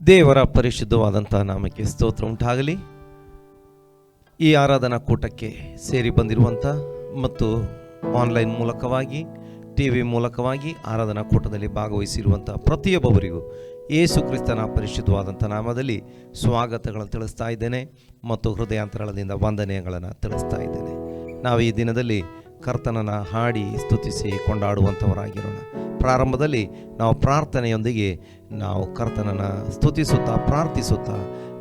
ದೇವರ ಪರಿಶುದ್ಧವಾದಂಥ ನಾಮಕ್ಕೆ ಸ್ತೋತ್ರ ಉಂಟಾಗಲಿ. ಈ ಆರಾಧನಾ ಕೂಟಕ್ಕೆ ಸೇರಿ ಬಂದಿರುವಂಥ ಮತ್ತು ಆನ್ಲೈನ್ ಮೂಲಕವಾಗಿ ಟಿವಿ ಮೂಲಕವಾಗಿ ಆರಾಧನಾ ಕೂಟದಲ್ಲಿ ಭಾಗವಹಿಸಿರುವಂಥ ಪ್ರತಿಯೊಬ್ಬರಿಗೂ ಯೇಸು ಕ್ರಿಸ್ತನ ಪರಿಶುದ್ಧವಾದಂಥ ನಾಮದಲ್ಲಿ ಸ್ವಾಗತಗಳನ್ನು ತಿಳಿಸ್ತಾ ಇದ್ದೇನೆ ಮತ್ತು ಹೃದಯಾಂತರದಿಂದ ವಂದನೆಗಳನ್ನು ತಿಳಿಸ್ತಾ ಇದ್ದೇನೆ. ನಾವು ಈ ದಿನದಲ್ಲಿ ಕರ್ತನನ್ನು ಹಾಡಿ ಸ್ತುತಿಸಿ ಕೊಂಡಾಡುವಂಥವರಾಗಿರೋಣ. ಪ್ರಾರಂಭದಲ್ಲಿ ನಾವು ಪ್ರಾರ್ಥನೆಯೊಂದಿಗೆ ನಾವು ಕರ್ತನನ್ನು ಸ್ತುತಿಸುತ್ತಾ ಪ್ರಾರ್ಥಿಸುತ್ತಾ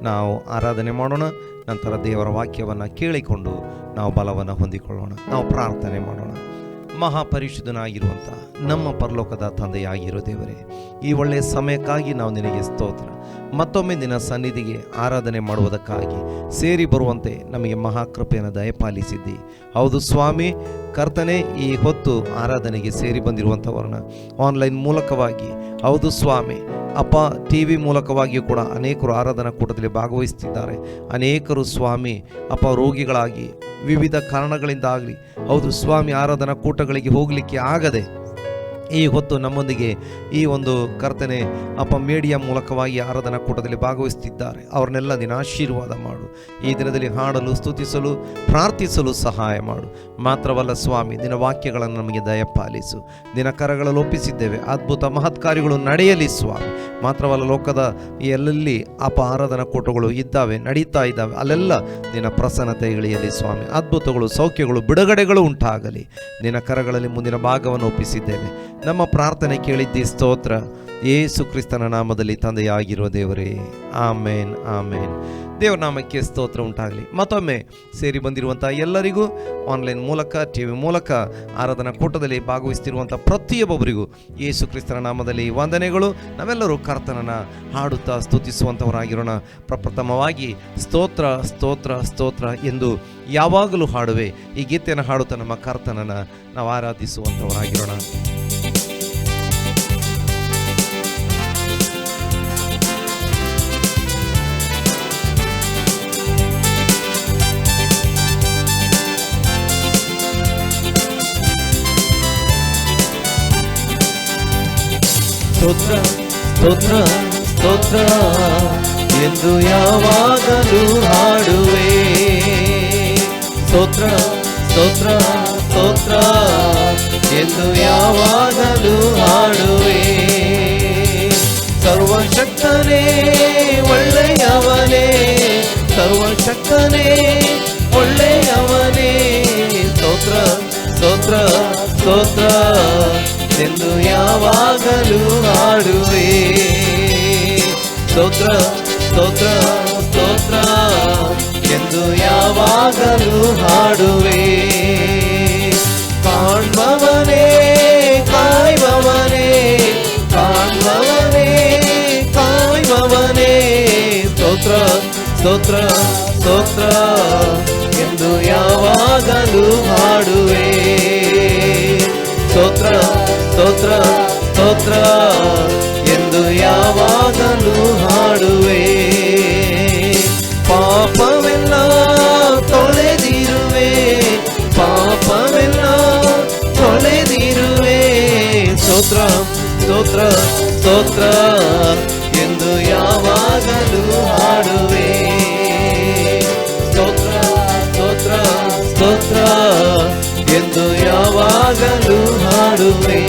ನಾವು ಆರಾಧನೆ ಮಾಡೋಣ. ನಂತರ ದೇವರ ವಾಕ್ಯವನ್ನು ಕೇಳಿಕೊಂಡು ನಾವು ಬಲವನ್ನು ಹೊಂದಿಕೊಳ್ಳೋಣ. ನಾವು ಪ್ರಾರ್ಥನೆ ಮಾಡೋಣ. ಮಹಾಪರಿಶುದ್ಧನಾಗಿರುವಂಥ ನಮ್ಮ ಪರಲೋಕದ ತಂದೆಯಾಗಿರೋ ದೇವರೇ, ಈ ಒಳ್ಳೆಯ ಸಮಯಕ್ಕಾಗಿ ನಾವು ನಿನಗೆ ಸ್ತೋತ್ರ. ಮತ್ತೊಮ್ಮೆ ನಿನ್ನ ಸನ್ನಿಧಿಗೆ ಆರಾಧನೆ ಮಾಡುವುದಕ್ಕಾಗಿ ಸೇರಿ ಬರುವಂತೆ ನಮಗೆ ಮಹಾಕೃಪೆಯನ್ನು ದಯಪಾಲಿಸಿದ್ದಿ. ಹೌದು ಸ್ವಾಮಿ, ಕರ್ತನೆ, ಈ ಹೊತ್ತು ಆರಾಧನೆಗೆ ಸೇರಿ ಬಂದಿರುವಂಥವ್ರನ್ನ ಆನ್ಲೈನ್ ಮೂಲಕವಾಗಿ, ಹೌದು ಸ್ವಾಮಿ ಅಪ್ಪ, ಟಿ ವಿ ಮೂಲಕವಾಗಿಯೂ ಕೂಡ ಅನೇಕರು ಆರಾಧನಾ ಕೂಟದಲ್ಲಿ ಭಾಗವಹಿಸ್ತಿದ್ದಾರೆ. ಅನೇಕರು ಸ್ವಾಮಿ ಅಪ್ಪ ರೋಗಿಗಳಾಗಿ ವಿವಿಧ ಕಾರಣಗಳಿಂದಾಗಲಿ, ಹೌದು ಸ್ವಾಮಿ, ಆರಾಧನಾ ಕೂಟಗಳಿಗೆ ಹೋಗಲಿಕ್ಕೆ ಆಗದೆ ಈ ಹೊತ್ತು ನಮ್ಮೊಂದಿಗೆ ಈ ಒಂದು ಕರ್ತನೆ ಅಪ್ಪ ಮೀಡಿಯಾ ಮೂಲಕವಾಗಿ ಆರಾಧನಾ ಕೂಟದಲ್ಲಿ ಭಾಗವಹಿಸ್ತಿದ್ದಾರೆ. ಅವ್ರನ್ನೆಲ್ಲ ನಿನ್ನ ಆಶೀರ್ವಾದ ಮಾಡು. ಈ ದಿನದಲ್ಲಿ ಹಾಡಲು, ಸ್ತುತಿಸಲು, ಪ್ರಾರ್ಥಿಸಲು ಸಹಾಯ ಮಾಡು. ಮಾತ್ರವಲ್ಲ ಸ್ವಾಮಿ, ನಿನ್ನ ವಾಕ್ಯಗಳನ್ನು ನಮಗೆ ದಯಪಾಲಿಸು. ನಿನ್ನ ಕರಗಳಲ್ಲಿ ಒಪ್ಪಿಸಿದ್ದೇವೆ. ಅದ್ಭುತ ಮಹತ್ಕಾರ್ಯಗಳು ನಡೆಯಲಿ ಸ್ವಾಮಿ. ಮಾತ್ರವಲ್ಲ, ಲೋಕದ ಎಲ್ಲೆಲ್ಲಿ ಅಪ ಆರಾಧನಾ ಕೂಟಗಳು ಇದ್ದಾವೆ, ನಡೀತಾ ಇದ್ದಾವೆ, ಅಲ್ಲೆಲ್ಲ ನಿನ್ನ ಪ್ರಸನ್ನತೆ ಇಳಿಯಲಿ ಸ್ವಾಮಿ. ಅದ್ಭುತಗಳು, ಸೌಖ್ಯಗಳು, ಬಿಡುಗಡೆಗಳು ಉಂಟಾಗಲಿ. ನಿನ್ನ ಕರಗಳಲ್ಲಿ ಮುಂದಿನ ಭಾಗವನ್ನು ಒಪ್ಪಿಸಿದ್ದೇವೆ. ನಮ್ಮ ಪ್ರಾರ್ಥನೆ ಕೇಳಿದ್ದಿ, ಸ್ತೋತ್ರ. ಯೇಸು ಕ್ರಿಸ್ತನ ನಾಮದಲ್ಲಿ ತಂದೆಯಾಗಿರುವ ದೇವರೇ, ಆಮೇನ್, ಆಮೇನ್. ದೇವರ ನಾಮಕ್ಕೆ ಸ್ತೋತ್ರ ಉಂಟಾಗಲಿ. ಮತ್ತೊಮ್ಮೆ ಸೇರಿ ಬಂದಿರುವಂಥ ಎಲ್ಲರಿಗೂ ಆನ್ಲೈನ್ ಮೂಲಕ, ಟಿ ವಿ ಮೂಲಕ ಆರಾಧನಾ ಕೂಟದಲ್ಲಿ ಭಾಗವಹಿಸ್ತಿರುವಂಥ ಪ್ರತಿಯೊಬ್ಬರಿಗೂ ಯೇಸು ಕ್ರಿಸ್ತನ ನಾಮದಲ್ಲಿ ವಂದನೆಗಳು. ನಾವೆಲ್ಲರೂ ಕರ್ತನನ್ನು ಹಾಡುತ್ತಾ ಸ್ತುತಿಸುವಂಥವರಾಗಿರೋಣ. ಪ್ರಪ್ರಥಮವಾಗಿ ಸ್ತೋತ್ರ ಸ್ತೋತ್ರ ಸ್ತೋತ್ರ ಎಂದು ಯಾವಾಗಲೂ ಹಾಡುವೆ. ಈ ಗೀತೆಯನ್ನು ಹಾಡುತ್ತಾ ನಮ್ಮ ಕರ್ತನನ್ನು ನಾವು ಆರಾಧಿಸುವಂಥವರಾಗಿರೋಣ. ಸ್ತೋತ್ರ ಸ್ತೋತ್ರ ಸ್ತೋತ್ರ ಎಂದು ಯಾವಾಗಲೂ ಹಾಡುವೆ. ಸ್ತೋತ್ರ ಸ್ತೋತ್ರ ಸ್ತೋತ್ರ ಎಂದು ಯಾವಾಗಲೂ ಹಾಡುವೆ. ಸರ್ವಶಕ್ತನೇ ಒಳ್ಳೆಯವನೇ, ಸರ್ವಶಕ್ತನೇ ಒಳ್ಳೆಯವನೇ. ಸ್ತೋತ್ರ ಸ್ತೋತ್ರ ಸ್ತೋತ್ರ ಎಂದು ಯಾವಾಗಲೂ ಹಾಡುವೆ. ಸ್ತೋತ್ರ ಸ್ತೋತ್ರ ಸ್ತೋತ್ರ ಎಂದು ಯಾವಾಗಲೂ ಹಾಡುವೆ. ಕಾಣ್ಬವನೇ ಕಾಯ್ಬವನೇ, ಕಾಣ್ಬವನೇ ಕಾಯ್ಬವನೇ. ಸ್ತೋತ್ರ ಸ್ತೋತ್ರ ಸ್ತೋತ್ರ ಎಂದು ಯಾವಾಗಲೂ ಹಾಡುವೆ. ಸ್ತೋತ್ರ ಸ್ತೋತ್ರ ಸ್ತೋತ್ರ ಎಂದು ಯಾವಾಗಲೂ ಹಾಡುವೆ. ಪಾಪವೆಲ್ಲ ತೊಳೆದಿರುವೆ, ಪಾಪವೆಲ್ಲ ತೊಳೆದಿರುವೆ. ಸ್ತೋತ್ರ ಸ್ತೋತ್ರ ಸ್ತೋತ್ರ ಎಂದು ಯಾವಾಗಲೂ ಹಾಡುವೆ. ಸ್ತೋತ್ರ ಸ್ತೋತ್ರ ಸ್ತೋತ್ರ ಎಂದು ಯಾವಾಗಲೂ ಹಾಡುವೆ.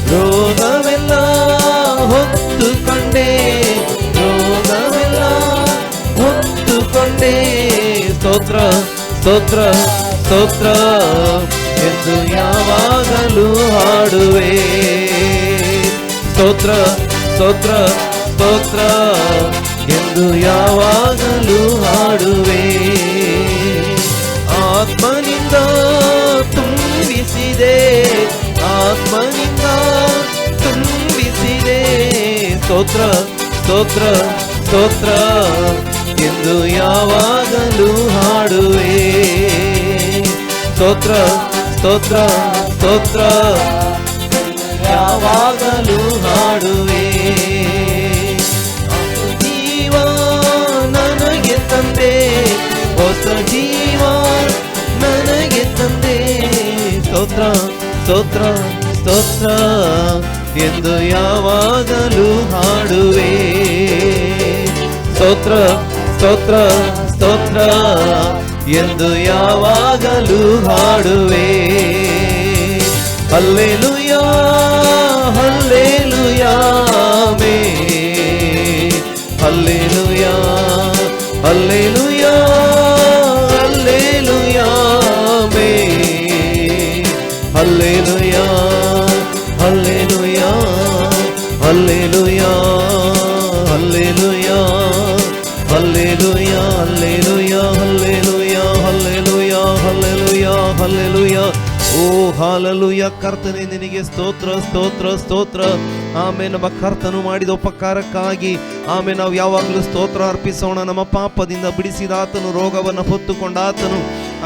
ರೋಗವೆಲ್ಲ ಹೊತ್ತುಕೊಂಡೆ, ರೋಗವೆಲ್ಲ ಹೊತ್ತುಕೊಂಡೆ. ಸ್ತೋತ್ರ ಸ್ತೋತ್ರ ಸ್ತೋತ್ರ ಎಂದು ಯಾವಾಗಲೂ ಹಾಡುವೆ. ಸ್ತೋತ್ರ ಸ್ತೋತ್ರ ಸ್ತೋತ್ರ ಎಂದು ಯಾವಾಗಲೂ ಹಾಡುವೆ. ಆತ್ಮನಿಂದ ತುಂಬಿಸಿದೆ, ಆತ್ಮನಿಂದ ತುಂಬಿಸಿದೆ. ಸ್ತೋತ್ರ ಸ್ತೋತ್ರ ಸ್ತೋತ್ರ ಎಂದು ಯಾವಾಗಲೂ ಹಾಡುವೆ. ಸ್ತೋತ್ರ ಸ್ತೋತ್ರ ಸ್ತೋತ್ರ ಯಾವಾಗಲೂ ಹಾಡುವೆ. ಜೀವ ನನಗೆ ತಂದೆ, ಹೊಸ ಜೀವ ನನಗೆ ತಂದೆ. ಸ್ತೋತ್ರ ಸ್ತೋತ್ರ ಸ್ತೋತ್ರ ಎಂದು ಯಾವಾಗಲೂ ಹಾಡುವೆ. ಸ್ತೋತ್ರ ಸ್ತೋತ್ರ ಸ್ತೋತ್ರ ಎಂದು ಯಾವಾಗಲೂ ಹಾಡುವೆ. ಹಲ್ಲೆಲೂಯಾ ಹಲ್ಲೆಲೂಯಾ ಮೇ ಹಲ್ಲೆಲೂಯಾ ಹಲ್ಲೆಲೂಯಾ ಹಲ್ಲೆಲೂಯಾ ಮೇ ಹಲ್ಲೆಲೂಯಾ ಹಲ್ಲೆಲೂಯಾ ಹಲ್ಲೆಲೂಯಾ ಹಲ್ಲೆಲೂಯಾ ಹಲ್ಲೆಲೂಯಾ ಹಲ್ಲೆಲೂಯಾ ಹಲ್ಲೆಲೂಯಾ ಹಲ್ಲೆಲೂಯಾ ಹಲ್ಲೆಲೂಯಾ ಹಲ್ಲೆಲೂಯಾ. ಓ ಹಾಲೆಲೂಯ. ಕರ್ತನೇ ನಿನಗೆ ಸ್ತೋತ್ರ ಸ್ತೋತ್ರ ಸ್ತೋತ್ರ. ಆಮೇಲೆ ನಮ್ಮ ಕರ್ತನು ಮಾಡಿದ ಉಪಕಾರಕ್ಕಾಗಿ ಆಮೇಲೆ ನಾವು ಯಾವಾಗಲೂ ಸ್ತೋತ್ರ ಅರ್ಪಿಸೋಣ. ನಮ್ಮ ಪಾಪದಿಂದ ಬಿಡಿಸಿದ ಆತನು, ರೋಗವನ್ನು ಹೊತ್ತುಕೊಂಡ ಆತನು,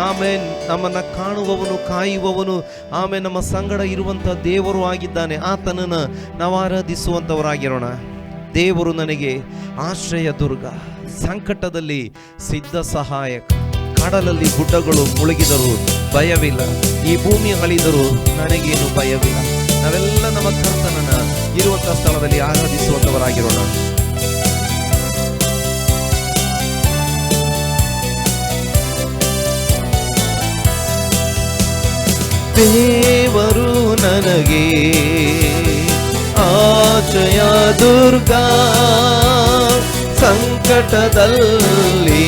ಆಮೇಲೆ ನಮ್ಮನ್ನು ಕಾಣುವವನು, ಕಾಯುವವನು, ಆಮೇಲೆ ನಮ್ಮ ಸಂಗಡ ಇರುವಂಥ ದೇವರು ಆಗಿದ್ದಾನೆ. ಆತನನ್ನು ನಾವು ಆರಾಧಿಸುವಂಥವರಾಗಿರೋಣ. ದೇವರು ನನಗೆ ಆಶ್ರಯ ದುರ್ಗ, ಸಂಕಟದಲ್ಲಿ ಸಿದ್ಧ ಸಹಾಯಕ. ಕಡಲಲ್ಲಿ ಗುಡ್ಡಗಳು ಮುಳುಗಿದರೂ ಭಯವಿಲ್ಲ, ಈ ಭೂಮಿ ಅಳಿದರೂ ನನಗೇನು ಭಯವಿಲ್ಲ. ನಾವೆಲ್ಲ ನಮ್ಮ ಕರ್ತನನ್ನ ಇರುವಂತಹ ಸ್ಥಳದಲ್ಲಿ ಆರಾಧಿಸುವಂತವರಾಗಿರೋಣ. ದೇವರು ನನಗೆ ಆಶ್ರಯ ದುರ್ಗ, ಸಂಕಟದಲ್ಲಿ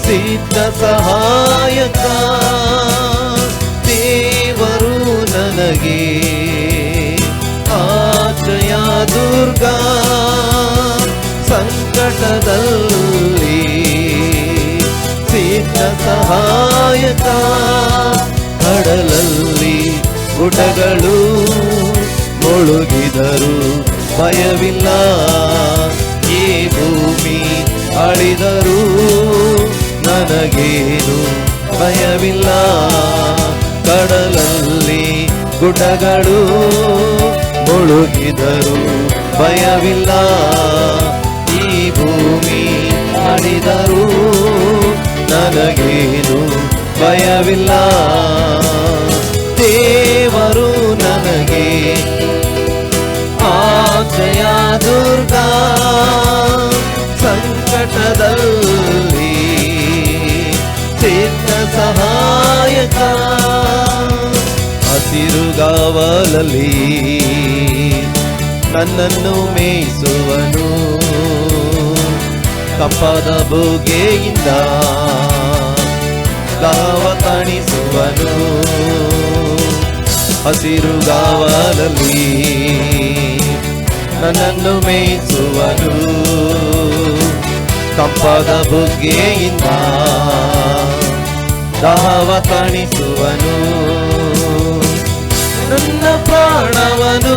ಸಿದ್ಧ ಸಹಾಯಕ. ದೇವರು ನನಗೆ ಆಶ್ರಯ ದುರ್ಗ, ಸಂಕಟದಲ್ಲಿ ಸಿದ್ಧ ಸಹಾಯಕ. ಕಡಲಲ್ಲಿ ಗುಡ್ಡಗಳು ಮುಳುಗಿದರು ಭಯವಿಲ್ಲ, ಈ ಭೂಮಿ ಅಳಿದರೂ ನನಗೇನು ಭಯವಿಲ್ಲ. ಕಡಲಲ್ಲಿ ಗುಡ್ಡಗಳು ಮುಳುಗಿದರು ಭಯವಿಲ್ಲ, ಈ ಭೂಮಿ ಅಳಿದರೂ ನನಗೇನು ಭಯವಿಲ್ಲ. ದೇವರು ನನಗೆ ಆಶ್ರಯ ದುರ್ಗ, ಸಂಕಟದಲ್ಲಿ ಸಿದ್ಧ ಸಹಾಯಕ. ಹಸಿರುಗಾವಲಲ್ಲಿ ನನ್ನನ್ನು ಮೇಯಿಸುವನು, ತಂಪಾದ ಬುಗ್ಗೆಯಿಂದ ದಾವ ತಣಿಸುವನು. ಹಸಿರುಗಾವಲಲ್ಲಿ ನನ್ನನ್ನು ಮೇಯಿಸುವನು, ತಂಪಾದ ಬುಗ್ಗೆಯಿಂದ ದಾವ ತಣಿಸುವನು. ನನ್ನ ಪ್ರಾಣವನು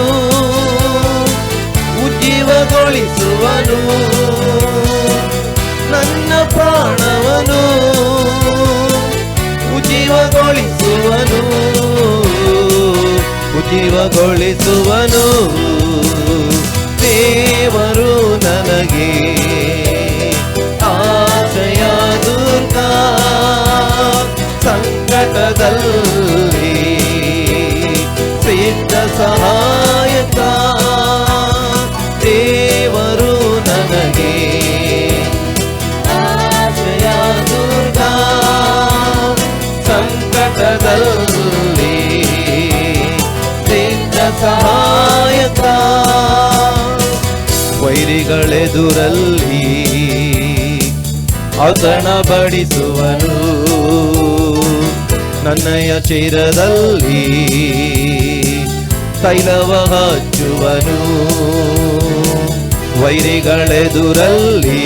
ಉಜ್ಜೀವಗೊಳಿಸುವನು, ನನ್ನ ಪ್ರಾಣವನು ಉಜ್ಜೀವಗೊಳಿಸುವನು, ಉಜ್ಜೀವಗೊಳಿಸುವನು. ದೇವರು ನನಗೆ ಆಶ್ರಯ ದುರ್ಗ, ಸಂಕಟದಲ್ಲಿ ಸಿದ್ಧ ಸಹಾಯಕ. ದೇವರು ನನಗೆ ಆಶ್ರಯ ದುರ್ಗ, ಸಂಕಟದಲ್ಲಿ ಸಿದ್ಧ ಸಹಾಯಕ. ವೈರಿಗಳೆದುರಲ್ಲಿ ಔತಣ ಬಡಿಸುವನು, ನನ್ನಯ ಚಿರದಲ್ಲಿ ತೈಲವ ಹಚ್ಚುವನು. ವೈರಿಗಳೆದುರಲ್ಲಿ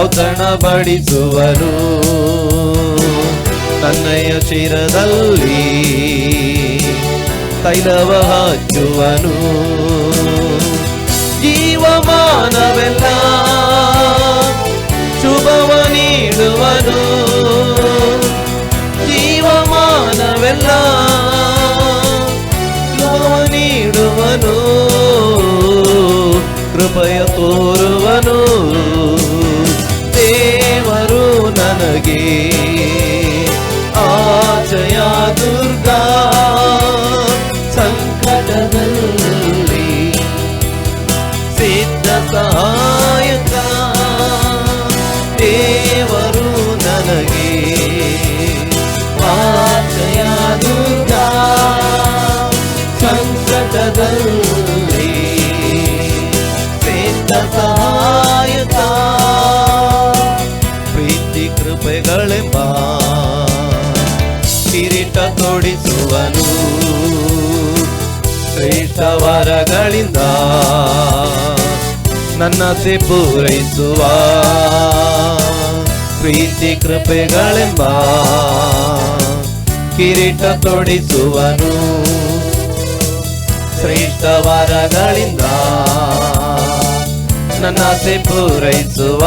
ಔತಣ ಬಡಿಸುವನು, ನನ್ನಯ ಚಿರದಲ್ಲಿ ತೈಲವ ಹಚ್ಚುವನು. ಜೀವಮಾನವೆಲ್ಲ ಶುಭವ ನೀಡುವನು, ಜೀವಮಾನವೆಲ್ಲ ಶುಭವ ನೀಡುವನು. ಕೃಪೆಯ ತೋರುವನು, ದೇವರು ನನಗೆ ಆಶ್ರಯ ದುರ್ಗ, ಶ್ರೇಷ್ಠ ಸಹಾಯಕ ಪ್ರೀತಿ ಕೃಪೆಗಳೆಂಬ ಕಿರೀಟ ತೊಡಿಸುವನು ಶ್ರೇಷ್ಠ ವರಗಳಿಂದ ನನ್ನಸೆ ಪೂರೈಸುವ ಪ್ರೀತಿ ಕೃಪೆಗಳೆಂಬ ಕಿರೀಟ ತೊಡಿಸುವನು ಶ್ರೇಷ್ಠ ವರಗಳಿಂದ ನನ್ನಸೆ ಪೂರೈಸುವ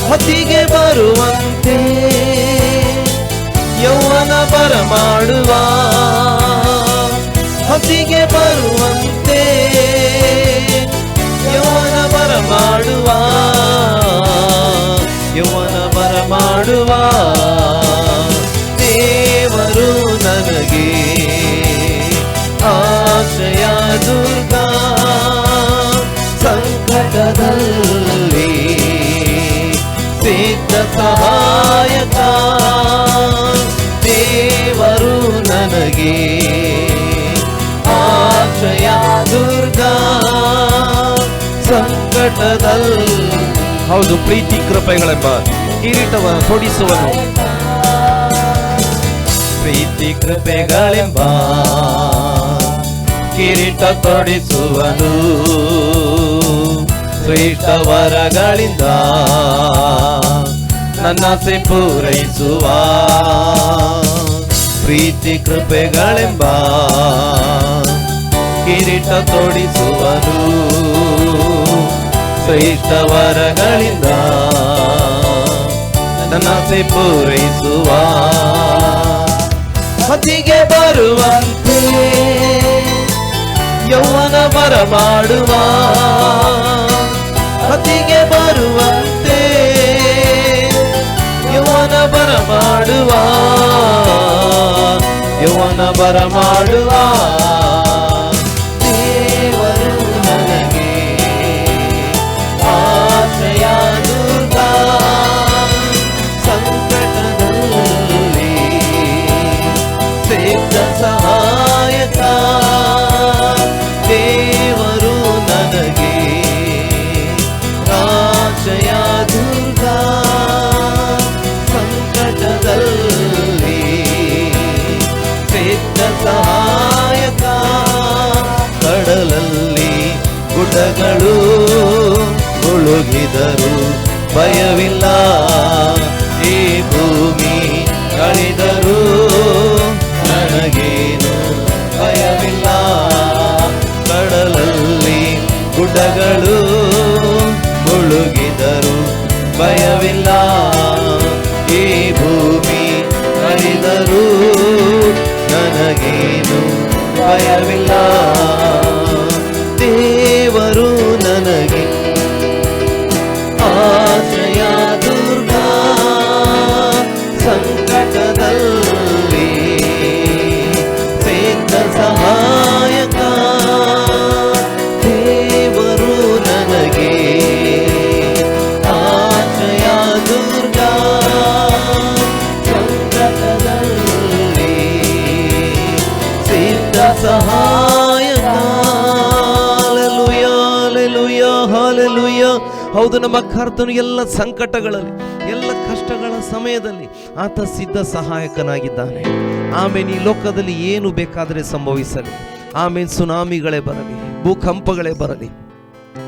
ಹೊತ್ತಿಗೆ ಬರುವಂತೆ ಯೌವನ ಬರಮಾಡುವ ಹೊತ್ತಿಗೆ ಬರುವಂತೆ ಯೌವನ ಬರಮಾಡುವ ಯೌವನ ಬರಮಾಡುವ ದೇವರು ನನಗೆ ಆಶ್ರಯ ದುರ್ಗ ಸಂಕಟದಲ್ಲಿ ಸಿದ್ಧ ಸಹಾಯಕ ದೇವರು ನನಗೆ ಆಶ್ರಯ ದುರ್ಗ ಸಂಕಟದಲ್ಲಿ. ಹೌದು, ಪ್ರೀತಿ ಕೃಪೆಗಳೆಂಬ ಕಿರೀಟವನ್ನು ತೊಡಿಸುವನು ಪ್ರೀತಿ ಕೃಪೆಗಳೆಂಬ ಕಿರೀಟ ತೊಡಿಸುವನು ಶ್ರೇಷ್ಠ ವರಗಳಿಂದ ನನ್ನಸೆ ಪೂರೈಸುವ ಪ್ರೀತಿ ಕೃಪೆಗಳೆಂಬ ಕಿರೀಟ ತೊಡಿಸುವನು ಶ್ರೇಷ್ಠ ವರಗಳಿಂದ ನನ್ನಸೆ ಪೂರೈಸುವ ಹೊತ್ತಿಗೆ ಬರುವಂತೆ ಯೌವನ ಬರಮಾಡುವ ಹೊತ್ತಿಗೆ ಬರುವಂತೆ ಯೌವನ ಬರಮಾಡುವ ಯೌವನ ಬರಮಾಡುವ ದೇವರು ನನಗೆ ಆಶ್ರಯ ದುರ್ಗ ಸಂಕಟದಲ್ಲಿ ಸಿದ್ಧ ಸಹಾಯಕ ದೇವರು ನನಗೆ ಆಶ್ರಯ ದುರ್ಗ ಸಂಕಟದಲ್ಲಿ ಸಿದ್ಧ ಸಹಾಯಕ ಕಡಲಲ್ಲಿ ಗುಡ್ಡಗಳು ಮುಳುಗಿದರು ಭಯವಿಲ್ಲ ಈ ಭೂಮಿ ಕಳೆದರು ನನಗೇನು ಭಯವಿಲ್ಲ ಕಡಲಲ್ಲಿ ಗುಡ್ಡಗಳು ಮುಳುಗಿದರು ಭಯವಿಲ್ಲ ಈ ಭೂಮಿ ಕಳೆದರು ನನಗೇನು ಭಯವಿಲ್ಲ ದೇವರು ನನಗೆ ಆಶ್ರಯ ದುರ್ಗ ಸಂಕಟದಲ್ಲಿ ಸಿದ್ಧ ಸಹಾಯಕ ದೇವರು ನನಗೆ ಆಶ್ರಯ ದುರ್ಗ ಸಂಕಟದಲ್ಲಿ ಸಿದ್ಧ ಸಹಾಯಕ. ಹಲ್ಲೆಲೂಯಾ, ಹಲ್ಲೆಲೂಯಾ, ಹಲ್ಲೆಲೂಯಾ. ಹೌದು, ನಮ್ಮ ಕರ್ತನು ಎಲ್ಲ ಸಂಕಟಗಳಲ್ಲಿ ಎಲ್ಲ ಕಷ್ಟಗಳ ಸಮಯದಲ್ಲಿ ಆತ ಸಿದ್ಧ ಸಹಾಯಕನಾಗಿದ್ದಾನೆ. ಆಮೇಲೆ ಈ ಲೋಕದಲ್ಲಿ ಏನು ಬೇಕಾದರೆ ಸಂಭವಿಸಲಿ, ಆಮೇಲೆ ಸುನಾಮಿಗಳೇ ಬರಲಿ, ಭೂಕಂಪಗಳೇ ಬರಲಿ,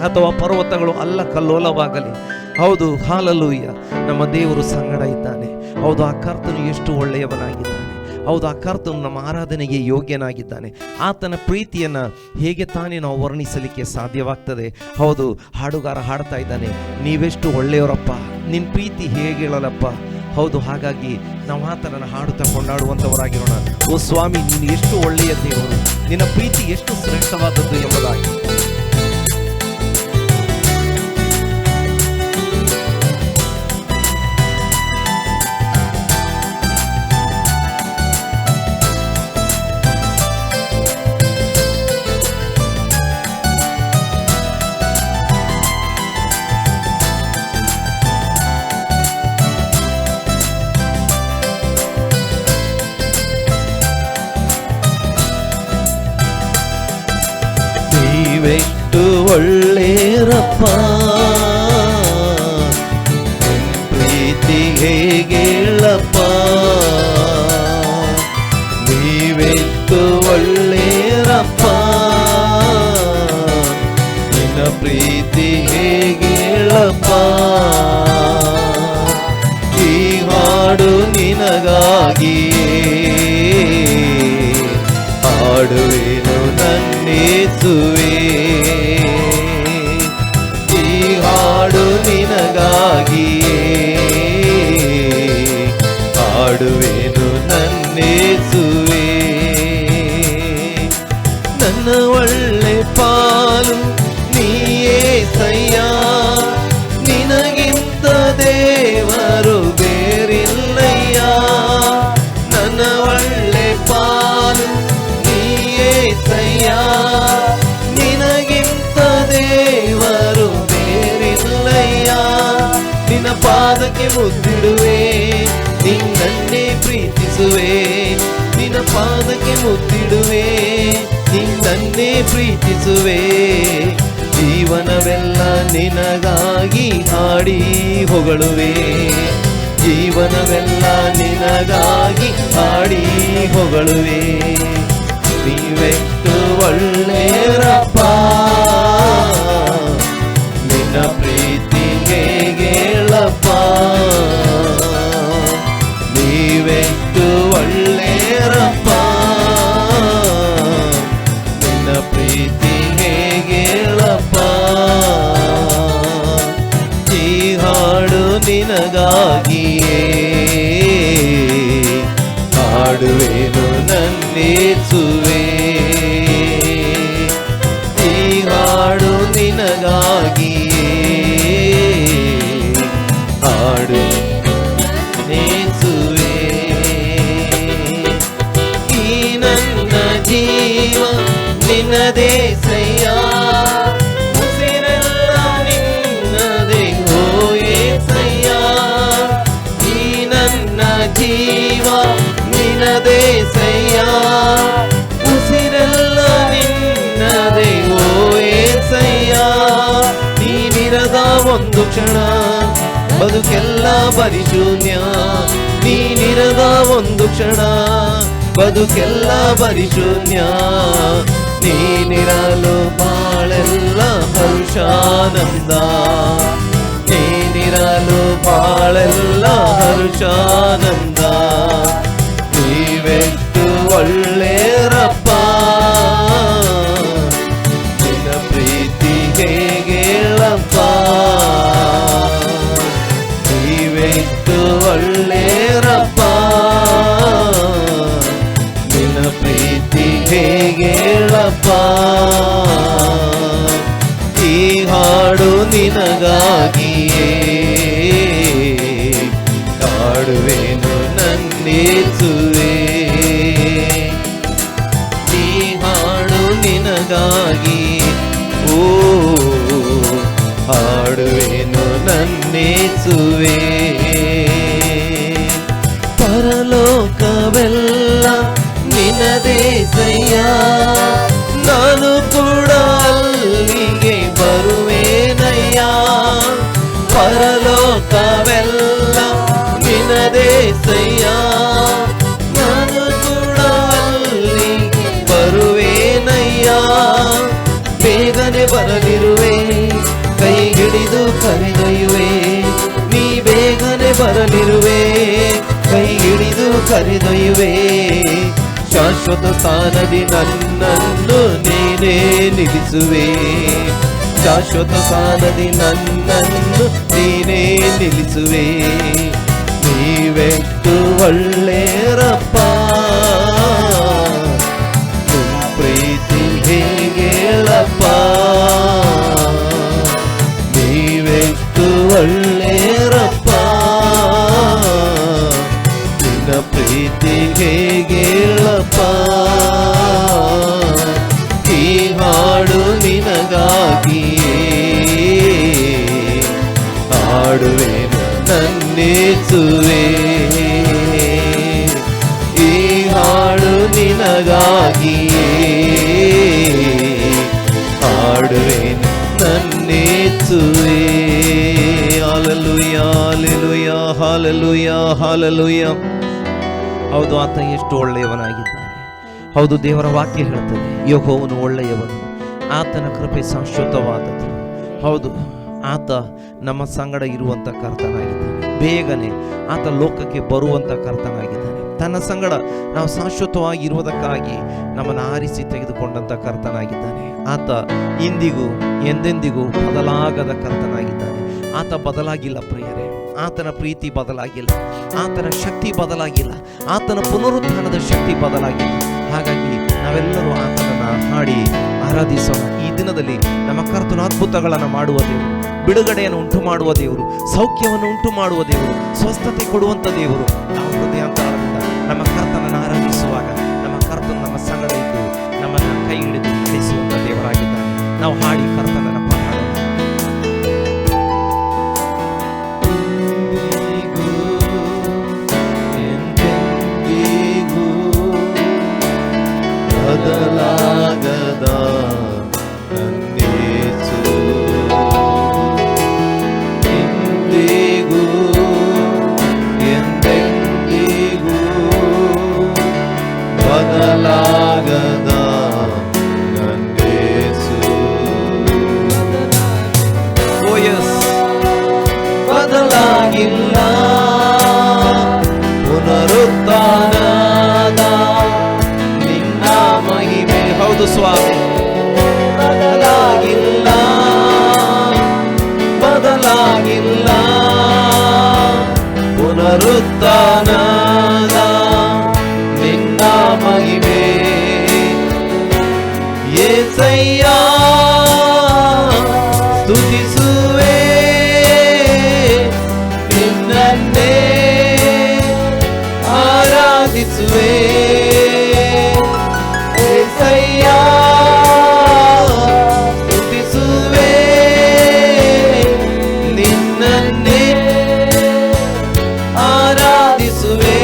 ಅಥವಾ ಪರ್ವತಗಳು ಅಲ್ಲಕಲ್ಲೋಲವಾಗಲಿ, ಹೌದು ಹಲ್ಲೆಲೂಯಾ, ನಮ್ಮ ದೇವರು ಸಂಗಡ ಇದ್ದಾನೆ. ಹೌದು, ಆ ಕರ್ತನು ಎಷ್ಟು ಒಳ್ಳೆಯವನಾಗಿದ್ದಾನೆ. ಹೌದು, ಆ ಕರ್ತನು ನಮ್ಮ ಆರಾಧನೆಗೆ ಯೋಗ್ಯನಾಗಿದ್ದಾನೆ. ಆತನ ಪ್ರೀತಿಯನ್ನು ಹೇಗೆ ತಾನೇ ನಾವು ವರ್ಣಿಸಲಿಕ್ಕೆ ಸಾಧ್ಯವಾಗ್ತದೆ? ಹೌದು, ಹಾಡುಗಾರ ಹಾಡ್ತಾ ಇದ್ದಾನೆ, ನೀವೆಷ್ಟು ಒಳ್ಳೆಯವರಪ್ಪ, ನಿನ್ನ ಪ್ರೀತಿ ಹೇಗೆ ಹೇಳಲಪ್ಪ. ಹೌದು, ಹಾಗಾಗಿ ನಾವು ಆತನನ್ನು ಹಾಡುತ್ತಾ ಕೊಂಡಾಡುವಂಥವರಾಗಿರೋಣ. ಓ ಸ್ವಾಮಿ, ನೀನು ಎಷ್ಟು ಒಳ್ಳೆಯ ದೇವರು, ನಿನ್ನ ಪ್ರೀತಿ ಎಷ್ಟು ಶ್ರೇಷ್ಠವಾದದ್ದು ಎಂಬುದಾಗಿ. ನೀವೆಷ್ಟು ಒಳ್ಳೆಯರಪ್ಪ, ನಿನ್ ಪ್ರೀತಿ ಹೇಗೇಳಪ್ಪ. ನೀವೆಷ್ಟು ಒಳ್ಳೆಯರಪ್ಪ, ನಿನ್ನ ಪ್ರೀತಿ ಹೇಗೇಳಪ್ಪ. ಈ ಹಾಡು ನಿನಗಾಗಿಯೇ ಹಾಡುವೆನು ನನ್ನೇಸುವೆ. ಈ ಹಾಡು ನಿನಗಾಗಿಯೇ ಹಾಡುವೆನು ನನ್ನೇಸುವೆ. ನನ್ನ ಒಳ್ಳೆ ಪಾಲು ನೀಯೇಸಯ್ಯ, ನಿನಗಿಂತ ದೇವರು ಬೇರಿಲ್ಲಯ್ಯ. ನನ್ನ ಒಳ್ಳೆ ಪಾಲು ನೀಯೇಸಯ್ಯ, ನಿನಗಿಂತ ದೇವರು ಬೇರಿಲ್ಲಯ್ಯ. ನಿನ್ನ ಪಾದಕ್ಕೆ ಮುದ್ದಿಡುವೆ, ನಿನ್ನನ್ನೇ ಪ್ರೀತಿಸುವೆ. ನಿನ್ನ ಪಾದಕ್ಕೆ ಮುದ್ದಿಡುವೆ, ನಿನ್ನನ್ನೇ ಪ್ರೀತಿಸುವೆ. ಜೀವನವೆಲ್ಲ ನಿನಗಾಗಿ ಹಾಡಿ ಹೊಗಳುವೆ. ಜೀವನವೆಲ್ಲ ನಿನಗಾಗಿ ಹಾಡಿ ಹೊಗಳುವೆ. ನೀವೆಷ್ಟು ಒಳ್ಳೆಯರಪ್ಪ, ನಿನ್ನ ಪ್ರೀತಿ ಹೇಗೇಳಪ್ಪ. ನೀವೆಷ್ಟು ಒಳ್ಳೆಯರಪ್ಪ, ನಿನ್ನ ಪ್ರೀತಿ ಹೇಗೇಳಪ್ಪ. ಈ ಹಾಡು ನಿನಗಾಗಿಯೇ ಹಾಡುವೆನು ನನ್ನೇಸುವೆ. ಈ ಹಾಡು ನಿನಗಾಗಿಯೇ ಹಾಡು ನೇಸುವೆ. ಈ ನನ್ನ ಜೀವ ನಿನ್ನದೇಸಯ್ಯ, ಉಸಿರೆಲ್ಲ ನಿನ್ನದೇ ಓ ಏಸಯ್ಯ. ಈ ನನ್ನ ಜೀವ ನಿನ್ನದೇಸಯ್ಯ, ಉಸಿರೆಲ್ಲ ನಿನ್ನದೇ ಓ ಏಸಯ್ಯ. ನೀನಿರದ ಒಂದು ಕ್ಷಣ ಬದುಕೆಲ್ಲ ಪರಿಶೂನ್ಯ. ನೀನಿರದ ಒಂದು ಕ್ಷಣ ಬದುಕೆಲ್ಲ ಪರಿಶೂನ್ಯ. ನೀನಿರಲು ಬಾಳೆಲ್ಲ ಹರ್ಷಾನಂದ. ನೀನಿರಲು ಬಾಳೆಲ್ಲ ಹರ್ಷಾನಂದ. ನೀವೆಷ್ಟು ಒಳ್ಳೆಯರಪ್ಪ, ನಿನ್ನ ಪ್ರೀತಿ ಹೇಗೇಳಪ್ಪ. ನೀವೆಷ್ಟು ಒಳ್ಳೆಯರಪ್ಪ, ನಿನ್ನ ಪ್ರೀತಿ ಹೇಗೇಳಪ್ಪ. ಈ ಹಾಡು ನಿನಗಾಗಿಯೇ ಹಾಡುವೆನು ನನ್ನೇಸುವೆ. ಈ ಹಾಡು ನಿನಗಾಗಿ ಓ ಹಾಡುವೆನು ನನ್ನೇಸುವೆ. ಪರಲೋಕವೆಲ್ಲ ನಿನ್ನದೇಸಯ್ಯ, ನಾನು ಕೂಡ ಅಲ್ಲಿಗೆ ಬರುವೇನಯ್ಯ. ಪರಲೋಕವೆಲ್ಲ ನಿನ್ನದೇಸಯ್ಯ, ನಾನು ಕೂಡ ಅಲ್ಲಿಗೆ ಬರುವೇನಯ್ಯ. ಬೇಗನೆ ಬರಲಿರುವೆ, ಕೈ ಹಿಡಿದು ಕರೆದೊಯ್ಯುವೆ. ನೀ ಬೇಗನೆ ಬರಲಿರುವೆ, ಕೈ ಹಿಡಿದು ಕರೆದೊಯ್ಯುವೆ. ಶಾಶ್ವತ ಸ್ಥಾನದಿ ನನ್ನನ್ನು ನೀನೇ ನಿಲ್ಲಿಸುವೆ. ಶಾಶ್ವತ ಸ್ಥಾನದಿ ನನ್ನನ್ನು ನೀನೇ ನಿಲ್ಲಿಸುವೆ. ನೀವೆಷ್ಟು ಒಳ್ಳೆಯರಪ್ಪ, ನಿನ್ನ ಪ್ರೀತಿ ಹೇಗೇಳಪ್ಪ. ನೀವೆಷ್ಟು ಒಳ್ಳೆಯರಪ್ಪ, ನಿನ್ನ ಪ್ರೀತಿ ಹೇಗೇಳಪ್ಪ. ಈ ಹಾಡು ನಿನಗಾಗಿಯೇ ಹಾಡುವೆನು ನನ್ನೇಸುವೆ. ಈ ಹಾಡು ನಿನಗಾಗಿಯೇ ಹಾಡು ಹಾಲೆಲೂಯ, ಹಾಲೆಲೂಯ. ಹೌದು, ಆತ ಎಷ್ಟು ಒಳ್ಳೆಯವನಾಗಿದ್ದಾನೆ. ಹೌದು, ದೇವರ ವಾಕ್ಯ ಹೇಳ್ತದೆ, ಯೆಹೋವನು ಒಳ್ಳೆಯವನು, ಆತನ ಕೃಪೆ ಶಾಶ್ವತವಾದದ್ದು. ಹೌದು, ಆತ ನಮ್ಮ ಸಂಗಡ ಇರುವಂಥ ಕರ್ತನಾಗಿದ್ದಾನೆ. ಬೇಗನೆ ಆತ ಲೋಕಕ್ಕೆ ಬರುವಂಥ ಕರ್ತನಾಗಿದ್ದಾನೆ. ತನ್ನ ಸಂಗಡ ನಾವು ಶಾಶ್ವತವಾಗಿ ಇರುವುದಕ್ಕಾಗಿ ನಮ್ಮನ್ನು ಆರಿಸಿ ತೆಗೆದುಕೊಂಡಂಥ ಕರ್ತನಾಗಿದ್ದಾನೆ. ಆತ ಇಂದಿಗೂ ಎಂದೆಂದಿಗೂ ಬದಲಾಗದ ಕರ್ತನಾಗಿದ್ದಾನೆ. ಆತ ಬದಲಾಗಿಲ್ಲ ಪ್ರಿಯರೇ. ಆತನ ಪ್ರೀತಿ ಬದಲಾಗಿಲ್ಲ, ಆತನ ಶಕ್ತಿ ಬದಲಾಗಿಲ್ಲ, ಆತನ ಪುನರುತ್ಥಾನದ ಶಕ್ತಿ ಬದಲಾಗಿಲ್ಲ. ಹಾಗಾಗಿ ನಾವೆಲ್ಲರೂ ಆತನನ್ನು ಹಾಡಿ ಆರಾಧಿಸೋಣ. ಈ ದಿನದಲ್ಲಿ ನಮ್ಮ ಕರ್ತನ ಅದ್ಭುತಗಳನ್ನು ಮಾಡುವ ದೇವರು, ಬಿಡುಗಡೆಯನ್ನು ಉಂಟು ಮಾಡುವ ದೇವರು, ಸೌಖ್ಯವನ್ನು ಉಂಟು ಮಾಡುವ ದೇವರು, ಸ್ವಸ್ಥತೆ ಕೊಡುವಂಥ ದೇವರು. ನಾವು ಹೃದಯಾಂತರದಿಂದ ನಮ್ಮ ಕರ್ತನನ್ನು ಆರಾಧಿಸುವಾಗ ನಮ್ಮ ಕರ್ತನ ನಮ್ಮ ಸಂಗಡ ಇದ್ದು ನಮ್ಮನ್ನು ಕೈ ಹಿಡಿದು ನಡೆಸುವಂಥ ದೇವರಾಗಿದ್ದಾನೆ. ನಾವು ಹಾಡಿ ಕರ್ತನನ್ನು ಪಾಡೋಣ. ಬದಲಾಗದ ನನ್ನೇಸು ಇಂದಿಗೂ ಎಂದೆಂದಿಗೂ ಬದಲಾಗದ ನನ್ನೇಸು. ಓ ಯಸ್, ಬದಲಾಗಿಲ್ಲ, ಪುನರುತ್ಥಾನದ ನಿನ್ನ ಮಹಿಮೆ. ಹೌದು ಸ್ವಾಮಿ, ಬದಲಾಗಿಲ್ಲ, ಬದಲಾಗಿಲ್ಲ, ಪುನರುತ್ಥಾನದ ನಿನ್ನ ಮಹಿಮೆ. యేసయ్య స్తుతిಸುವೆ, ನಿನ್ನನ್ನೇ ಆರಾಧಿಸುವೆ. యేసయ్య స్తుತಿಸುವೆ, ನಿನ್ನನ್ನೇ ಆರಾಧಿಸುವೆ.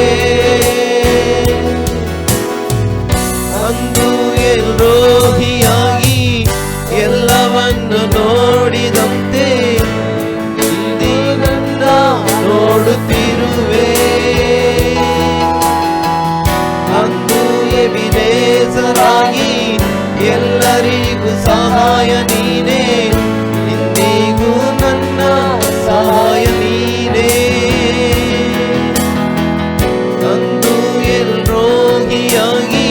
ಅಂದು ರೋಗಿಯಾಗಿ ಎಲ್ಲವನ್ನು ನೋಡಿದಂತೆ ಇಂದಿನನ್ನ ನೋಡುತ್ತಿರುವೆ. ಅಂದು ಎಬಿನೇಸರಾಗಿ ಎಲ್ಲರಿಗೂ ಸಹಾಯ ನೀನೇ, ಇಂದಿಗೂ ನನ್ನ ಸಹಾಯ ನೀನೇ. ಅಂದು ರೋಗಿಯಾಗಿ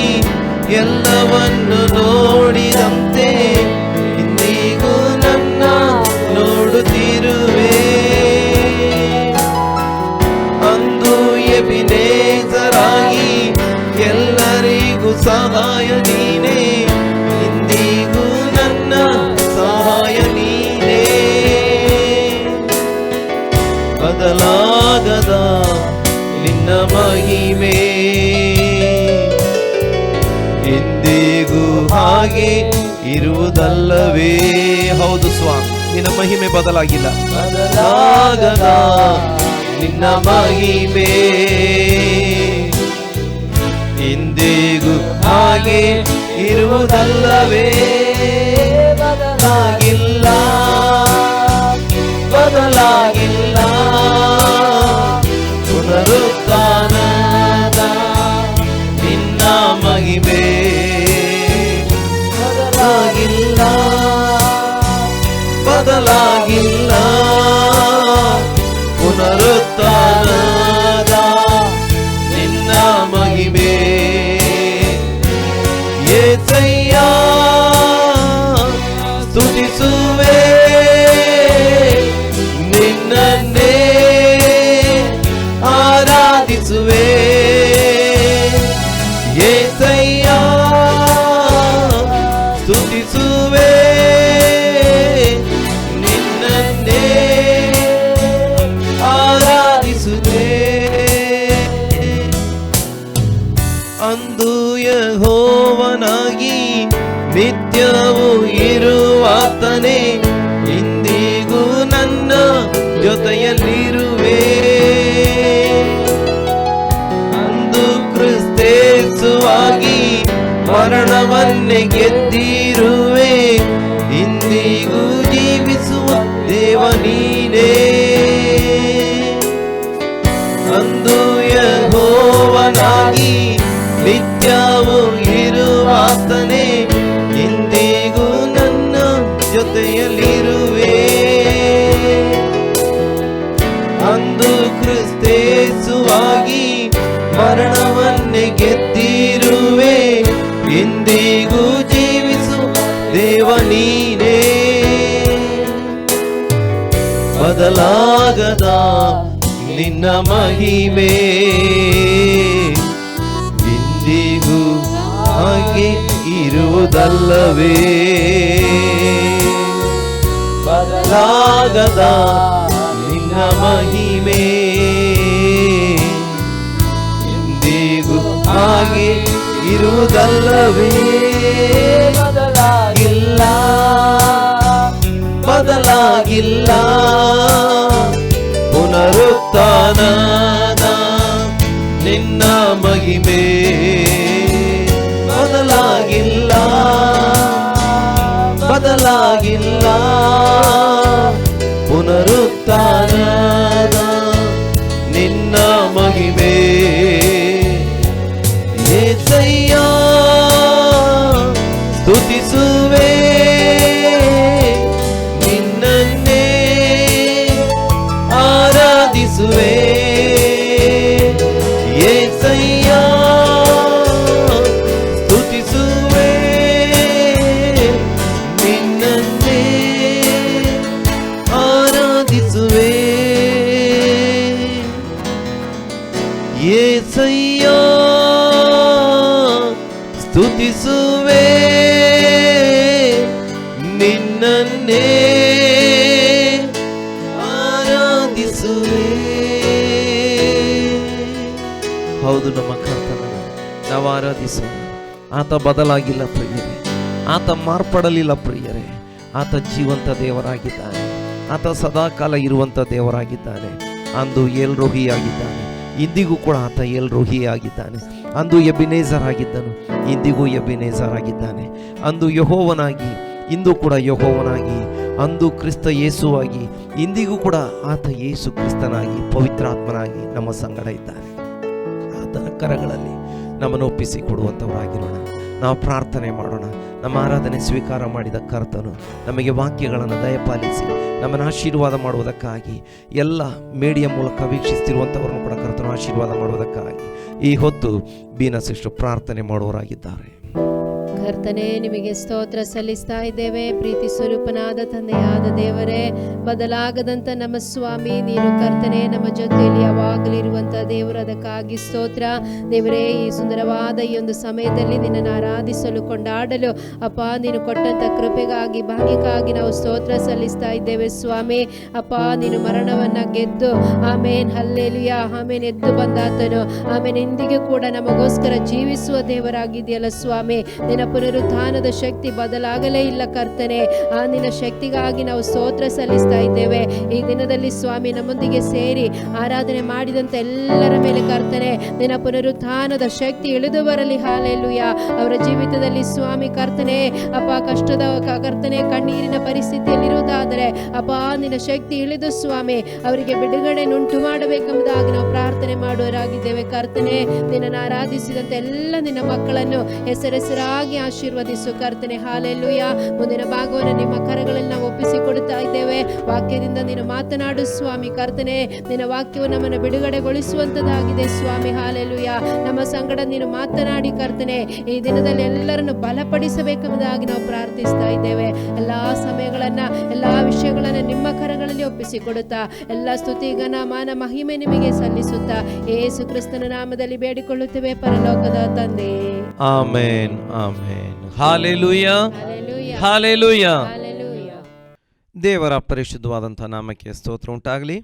ಎಲ್ಲವನ್ನು ನೋಡಿದಂತೆ ಇಂದಿಗೂ ನನ್ನ ನೋಡುತ್ತಿರುವೆ. ಅಂದು ಎಬಿನೇಸರಾಗಿ ಎಲ್ಲರಿಗೂ ಸಹಾಯ ನೀನೇ, ಇಂದಿಗೂ ನನ್ನ ಸಹಾಯ ನೀನೇ. ಬದಲಾಗದ ನಿನ್ನ ಮಹಿಮೆ ಎಂದಿಗೂ ಹಾಗೆ ಇರುವುದಲ್ಲವೇ. ಹೌದು ಸ್ವಾಮಿ, ನಿನ್ನ ಮಹಿಮೆ ಬದಲಾಗಿಲ್ಲ. ಬದಲಾಗದ ನಿನ್ನ ಮಹಿಮೆ ಎಂದಿಗೂ ಹಾಗೆ ಇರುವುದಲ್ಲವೇ. ಬದಲಾಗಿಲ್ಲ, ಬದಲಾಗಿಲ್ಲ, ಪುನರುತ್ಥಾನದ ನಿನ್ನ ಮಹಿಮೆ. ಬದಲಾಗಿಲ್ಲ, ಬದಲಾಗಿಲ್ಲ, ಪುನರುತ್ಥಾನದ ನಿನ್ನ ಮಹಿಮೆ. యేసయ్య స్తుತಿಸುವೆ, ನಿನ್ನನ್ನೇ ಆರಾಧಿಸುವೆ. యేసయ్య స్తుతిಸುವೆ, ನಿನ್ನನ್ನೇ ಆರಾಧಿಸುವೆ. ಅಂದು ಯೆಹೋವನಾಗಿ ನಿತ್ಯವೂ ಇರುವಾತನೇ, ಇಂದಿಗೂ ನನ್ನ ಜೊತೆಯಲ್ಲಿರುವೆ. ಅಂದು ಕ್ರಿಸ್ತೇಸುವಾಗಿ ಮರಣವನ್ನೇ ಗೆದ್ದಿರುವೆ, ಇಂದಿಗೂ ಜೀವಿಸುವ ದೇವ ನೀನೇ. ಜೊತೆಯಲ್ಲಿರುವೆ. ಅಂದು ಕ್ರಿಸ್ತೇಸುವಾಗಿ ಮರಣವನ್ನೇ ಗೆದ್ದಿರುವೆ. ಇಂದಿಗೂ ಜೀವಿಸು ದೇವ ನೀನೇ. ಬದಲಾಗದ ನಿನ್ನ ಮಹಿಮೆ ಇಂದಿಗೂ ಹಾಗೆ ಇರುವುದಲ್ಲವೇ. ಬದಲಾಗದ ನಿನ್ನ ಮಹಿಮೆ ಇಂದಿಗೂ ಹಾಗೆ ಇರುವುದಲ್ಲವೇ. ಬದಲಾಗಿಲ್ಲ, ಬದಲಾಗಿಲ್ಲ. ಪುನರುತ್ಥಾನದ ನಿನ್ನ ಮಹಿಮೆ ಬದಲಾಗಿಲ್ಲ, ಬದಲಾಗಿಲ್ಲ. ಪುನರುತ್ಥಾನದ ನಿನ್ನ ಮಹಿಮೆ. ಯೇಸಯ್ಯ ಸ್ತುತಿಸುವೆ, ನಿನ್ನನ್ನೇ ಆರಾಧಿಸುವೆ. ಯೇಸಯ್ಯ ಸ್ತುತಿಸುವೆ, ನಿನ್ನನ್ನೇ ಆರಾಧಿಸುವೆ. ಯೇಸಯ್ಯ ಸ್ತುತಿಸುವೆ, ನಿನ್ನನ್ನೇ ಆರಾಧಿಸುವೆ. ಹೌದು, ನಮ್ಮ ಕರ್ತನನ್ನು ನಾವು ಆರಾಧಿಸೋಣ. ಆತ ಬದಲಾಗಿಲ್ಲ ಪ್ರಿಯರೇ, ಆತ ಮಾರ್ಪಡಲಿಲ್ಲ ಪ್ರಿಯರೇ. ಆತ ಜೀವಂತ ದೇವರಾಗಿದ್ದಾನೆ. ಆತ ಸದಾಕಾಲ ಇರುವಂಥ ದೇವರಾಗಿದ್ದಾನೆ. ಅಂದು ಎಲ್ ರೋಹಿ ಆಗಿದ್ದಾನೆ, ಇಂದಿಗೂ ಕೂಡ ಆತ ಎಲ್ ರೋಹಿ ಆಗಿದ್ದಾನೆ. ಅಂದು ಎಬಿನೇಜರ್ ಆಗಿದ್ದನು, ಇಂದಿಗೂ ಎಬಿನೇಜರ್ ಆಗಿದ್ದಾನೆ. ಅಂದು ಯೆಹೋವನಾಗಿ, ಇಂದು ಕೂಡ ಯೆಹೋವನಾಗಿ. ಅಂದು ಕ್ರಿಸ್ತ ಯೇಸುವಾಗಿ, ಇಂದಿಗೂ ಕೂಡ ಆತ ಯೇಸು ಕ್ರಿಸ್ತನಾಗಿ, ಪವಿತ್ರಾತ್ಮನಾಗಿ ನಮ್ಮ ಸಂಗಡ ಇದ್ದಾನೆ. ಆತನ ಕರಗಳಲ್ಲಿ ನಮ್ಮನ್ನು ಒಪ್ಪಿಸಿ ಕೊಡುವಂಥವರಾಗಿರೋಣ. ನಾವು ಪ್ರಾರ್ಥನೆ ಮಾಡೋಣ. ನಮ್ಮ ಆರಾಧನೆ ಸ್ವೀಕಾರ ಮಾಡಿದ ಕರ್ತನು ನಮಗೆ ವಾಕ್ಯಗಳನ್ನು ದಯಪಾಲಿಸಿ ನಮ್ಮನ್ನು ಆಶೀರ್ವಾದ ಮಾಡುವುದಕ್ಕಾಗಿ, ಎಲ್ಲ ಮೀಡಿಯಾ ಮೂಲಕ ವೀಕ್ಷಿಸ್ತಿರುವಂಥವ್ರನ್ನು ಕೂಡ ಕರ್ತನು ಆಶೀರ್ವಾದ ಮಾಡುವುದಕ್ಕಾಗಿ ಈ ಹೊತ್ತು ಬೀನಾ ಸಿಸ್ಟರ್ ಪ್ರಾರ್ಥನೆ ಮಾಡುವವರಾಗಿದ್ದಾರೆ. ಕರ್ತನೇ, ನಿಮಗೆ ಸ್ತೋತ್ರ ಸಲ್ಲಿಸ್ತಾ ಇದ್ದೇವೆ. ಪ್ರೀತಿ ಸ್ವರೂಪನಾದ ತಂದೆಯಾದ ದೇವರೇ, ಬದಲಾಗದಂತ ನಮ್ಮ ಸ್ವಾಮಿ ನೀನು ಕರ್ತನೆ, ನಮ್ಮ ಜೊತೆಯಲ್ಲಿ ಯಾವಾಗಲಿರುವಂಥ ದೇವರು. ಅದಕ್ಕಾಗಿ ಸ್ತೋತ್ರ ದೇವರೇ. ಈ ಸುಂದರವಾದ ಈ ಒಂದು ಸಮಯದಲ್ಲಿ ನಿನ್ನನ್ನು ಆರಾಧಿಸಲು, ಕೊಂಡಾಡಲು ಅಪ್ಪ ನೀನು ಕೊಟ್ಟಂಥ ಕೃಪೆಗಾಗಿ, ಭಾಗ್ಯಕ್ಕಾಗಿ ನಾವು ಸ್ತೋತ್ರ ಸಲ್ಲಿಸ್ತಾ ಇದ್ದೇವೆ ಸ್ವಾಮಿ. ಅಪ್ಪ, ನೀನು ಮರಣವನ್ನು ಗೆದ್ದು ಆಮೇನ್, ಹಲ್ಲೆಲೂಯ, ಆಮೇನ್, ಎದ್ದು ಬಂದಾತನು. ಆಮೇನ್, ಇಂದಿಗೂ ಕೂಡ ನಮಗೋಸ್ಕರ ಜೀವಿಸುವ ದೇವರಾಗಿದೆಯಲ್ಲ ಸ್ವಾಮಿ. ನಿನ್ನ ಪುನರುತ್ಥಾನದ ಶಕ್ತಿ ಬದಲಾಗಲೇ ಇಲ್ಲ ಕರ್ತನೆ. ಆ ನಿನ್ನ ಶಕ್ತಿಗಾಗಿ ನಾವು ಸ್ತೋತ್ರ ಸಲ್ಲಿಸ್ತಾ ಇದ್ದೇವೆ. ಈ ದಿನದಲ್ಲಿ ಸ್ವಾಮಿ ನಮ್ಮೊಂದಿಗೆ ಸೇರಿ ಆರಾಧನೆ ಮಾಡಿದಂಥ ಎಲ್ಲರ ಮೇಲೆ ಕರ್ತನೆ ನಿನ್ನ ಪುನರುತ್ಥಾನದ ಶಕ್ತಿ ಇಳಿದು ಬರಲಿ. ಹಾಲೆಲೂಯ. ಅವರ ಜೀವಿತದಲ್ಲಿ ಸ್ವಾಮಿ ಕರ್ತನೆ ಅಪ್ಪ, ಕಷ್ಟದ ಕರ್ತನೆ, ಕಣ್ಣೀರಿನ ಪರಿಸ್ಥಿತಿಯಲ್ಲಿರುವುದಾದರೆ ಅಪ್ಪ ನಿನ್ನ ಶಕ್ತಿ ಇಳಿದು ಸ್ವಾಮಿ ಅವರಿಗೆ ಬಿಡುಗಡೆ ಉಂಟು ಮಾಡಬೇಕೆಂಬುದಾಗಿ ನಾವು ಪ್ರಾರ್ಥನೆ ಮಾಡುವರಾಗಿದ್ದೇವೆ ಕರ್ತನೆ. ನಿನ್ನನ್ನು ಆರಾಧಿಸಿದಂತೆ ಎಲ್ಲ ನಿನ್ನ ಮಕ್ಕಳನ್ನು ಹೆಸರಾಗಿ ಆಶೀರ್ವದಿಸು ಕರ್ತನೆ. ಹಾಲೆಲೂಯ. ಮುಂದಿನ ಭಾಗವನ್ನು ನಿಮ್ಮ ಕರಗಳಲ್ಲಿ ನಾವು ಒಪ್ಪಿಸಿಕೊಡುತ್ತಾ ಇದ್ದೇವೆ. ವಾಕ್ಯದಿಂದ ನೀನು ಮಾತನಾಡು ಸ್ವಾಮಿ ಕರ್ತನೆ. ನಿನ್ನ ವಾಕ್ಯವು ನಮ್ಮನ್ನು ಬಿಡುಗಡೆಗೊಳಿಸುವಂತದ್ದಾಗಿದೆ ಸ್ವಾಮಿ. ಹಾಲೆಲೂಯ. ನಮ್ಮ ಸಂಗಡ ನೀನು ಮಾತನಾಡಿ ಕರ್ತನೆ ಈ ದಿನದಲ್ಲಿ ಎಲ್ಲರನ್ನು ಬಲಪಡಿಸಬೇಕೆಂಬುದಾಗಿ ನಾವು ಪ್ರಾರ್ಥಿಸ್ತಾ ಇದ್ದೇವೆ. ಎಲ್ಲಾ ಸಮಯಗಳನ್ನ, ಎಲ್ಲಾ ವಿಷಯಗಳನ್ನ ನಿಮ್ಮ ಕರಗಳಲ್ಲಿ ಒಪ್ಪಿಸಿಕೊಡುತ್ತಾ ಎಲ್ಲ ಸ್ತುತಿ, ಘನ, ಮಾನ, ಮಹಿಮೆ ನಿಮಗೆ ಸಲ್ಲಿಸುತ್ತಾ ಯೇಸು ಕ್ರಿಸ್ತನ ನಾಮದಲ್ಲಿ ಬೇಡಿಕೊಳ್ಳುತ್ತೇವೆ ಪರಲೋಕದ ತಂದೆ. Amen, amen. Hallelujah, hallelujah. ದೇವರ ಪರಿಶುದ್ಧವಾದಂಥ ನಾಮಕ್ಕೆ ಸ್ತೋತ್ರ ಉಂಟಾಗಲಿ.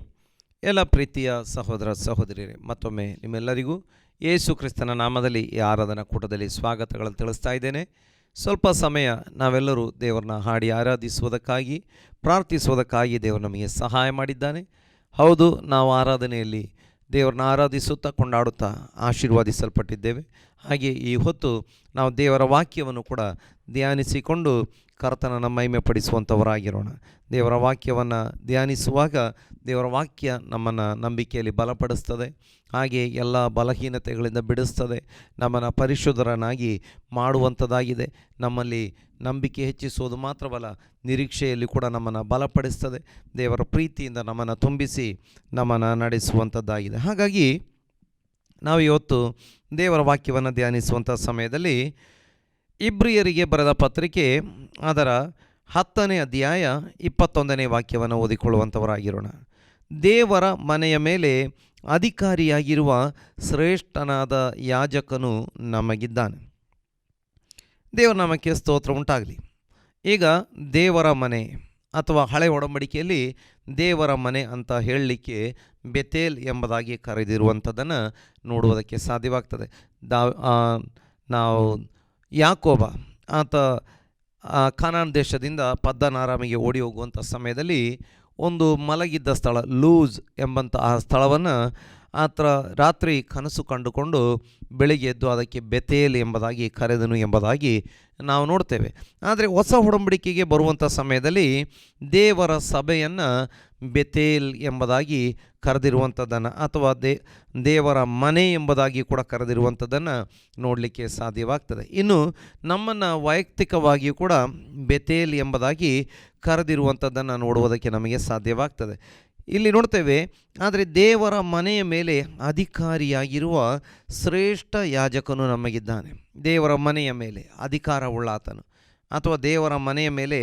ಎಲ್ಲ ಪ್ರೀತಿಯ ಸಹೋದರ ಸಹೋದರಿಯರೇ, ಮತ್ತೊಮ್ಮೆ ನಿಮ್ಮೆಲ್ಲರಿಗೂ ಯೇಸು ಕ್ರಿಸ್ತನ ನಾಮದಲ್ಲಿ ಈ ಆರಾಧನಾ ಕೂಟದಲ್ಲಿ ಸ್ವಾಗತಗಳನ್ನು ತಿಳಿಸ್ತಾ ಇದ್ದೇನೆ. ಸ್ವಲ್ಪ ಸಮಯ ನಾವೆಲ್ಲರೂ ದೇವರನ್ನ ಹಾಡಿ ಆರಾಧಿಸುವುದಕ್ಕಾಗಿ, ಪ್ರಾರ್ಥಿಸುವುದಕ್ಕಾಗಿ ದೇವರು ನಮಗೆ ಸಹಾಯ ಮಾಡಿದ್ದಾನೆ. ಹೌದು, ನಾವು ಆರಾಧನೆಯಲ್ಲಿ ದೇವರನ್ನ ಆರಾಧಿಸುತ್ತಾ ಕೊಂಡಾಡುತ್ತಾ ಆಶೀರ್ವಾದಿಸಲ್ಪಟ್ಟಿದ್ದೇವೆ. ಹಾಗೆ ಈ ಹೊತ್ತು ನಾವು ದೇವರ ವಾಕ್ಯವನ್ನು ಕೂಡ ಧ್ಯಾನಿಸಿಕೊಂಡು ಕರ್ತನನ್ನು ಮಹಿಮೆ ಪಡಿಸುವಂಥವರಾಗಿರೋಣ. ದೇವರ ವಾಕ್ಯವನ್ನು ಧ್ಯಾನಿಸುವಾಗ ದೇವರ ವಾಕ್ಯ ನಮ್ಮನ್ನು ನಂಬಿಕೆಯಲ್ಲಿ ಬಲಪಡಿಸ್ತದೆ, ಹಾಗೆ ಎಲ್ಲ ಬಲಹೀನತೆಗಳಿಂದ ಬಿಡಿಸ್ತದೆ, ನಮ್ಮನ್ನು ಪರಿಶುದ್ಧರನ್ನಾಗಿ ಮಾಡುವಂಥದ್ದಾಗಿದೆ. ನಮ್ಮಲ್ಲಿ ನಂಬಿಕೆ ಹೆಚ್ಚಿಸುವುದು ಮಾತ್ರವಲ್ಲ, ನಿರೀಕ್ಷೆಯಲ್ಲಿ ಕೂಡ ನಮ್ಮನ್ನು ಬಲಪಡಿಸ್ತದೆ, ದೇವರ ಪ್ರೀತಿಯಿಂದ ನಮ್ಮನ್ನು ತುಂಬಿಸಿ ನಮ್ಮನ್ನು ನಡೆಸುವಂಥದ್ದಾಗಿದೆ. ಹಾಗಾಗಿ ನಾವು ಇವತ್ತು ದೇವರ ವಾಕ್ಯವನ್ನು ಧ್ಯಾನಿಸುವಂಥ ಸಮಯದಲ್ಲಿ ಇಬ್ರಿಯರಿಗೆ ಬರೆದ ಪತ್ರಿಕೆ ಅದರ 10ನೇ ಅಧ್ಯಾಯ 21ನೇ ವಾಕ್ಯವನ್ನು ಓದಿಕೊಳ್ಳುವಂಥವರಾಗಿರೋಣ. ದೇವರ ಮನೆಯ ಮೇಲೆ ಅಧಿಕಾರಿಯಾಗಿರುವ ಶ್ರೇಷ್ಠನಾದ ಯಾಜಕನು ನಮಗಿದ್ದಾನೆ. ದೇವರ ನಾಮಕ್ಕೆ ಸ್ತೋತ್ರ ಉಂಟಾಗಲಿ. ಈಗ ದೇವರ ಮನೆ ಅಥವಾ ಹಳೆ ಒಡಂಬಡಿಕೆಯಲ್ಲಿ ದೇವರ ಮನೆ ಅಂತ ಹೇಳಲಿಕ್ಕೆ ಬೆತೇಲ್ ಎಂಬುದಾಗಿ ಕರೆದಿರುವಂಥದ್ದನ್ನು ನೋಡುವುದಕ್ಕೆ ಸಾಧ್ಯವಾಗ್ತದೆ. ನಾವು ಯಾಕೋಬ ಆತ ಕಾನಾನ್ ದೇಶದಿಂದ ಪದ್ದನಾರಾಮಿಗೆ ಓಡಿ ಹೋಗುವಂಥ ಸಮಯದಲ್ಲಿ ಒಂದು ಮಲಗಿದ್ದ ಸ್ಥಳ ಲೂಜ್ ಎಂಬಂಥ ಆ ಸ್ಥಳವನ್ನು ಆತ ರಾತ್ರಿ ಕನಸು ಕಂಡುಕೊಂಡು ಬೆಳಿಗ್ಗೆ ಎದ್ದು ಅದಕ್ಕೆ ಬೆತೇಲ್ ಎಂಬುದಾಗಿ ಕರೆದನು ಎಂಬುದಾಗಿ ನಾವು ನೋಡ್ತೇವೆ. ಆದರೆ ಹೊಸ ಒಡಂಬಡಿಕೆಗೆ ಬರುವಂಥ ಸಮಯದಲ್ಲಿ ದೇವರ ಸಭೆಯನ್ನು ಬೆತೇಲ್ ಎಂಬುದಾಗಿ ಕರೆದಿರುವಂಥದ್ದನ್ನು ಅಥವಾ ದೇವರ ಮನೆ ಎಂಬುದಾಗಿ ಕೂಡ ಕರೆದಿರುವಂಥದ್ದನ್ನು ನೋಡಲಿಕ್ಕೆ ಸಾಧ್ಯವಾಗ್ತದೆ. ಇನ್ನು ನಮ್ಮನ್ನು ವೈಯಕ್ತಿಕವಾಗಿಯೂ ಕೂಡ ಬೆತೇಲ್ ಎಂಬುದಾಗಿ ಕರೆದಿರುವಂಥದ್ದನ್ನು ನೋಡುವುದಕ್ಕೆ ನಮಗೆ ಸಾಧ್ಯವಾಗ್ತದೆ. ಇಲ್ಲಿ ನೋಡ್ತೇವೆ, ಆದರೆ ದೇವರ ಮನೆಯ ಮೇಲೆ ಅಧಿಕಾರಿಯಾಗಿರುವ ಶ್ರೇಷ್ಠ ಯಾಜಕನು ನಮಗಿದ್ದಾನೆ. ದೇವರ ಮನೆಯ ಮೇಲೆ ಅಧಿಕಾರವುಳ್ಳಾತನು ಅಥವಾ ದೇವರ ಮನೆಯ ಮೇಲೆ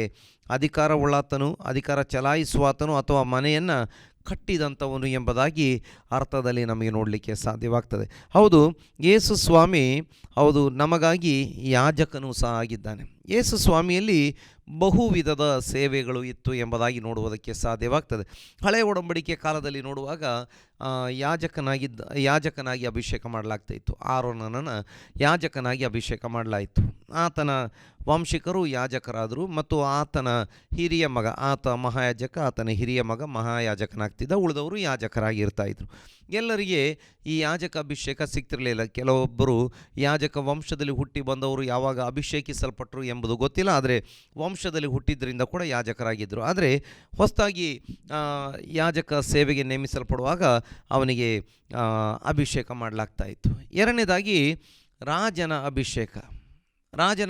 ಅಧಿಕಾರವುಳ್ಳಾತನು, ಅಧಿಕಾರ ಚಲಾಯಿಸುವಾತನು ಅಥವಾ ಮನೆಯನ್ನು ಕಟ್ಟಿದಂಥವನು ಎಂಬುದಾಗಿ ಅರ್ಥದಲ್ಲಿ ನಮಗೆ ನೋಡಲಿಕ್ಕೆ ಸಾಧ್ಯವಾಗ್ತದೆ. ಹೌದು, ಯೇಸು ಸ್ವಾಮಿ ಹೌದು ನಮಗಾಗಿ ಯಾಜಕನೂ ಸಹ ಆಗಿದ್ದಾನೆ. ಯೇಸು ಸ್ವಾಮಿಯಲ್ಲಿ ಬಹು ವಿಧದ ಸೇವೆಗಳು ಇತ್ತು ಎಂಬುದಾಗಿ ನೋಡುವುದಕ್ಕೆ ಸಾಧ್ಯವಾಗ್ತದೆ. ಹಳೆಯ ಒಡಂಬಡಿಕೆ ಕಾಲದಲ್ಲಿ ನೋಡುವಾಗ ಯಾಜಕನಾಗಿ ಅಭಿಷೇಕ ಮಾಡಲಾಗ್ತಾಯಿತ್ತು. ಆರೋನನನ್ನು ಯಾಜಕನಾಗಿ ಅಭಿಷೇಕ ಮಾಡಲಾಯಿತು. ಆತನ ವಂಶಿಕರು ಯಾಜಕರಾದರು ಮತ್ತು ಆತನ ಹಿರಿಯ ಮಗ, ಆತ ಮಹಾಯಾಜಕ, ಆತನ ಹಿರಿಯ ಮಗ ಮಹಾಯಾಜಕನಾಗ್ತಿದ್ದ, ಉಳಿದವರು ಯಾಜಕರಾಗಿರ್ತಾಯಿದ್ರು. ಎಲ್ಲರಿಗೆ ಈ ಯಾಜಕ ಅಭಿಷೇಕ ಸಿಗ್ತಿರಲಿಲ್ಲ. ಕೆಲವೊಬ್ಬರು ಯಾಜಕ ವಂಶದಲ್ಲಿ ಹುಟ್ಟಿ ಬಂದವರು ಯಾವಾಗ ಅಭಿಷೇಕಿಸಲ್ಪಟ್ಟರು ಎಂಬುದು ಗೊತ್ತಿಲ್ಲ, ಆದರೆ ವಂಶದಲ್ಲಿ ಹುಟ್ಟಿದ್ರಿಂದ ಕೂಡ ಯಾಜಕರಾಗಿದ್ದರು. ಆದರೆ ಹೊಸದಾಗಿ ಯಾಜಕ ಸೇವೆಗೆ ನೇಮಿಸಲ್ಪಡುವಾಗ ಅವನಿಗೆ ಅಭಿಷೇಕ ಮಾಡಲಾಗ್ತಾಯಿತ್ತು. ಎರಡನೇದಾಗಿ ರಾಜನ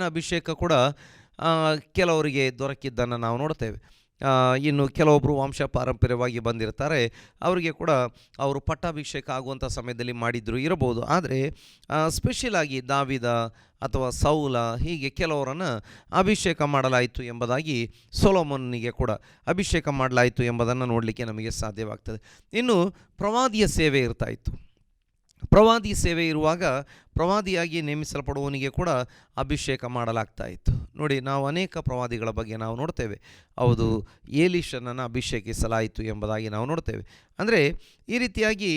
ಅಭಿಷೇಕ ಕೂಡ ಕೆಲವರಿಗೆ ದೊರಕಿದ್ದನ್ನು ನಾವು ನೋಡ್ತೇವೆ. ಇನ್ನು ಕೆಲವೊಬ್ಬರು ವಂಶ ಪಾರಂಪರ್ಯವಾಗಿ ಬಂದಿರ್ತಾರೆ, ಅವರಿಗೆ ಕೂಡ ಅವರು ಪಟ್ಟಾಭಿಷೇಕ ಆಗುವಂಥ ಸಮಯದಲ್ಲಿ ಮಾಡಿದ್ರು ಇರಬಹುದು. ಆದರೆ ಸ್ಪೆಷಲಾಗಿ ದಾವಿದ ಅಥವಾ ಸೌಲ ಹೀಗೆ ಕೆಲವರನ್ನು ಅಭಿಷೇಕ ಮಾಡಲಾಯಿತು ಎಂಬುದಾಗಿ, ಸೊಲೊಮೋನನಿಗೆ ಕೂಡ ಅಭಿಷೇಕ ಮಾಡಲಾಯಿತು ಎಂಬುದನ್ನು ನೋಡಲಿಕ್ಕೆ ನಮಗೆ ಸಾಧ್ಯವಾಗ್ತದೆ. ಇನ್ನು ಪ್ರವಾದಿಯ ಸೇವೆ ಇರ್ತಾಯಿತ್ತು. ಪ್ರವಾದಿ ಸೇವೆ ಇರುವಾಗ ಪ್ರವಾದಿಯಾಗಿ ನೇಮಿಸಲ್ಪಡುವವನಿಗೆ ಕೂಡ ಅಭಿಷೇಕ ಮಾಡಲಾಗ್ತಾ ಇತ್ತು. ನೋಡಿ, ನಾವು ಅನೇಕ ಪ್ರವಾದಿಗಳ ಬಗ್ಗೆ ನಾವು ನೋಡ್ತೇವೆ. ಹೌದು, ಏಲಿಷನನ್ನು ಅಭಿಷೇಕಿಸಲಾಯಿತು ಎಂಬುದಾಗಿ ನಾವು ನೋಡ್ತೇವೆ. ಅಂದರೆ ಈ ರೀತಿಯಾಗಿ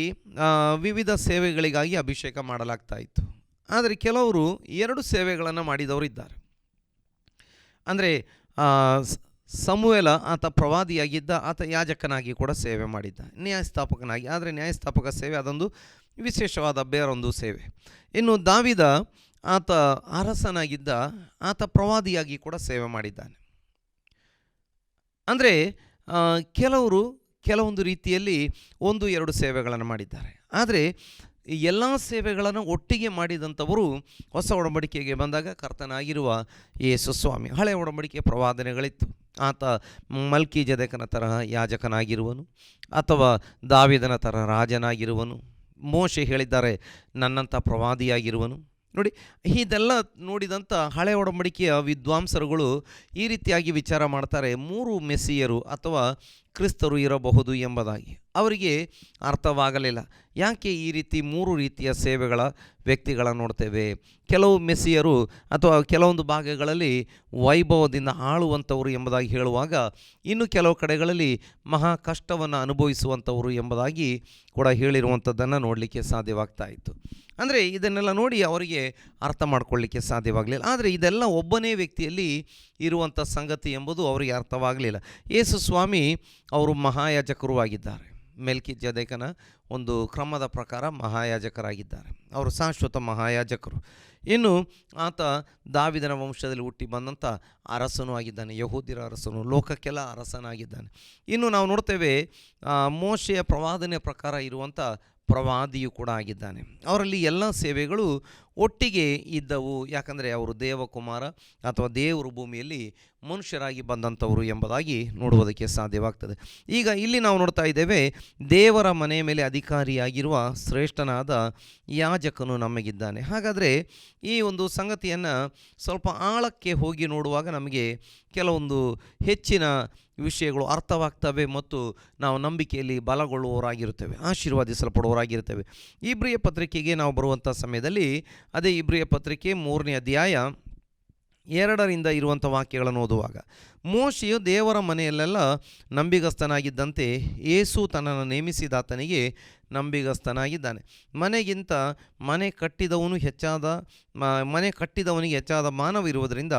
ವಿವಿಧ ಸೇವೆಗಳಿಗಾಗಿ ಅಭಿಷೇಕ ಮಾಡಲಾಗ್ತಾ ಇತ್ತು. ಆದರೆ ಕೆಲವರು ಎರಡು ಸೇವೆಗಳನ್ನು ಮಾಡಿದವರು ಇದ್ದಾರೆ. ಅಂದರೆ ಸಮುವೇಲ ಆತ ಪ್ರವಾದಿಯಾಗಿದ್ದ, ಆತ ಯಾಜಕನಾಗಿ ಕೂಡ ಸೇವೆ ಮಾಡಿದ್ದ, ನ್ಯಾಯಸ್ಥಾಪಕನಾಗಿ. ಆದರೆ ನ್ಯಾಯಸ್ಥಾಪಕ ಸೇವೆ ಅದೊಂದು ವಿಶೇಷವಾದ ಬೇರೊಂದು ಸೇವೆ. ಇನ್ನು ದಾವಿದ ಆತ ಅರಸನಾಗಿದ್ದ, ಆತ ಪ್ರವಾದಿಯಾಗಿ ಕೂಡ ಸೇವೆ ಮಾಡಿದ್ದಾನೆ. ಅಂದರೆ ಕೆಲವೊಂದು ರೀತಿಯಲ್ಲಿ 1-2 ಸೇವೆಗಳನ್ನು ಮಾಡಿದ್ದಾರೆ. ಆದರೆ ಎಲ್ಲ ಸೇವೆಗಳನ್ನು ಒಟ್ಟಿಗೆ ಮಾಡಿದಂಥವರು ಹೊಸ ಒಡಂಬಡಿಕೆಗೆ ಬಂದಾಗ ಕರ್ತನಾಗಿರುವ ಯೇಸು ಸ್ವಾಮಿ. ಹಳೆಯ ಒಡಂಬಡಿಕೆ ಪ್ರವಾದನೆಗಳಿತ್ತು. ಆತ ಮಲ್ಕಿಜೆದೇಕನ ತರಹ ಯಾಜಕನಾಗಿರುವನು ಅಥವಾ ದಾವಿದನ ತರಹ ರಾಜನಾಗಿರುವನು. ಮೋಶೆ ಹೇಳಿದ್ದಾರೆ, ನನ್ನಂಥ ಪ್ರವಾದಿಯಾಗಿರುವನು. ನೋಡಿ, ಇದೆಲ್ಲ ನೋಡಿದಂಥ ಹಳೆ ಒಡಂಬಡಿಕೆಯ ವಿದ್ವಾಂಸರುಗಳು ಈ ರೀತಿಯಾಗಿ ವಿಚಾರ ಮಾಡ್ತಾರೆ, 3 ಮೆಸ್ಸಿಯರು ಅಥವಾ ಕ್ರಿಸ್ತರು ಇರಬಹುದು ಎಂಬುದಾಗಿ. ಅವರಿಗೆ ಅರ್ಥವಾಗಲಿಲ್ಲ. ಯಾಕೆ ಈ ರೀತಿ 3 ರೀತಿಯ ಸೇವೆಗಳ ವ್ಯಕ್ತಿಗಳನ್ನು ನೋಡ್ತೇವೆ? ಕೆಲವು ಮೆಸ್ಸಿಯರು ಅಥವಾ ಕೆಲವೊಂದು ಭಾಗಗಳಲ್ಲಿ ವೈಭವದಿಂದ ಆಳುವಂಥವರು ಎಂಬುದಾಗಿ ಹೇಳುವಾಗ, ಇನ್ನು ಕೆಲವು ಕಡೆಗಳಲ್ಲಿ ಮಹಾ ಕಷ್ಟವನ್ನು ಅನುಭವಿಸುವಂಥವರು ಎಂಬುದಾಗಿ ಕೂಡ ಹೇಳಿರುವಂಥದ್ದನ್ನು ನೋಡಲಿಕ್ಕೆ ಸಾಧ್ಯವಾಗ್ತಾ ಇತ್ತು. ಅಂದರೆ ಇದನ್ನೆಲ್ಲ ನೋಡಿ ಅವರಿಗೆ ಅರ್ಥ ಮಾಡ್ಕೊಳ್ಳಿಕ್ಕೆ ಸಾಧ್ಯವಾಗಲಿಲ್ಲ. ಆದರೆ ಇದೆಲ್ಲ ಒಬ್ಬನೇ ವ್ಯಕ್ತಿಯಲ್ಲಿ ಇರುವಂಥ ಸಂಗತಿ ಎಂಬುದು ಅವರಿಗೆ ಅರ್ಥವಾಗಲಿಲ್ಲ. ಯೇಸು ಸ್ವಾಮಿ ಅವರು ಮಹಾಯಾಜಕರು ಆಗಿದ್ದಾರೆ. ಮೆಲ್ಕಿಜೆದೇಕನ ಒಂದು ಕ್ರಮದ ಪ್ರಕಾರ ಮಹಾಯಾಜಕರಾಗಿದ್ದಾರೆ. ಅವರು ಶಾಶ್ವತ ಮಹಾಯಾಜಕರು. ಇನ್ನು ಆತ ದಾವಿದನ ವಂಶದಲ್ಲಿ ಹುಟ್ಟಿ ಬಂದಂಥ ಅರಸನೂ ಆಗಿದ್ದಾನೆ, ಯಹೂದ್ಯರ ಅರಸನು, ಲೋಕಕ್ಕೆಲ್ಲ ಅರಸನಾಗಿದ್ದಾನೆ. ಇನ್ನು ನಾವು ನೋಡ್ತೇವೆ ಮೋಶೆಯ ಪ್ರವಾದನೆಯ ಪ್ರಕಾರ ಇರುವಂಥ ಪ್ರವಾದಿಯೂ ಕೂಡ ಆಗಿದ್ದಾನೆ. ಅವರಲ್ಲಿ ಎಲ್ಲ ಸೇವೆಗಳು ಒಟ್ಟಿಗೆ ಇದ್ದವು. ಯಾಕಂದರೆ ಅವರು ದೇವಕುಮಾರ ಅಥವಾ ದೇವರು ಭೂಮಿಯಲ್ಲಿ ಮನುಷ್ಯರಾಗಿ ಬಂದಂಥವರು ಎಂಬುದಾಗಿ ನೋಡುವುದಕ್ಕೆ ಸಾಧ್ಯವಾಗ್ತದೆ. ಈಗ ಇಲ್ಲಿ ನಾವು ನೋಡ್ತಾ ಇದ್ದೇವೆ, ದೇವರ ಮನೆಯ ಮೇಲೆ ಅಧಿಕಾರಿಯಾಗಿರುವ ಶ್ರೇಷ್ಠನಾದ ಯಾಜಕನು ನಮಗಿದ್ದಾನೆ. ಹಾಗಾದರೆ ಈ ಒಂದು ಸಂಗತಿಯನ್ನು ಸ್ವಲ್ಪ ಆಳಕ್ಕೆ ಹೋಗಿ ನೋಡುವಾಗ ನಮಗೆ ಕೆಲವೊಂದು ಹೆಚ್ಚಿನ ವಿಷಯಗಳು ಅರ್ಥವಾಗ್ತವೆ ಮತ್ತು ನಾವು ನಂಬಿಕೆಯಲ್ಲಿ ಬಲಗೊಳ್ಳುವವರಾಗಿರುತ್ತೇವೆ, ಆಶೀರ್ವಾದಿಸಲ್ಪಡುವವರಾಗಿರ್ತೇವೆ. ಇಬ್ರಿಯ ಪತ್ರಿಕೆಗೆ ನಾವು ಬರುವಂಥ ಸಮಯದಲ್ಲಿ ಅದೇ ಇಬ್ರಿಯ ಪತ್ರಿಕೆ 3ನೇ ಅಧ್ಯಾಯ 2ರಿಂದ ಇರುವಂಥ ವಾಕ್ಯಗಳನ್ನು ಓದುವಾಗ, ಮೋಶೆಯು ದೇವರ ಮನೆಯಲ್ಲೆಲ್ಲ ನಂಬಿಗಸ್ತನಾಗಿದ್ದಂತೆ ಯೇಸು ತನ್ನನ್ನು ನೇಮಿಸಿದಾತನಿಗೆ ನಂಬಿಗಸ್ತನಾಗಿದ್ದಾನೆ. ಮನೆಗಿಂತ ಮನೆ ಕಟ್ಟಿದವನಿಗೆ ಹೆಚ್ಚಾದ ಮಾನವಿರುವುದರಿಂದ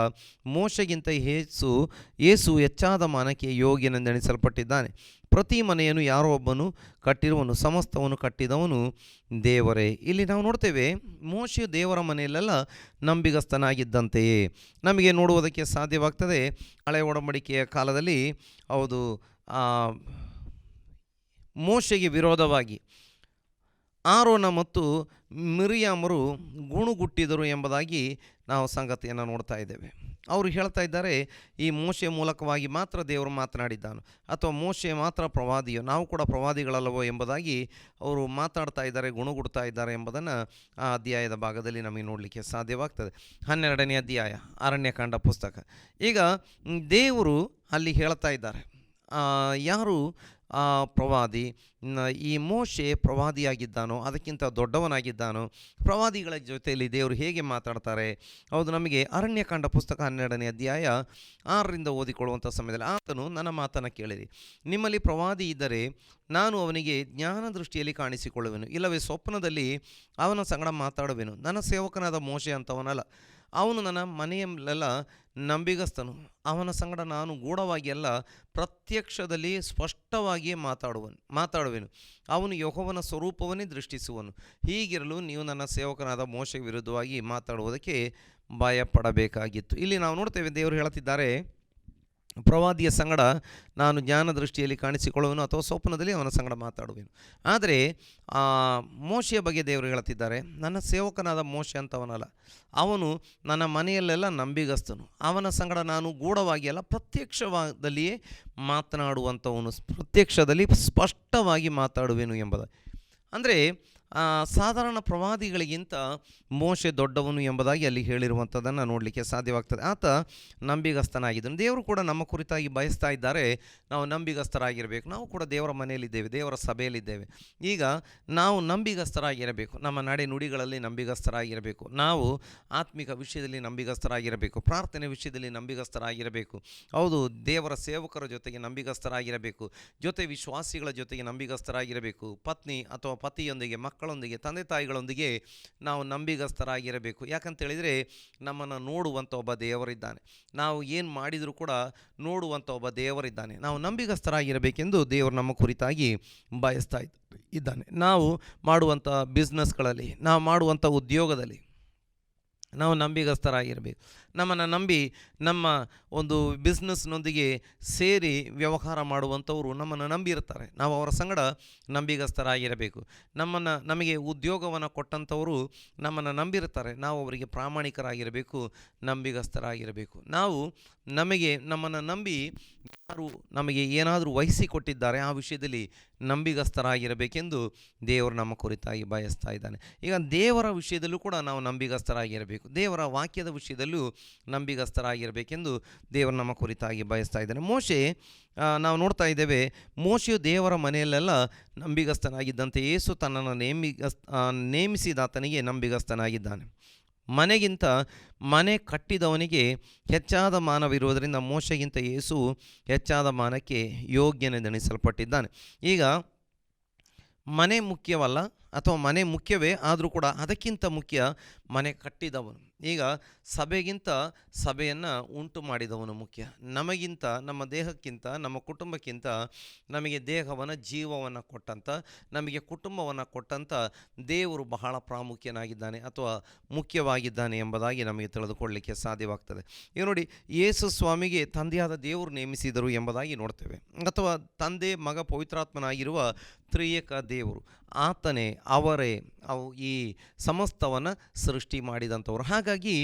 ಮೋಶೆಗಿಂತ ಯೇಸು ಹೆಚ್ಚಾದ ಮಾನಕ್ಕೆ ಯೋಗ್ಯನೆಂದೆಣಿಸಲ್ಪಟ್ಟಿದ್ದಾನೆ. ಪ್ರತಿ ಮನೆಯನ್ನು ಯಾರೋ ಒಬ್ಬನು ಕಟ್ಟಿರುವನು, ಸಮಸ್ತವನ್ನು ಕಟ್ಟಿದವನು ದೇವರೇ. ಇಲ್ಲಿ ನಾವು ನೋಡ್ತೇವೆ, ಮೋಶೆಯು ದೇವರ ಮನೆಯಲ್ಲೆಲ್ಲ ನಂಬಿಗಸ್ತನಾಗಿದ್ದಂತೆಯೇ ನಮಗೆ ನೋಡುವುದಕ್ಕೆ ಸಾಧ್ಯವಾಗ್ತದೆ. ಹಳೆಯ ಒಡಂಬಡಿಕೆಯ ಕಾಲದಲ್ಲಿ ಹೌದು, ಮೋಶೆಗೆ ವಿರೋಧವಾಗಿ ಆರೋನ ಮತ್ತು ಮಿರಿಯಾಮರು ಗುಣುಗುಟ್ಟಿದರು ಎಂಬುದಾಗಿ ನಾವು ಸಂಗತಿಯನ್ನು ನೋಡ್ತಾ ಇದ್ದೇವೆ. ಅವರು ಹೇಳ್ತಾ ಇದ್ದಾರೆ, ಈ ಮೋಶೆ ಮೂಲಕವಾಗಿ ಮಾತ್ರ ದೇವರು ಮಾತನಾಡಿದ್ದಾನು ಅಥವಾ ಮೋಶೆ ಮಾತ್ರ ಪ್ರವಾದಿಯೋ, ನಾವು ಕೂಡ ಪ್ರವಾದಿಗಳಲ್ಲವೋ ಎಂಬುದಾಗಿ ಅವರು ಮಾತಾಡ್ತಾ ಇದ್ದಾರೆ, ಗುಣಗುಡ್ತಾ ಇದ್ದಾರೆ ಎಂಬುದನ್ನು ಆ ಅಧ್ಯಾಯದ ಭಾಗದಲ್ಲಿ ನಮಗೆ ನೋಡಲಿಕ್ಕೆ ಸಾಧ್ಯವಾಗ್ತದೆ. 12ನೇ ಅಧ್ಯಾಯ ಅರಣ್ಯಕಾಂಡ ಪುಸ್ತಕ. ಈಗ ದೇವರು ಅಲ್ಲಿ ಹೇಳ್ತಾ ಇದ್ದಾರೆ, ಯಾರು ಪ್ರವಾದಿ, ಈ ಮೋಶೆ ಪ್ರವಾದಿಯಾಗಿದ್ದಾನೋ ಅದಕ್ಕಿಂತ ದೊಡ್ಡವನಾಗಿದ್ದಾನೋ. ಪ್ರವಾದಿಗಳ ಜೊತೆಯಲ್ಲಿ ದೇವರು ಹೇಗೆ ಮಾತಾಡ್ತಾರೆ? ಹೌದು, ನಮಗೆ ಅರಣ್ಯಕಾಂಡ ಪುಸ್ತಕ 12ನೇ ಅಧ್ಯಾಯ 6ರಿಂದ ಓದಿಕೊಳ್ಳುವಂಥ ಸಮಯದಲ್ಲಿ, ಆತನು ನನ್ನ ಮಾತನ್ನು ಕೇಳಿರಿ, ನಿಮ್ಮಲ್ಲಿ ಪ್ರವಾದಿ ಇದ್ದರೆ ನಾನು ಅವನಿಗೆ ಜ್ಞಾನ ದೃಷ್ಟಿಯಲ್ಲಿ ಕಾಣಿಸಿಕೊಳ್ಳುವೆನು, ಇಲ್ಲವೇ ಸ್ವಪ್ನದಲ್ಲಿ ಅವನ ಸಂಗಡ ಮಾತಾಡುವೆನು. ನನ್ನ ಸೇವಕನಾದ ಮೋಶೆ ಅಂತವನಲ್ಲ, ಅವನು ನನ್ನ ಮನೆಯಲ್ಲೆಲ್ಲ ನಂಬಿಗಸ್ತನು. ಅವನ ಸಂಗಡ ನಾನು ಗೂಢವಾಗಿ ಅಲ್ಲ, ಪ್ರತ್ಯಕ್ಷದಲ್ಲಿ ಸ್ಪಷ್ಟವಾಗಿಯೇ ಮಾತಾಡುವೆನು. ಅವನು ಯೆಹೋವನ ಸ್ವರೂಪವನ್ನೇ ದೃಷ್ಟಿಸುವನು. ಹೀಗಿರಲು ನೀವು ನನ್ನ ಸೇವಕನಾದ ಮೋಶೆಗೆ ವಿರುದ್ಧವಾಗಿ ಮಾತಾಡುವುದಕ್ಕೆ ಭಯಪಡಬೇಕಾಗಿತ್ತು. ಇಲ್ಲಿ ನಾವು ನೋಡ್ತೇವೆ, ದೇವರು ಹೇಳುತ್ತಿದ್ದಾರೆ, ಪ್ರವಾದಿಯ ಸಂಗಡ ನಾನು ಜ್ಞಾನ ದೃಷ್ಟಿಯಲ್ಲಿ ಕಾಣಿಸಿಕೊಳ್ಳುವೆನು ಅಥವಾ ಸ್ವಪ್ನದಲ್ಲಿ ಅವನ ಸಂಗಡ ಮಾತಾಡುವೆನು. ಆದರೆ ಮೋಶೆಯ ಬಗ್ಗೆ ದೇವರು ಹೇಳುತ್ತಿದ್ದಾರೆ, ನನ್ನ ಸೇವಕನಾದ ಮೋಶೆ ಅಂತವನಲ್ಲ, ಅವನು ನನ್ನ ಮನೆಯಲ್ಲೆಲ್ಲ ನಂಬಿಗಸ್ತನು. ಅವನ ಸಂಗಡ ನಾನು ಗೂಢವಾಗಿ ಅಲ್ಲ, ಪ್ರತ್ಯಕ್ಷದಲ್ಲಿಯೇ ಮಾತನಾಡುವಂಥವನು, ಪ್ರತ್ಯಕ್ಷದಲ್ಲಿ ಸ್ಪಷ್ಟವಾಗಿ ಮಾತಾಡುವೆನು ಎಂಬುದು. ಅಂದರೆ ಸಾಧಾರಣ ಪ್ರವಾದಿಗಳಿಗಿಂತ ಮೋಶೆ ದೊಡ್ಡವನು ಎಂಬುದಾಗಿ ಅಲ್ಲಿ ಹೇಳಿರುವಂಥದ್ದನ್ನು ನೋಡಲಿಕ್ಕೆ ಸಾಧ್ಯವಾಗ್ತದೆ. ಆತ ನಂಬಿಗಸ್ತನಾಗಿದ್ದನು. ದೇವರು ಕೂಡ ನಮ್ಮ ಕುರಿತಾಗಿ ಬಯಸ್ತಾ ಇದ್ದಾರೆ, ನಾವು ನಂಬಿಗಸ್ತರಾಗಿರಬೇಕು. ನಾವು ಕೂಡ ದೇವರ ಮನೆಯಲ್ಲಿದ್ದೇವೆ, ದೇವರ ಸಭೆಯಲ್ಲಿದ್ದೇವೆ. ಈಗ ನಾವು ನಂಬಿಗಸ್ತರಾಗಿರಬೇಕು, ನಮ್ಮ ನಡೆ ನುಡಿಗಳಲ್ಲಿ ನಂಬಿಗಸ್ತರಾಗಿರಬೇಕು, ನಾವು ಆತ್ಮಿಕ ವಿಷಯದಲ್ಲಿ ನಂಬಿಗಸ್ತರಾಗಿರಬೇಕು, ಪ್ರಾರ್ಥನೆ ವಿಷಯದಲ್ಲಿ ನಂಬಿಗಸ್ತರಾಗಿರಬೇಕು. ಹೌದು, ದೇವರ ಸೇವಕರ ಜೊತೆಗೆ ನಂಬಿಗಸ್ತರಾಗಿರಬೇಕು, ಜೊತೆ ವಿಶ್ವಾಸಿಗಳ ಜೊತೆಗೆ ನಂಬಿಗಸ್ತರಾಗಿರಬೇಕು, ಪತ್ನಿ ಅಥವಾ ಪತಿಯೊಂದಿಗೆ, ಮಕ್ಕಳೊಂದಿಗೆ, ತಂದೆ ತಾಯಿಗಳೊಂದಿಗೆ ನಾವು ನಂಬಿಗಸ್ತರಾಗಿರಬೇಕು. ಯಾಕಂತೇಳಿದರೆ ನಮ್ಮನ್ನು ನೋಡುವಂಥ ಒಬ್ಬ ದೇವರಿದ್ದಾನೆ. ನಾವು ಏನು ಮಾಡಿದರೂ ಕೂಡ ನೋಡುವಂಥ ಒಬ್ಬ ದೇವರಿದ್ದಾನೆ. ನಾವು ನಂಬಿಗಸ್ತರಾಗಿರಬೇಕೆಂದು ದೇವರು ನಮ್ಮ ಕುರಿತಾಗಿ ಬಯಸ್ತಾ ಇದ್ದಾನೆ. ನಾವು ಮಾಡುವಂಥ ಬಿಸ್ನೆಸ್ಗಳಲ್ಲಿ, ನಾವು ಮಾಡುವಂಥ ಉದ್ಯೋಗದಲ್ಲಿ ನಾವು ನಂಬಿಗಸ್ತರಾಗಿರಬೇಕು. ನಮ್ಮನ್ನು ನಂಬಿ ನಮ್ಮ ಒಂದು ಬಿಸ್ನೆಸ್ನೊಂದಿಗೆ ಸೇರಿ ವ್ಯವಹಾರ ಮಾಡುವಂಥವರು ನಮ್ಮನ್ನು ನಂಬಿರ್ತಾರೆ. ನಾವು ಅವರ ಸಂಗಡ ನಂಬಿಗಸ್ತರಾಗಿರಬೇಕು. ನಮಗೆ ಉದ್ಯೋಗವನ್ನು ಕೊಟ್ಟಂಥವರು ನಮ್ಮನ್ನು ನಂಬಿರ್ತಾರೆ. ನಾವು ಅವರಿಗೆ ಪ್ರಾಮಾಣಿಕರಾಗಿರಬೇಕು, ನಂಬಿಗಸ್ತರಾಗಿರಬೇಕು. ನಮ್ಮನ್ನು ನಂಬಿ ಯಾರು ನಮಗೆ ಏನಾದರೂ ವಹಿಸಿಕೊಟ್ಟಿದ್ದಾರೆ ಆ ವಿಷಯದಲ್ಲಿ ನಂಬಿಗಸ್ತರಾಗಿರಬೇಕೆಂದು ದೇವರು ನಮ್ಮ ಕುರಿತಾಗಿ ಬಯಸ್ತಾ ಇದ್ದಾನೆ. ಈಗ ದೇವರ ವಿಷಯದಲ್ಲೂ ಕೂಡ ನಾವು ನಂಬಿಗಸ್ತರಾಗಿರಬೇಕು, ದೇವರ ವಾಕ್ಯದ ವಿಷಯದಲ್ಲೂ ನಂಬಿಗಸ್ತರಾಗಿರಬೇಕೆಂದು ದೇವರು ನಮ್ಮ ಕುರಿತಾಗಿ ಬಯಸ್ತಾ ಇದ್ದಾನೆ. ಮೋಶೆ ನಾವು ನೋಡ್ತಾ ಇದ್ದೇವೆ, ಮೋಶೆಯು ದೇವರ ಮನೆಯಲ್ಲೆಲ್ಲ ನಂಬಿಗಸ್ತನಾಗಿದ್ದಂತೆ ಯೇಸು ತನ್ನನ್ನು ನೇಮಿಸಿದಾತನಿಗೆ ನಂಬಿಗಸ್ತನಾಗಿದ್ದಾನೆ. ಮನೆಗಿಂತ ಮನೆ ಕಟ್ಟಿದವನಿಗೆ ಹೆಚ್ಚಾದ ಮಾನವಿರುವುದರಿಂದ ಮೋಶೆಗಿಂತ ಯೇಸು ಹೆಚ್ಚಾದ ಮಾನಕ್ಕೆ ಯೋಗ್ಯನೆಂದೆಣಿಸಲ್ಪಟ್ಟಿದ್ದಾನೆ. ಈಗ ಮನೆ ಮುಖ್ಯವಲ್ಲ ಅಥವಾ ಮನೆ ಮುಖ್ಯವೇ, ಆದರೂ ಕೂಡ ಅದಕ್ಕಿಂತ ಮುಖ್ಯ ಮನೆ ಕಟ್ಟಿದವನು. ಈಗ ಸಭೆಗಿಂತ ಸಭೆಯನ್ನು ಉಂಟು ಮಾಡಿದವನು ಮುಖ್ಯ. ನಮಗಿಂತ, ನಮ್ಮ ದೇಹಕ್ಕಿಂತ, ನಮ್ಮ ಕುಟುಂಬಕ್ಕಿಂತ ನಮಗೆ ದೇಹವನ್ನು, ಜೀವವನ್ನು ಕೊಟ್ಟಂಥ, ನಮಗೆ ಕುಟುಂಬವನ್ನು ಕೊಟ್ಟಂಥ ದೇವರು ಬಹಳ ಪ್ರಾಮುಖ್ಯನಾಗಿದ್ದಾನೆ ಅಥವಾ ಮುಖ್ಯವಾಗಿದ್ದಾನೆ ಎಂಬುದಾಗಿ ನಮಗೆ ತಿಳಿದುಕೊಳ್ಳಲಿಕ್ಕೆ ಸಾಧ್ಯವಾಗ್ತದೆ. ಈಗ ನೋಡಿ, ಯೇಸು ಸ್ವಾಮಿಗೆ ತಂದೆಯಾದ ದೇವರು ನೇಮಿಸಿದರು ಎಂಬುದಾಗಿ ನೋಡ್ತೇವೆ. ಅಥವಾ ತಂದೆ, ಮಗ, ಪವಿತ್ರಾತ್ಮನಾಗಿರುವ ತ್ರಿಯೇಕ ದೇವರು, ಆತನೇ, ಅವರೇ ಈ ಸಮಸ್ತವನ್ನು ಸೃಷ್ಟಿ ಮಾಡಿದಂಥವ್ರು. ಹಾಗಾಗಿ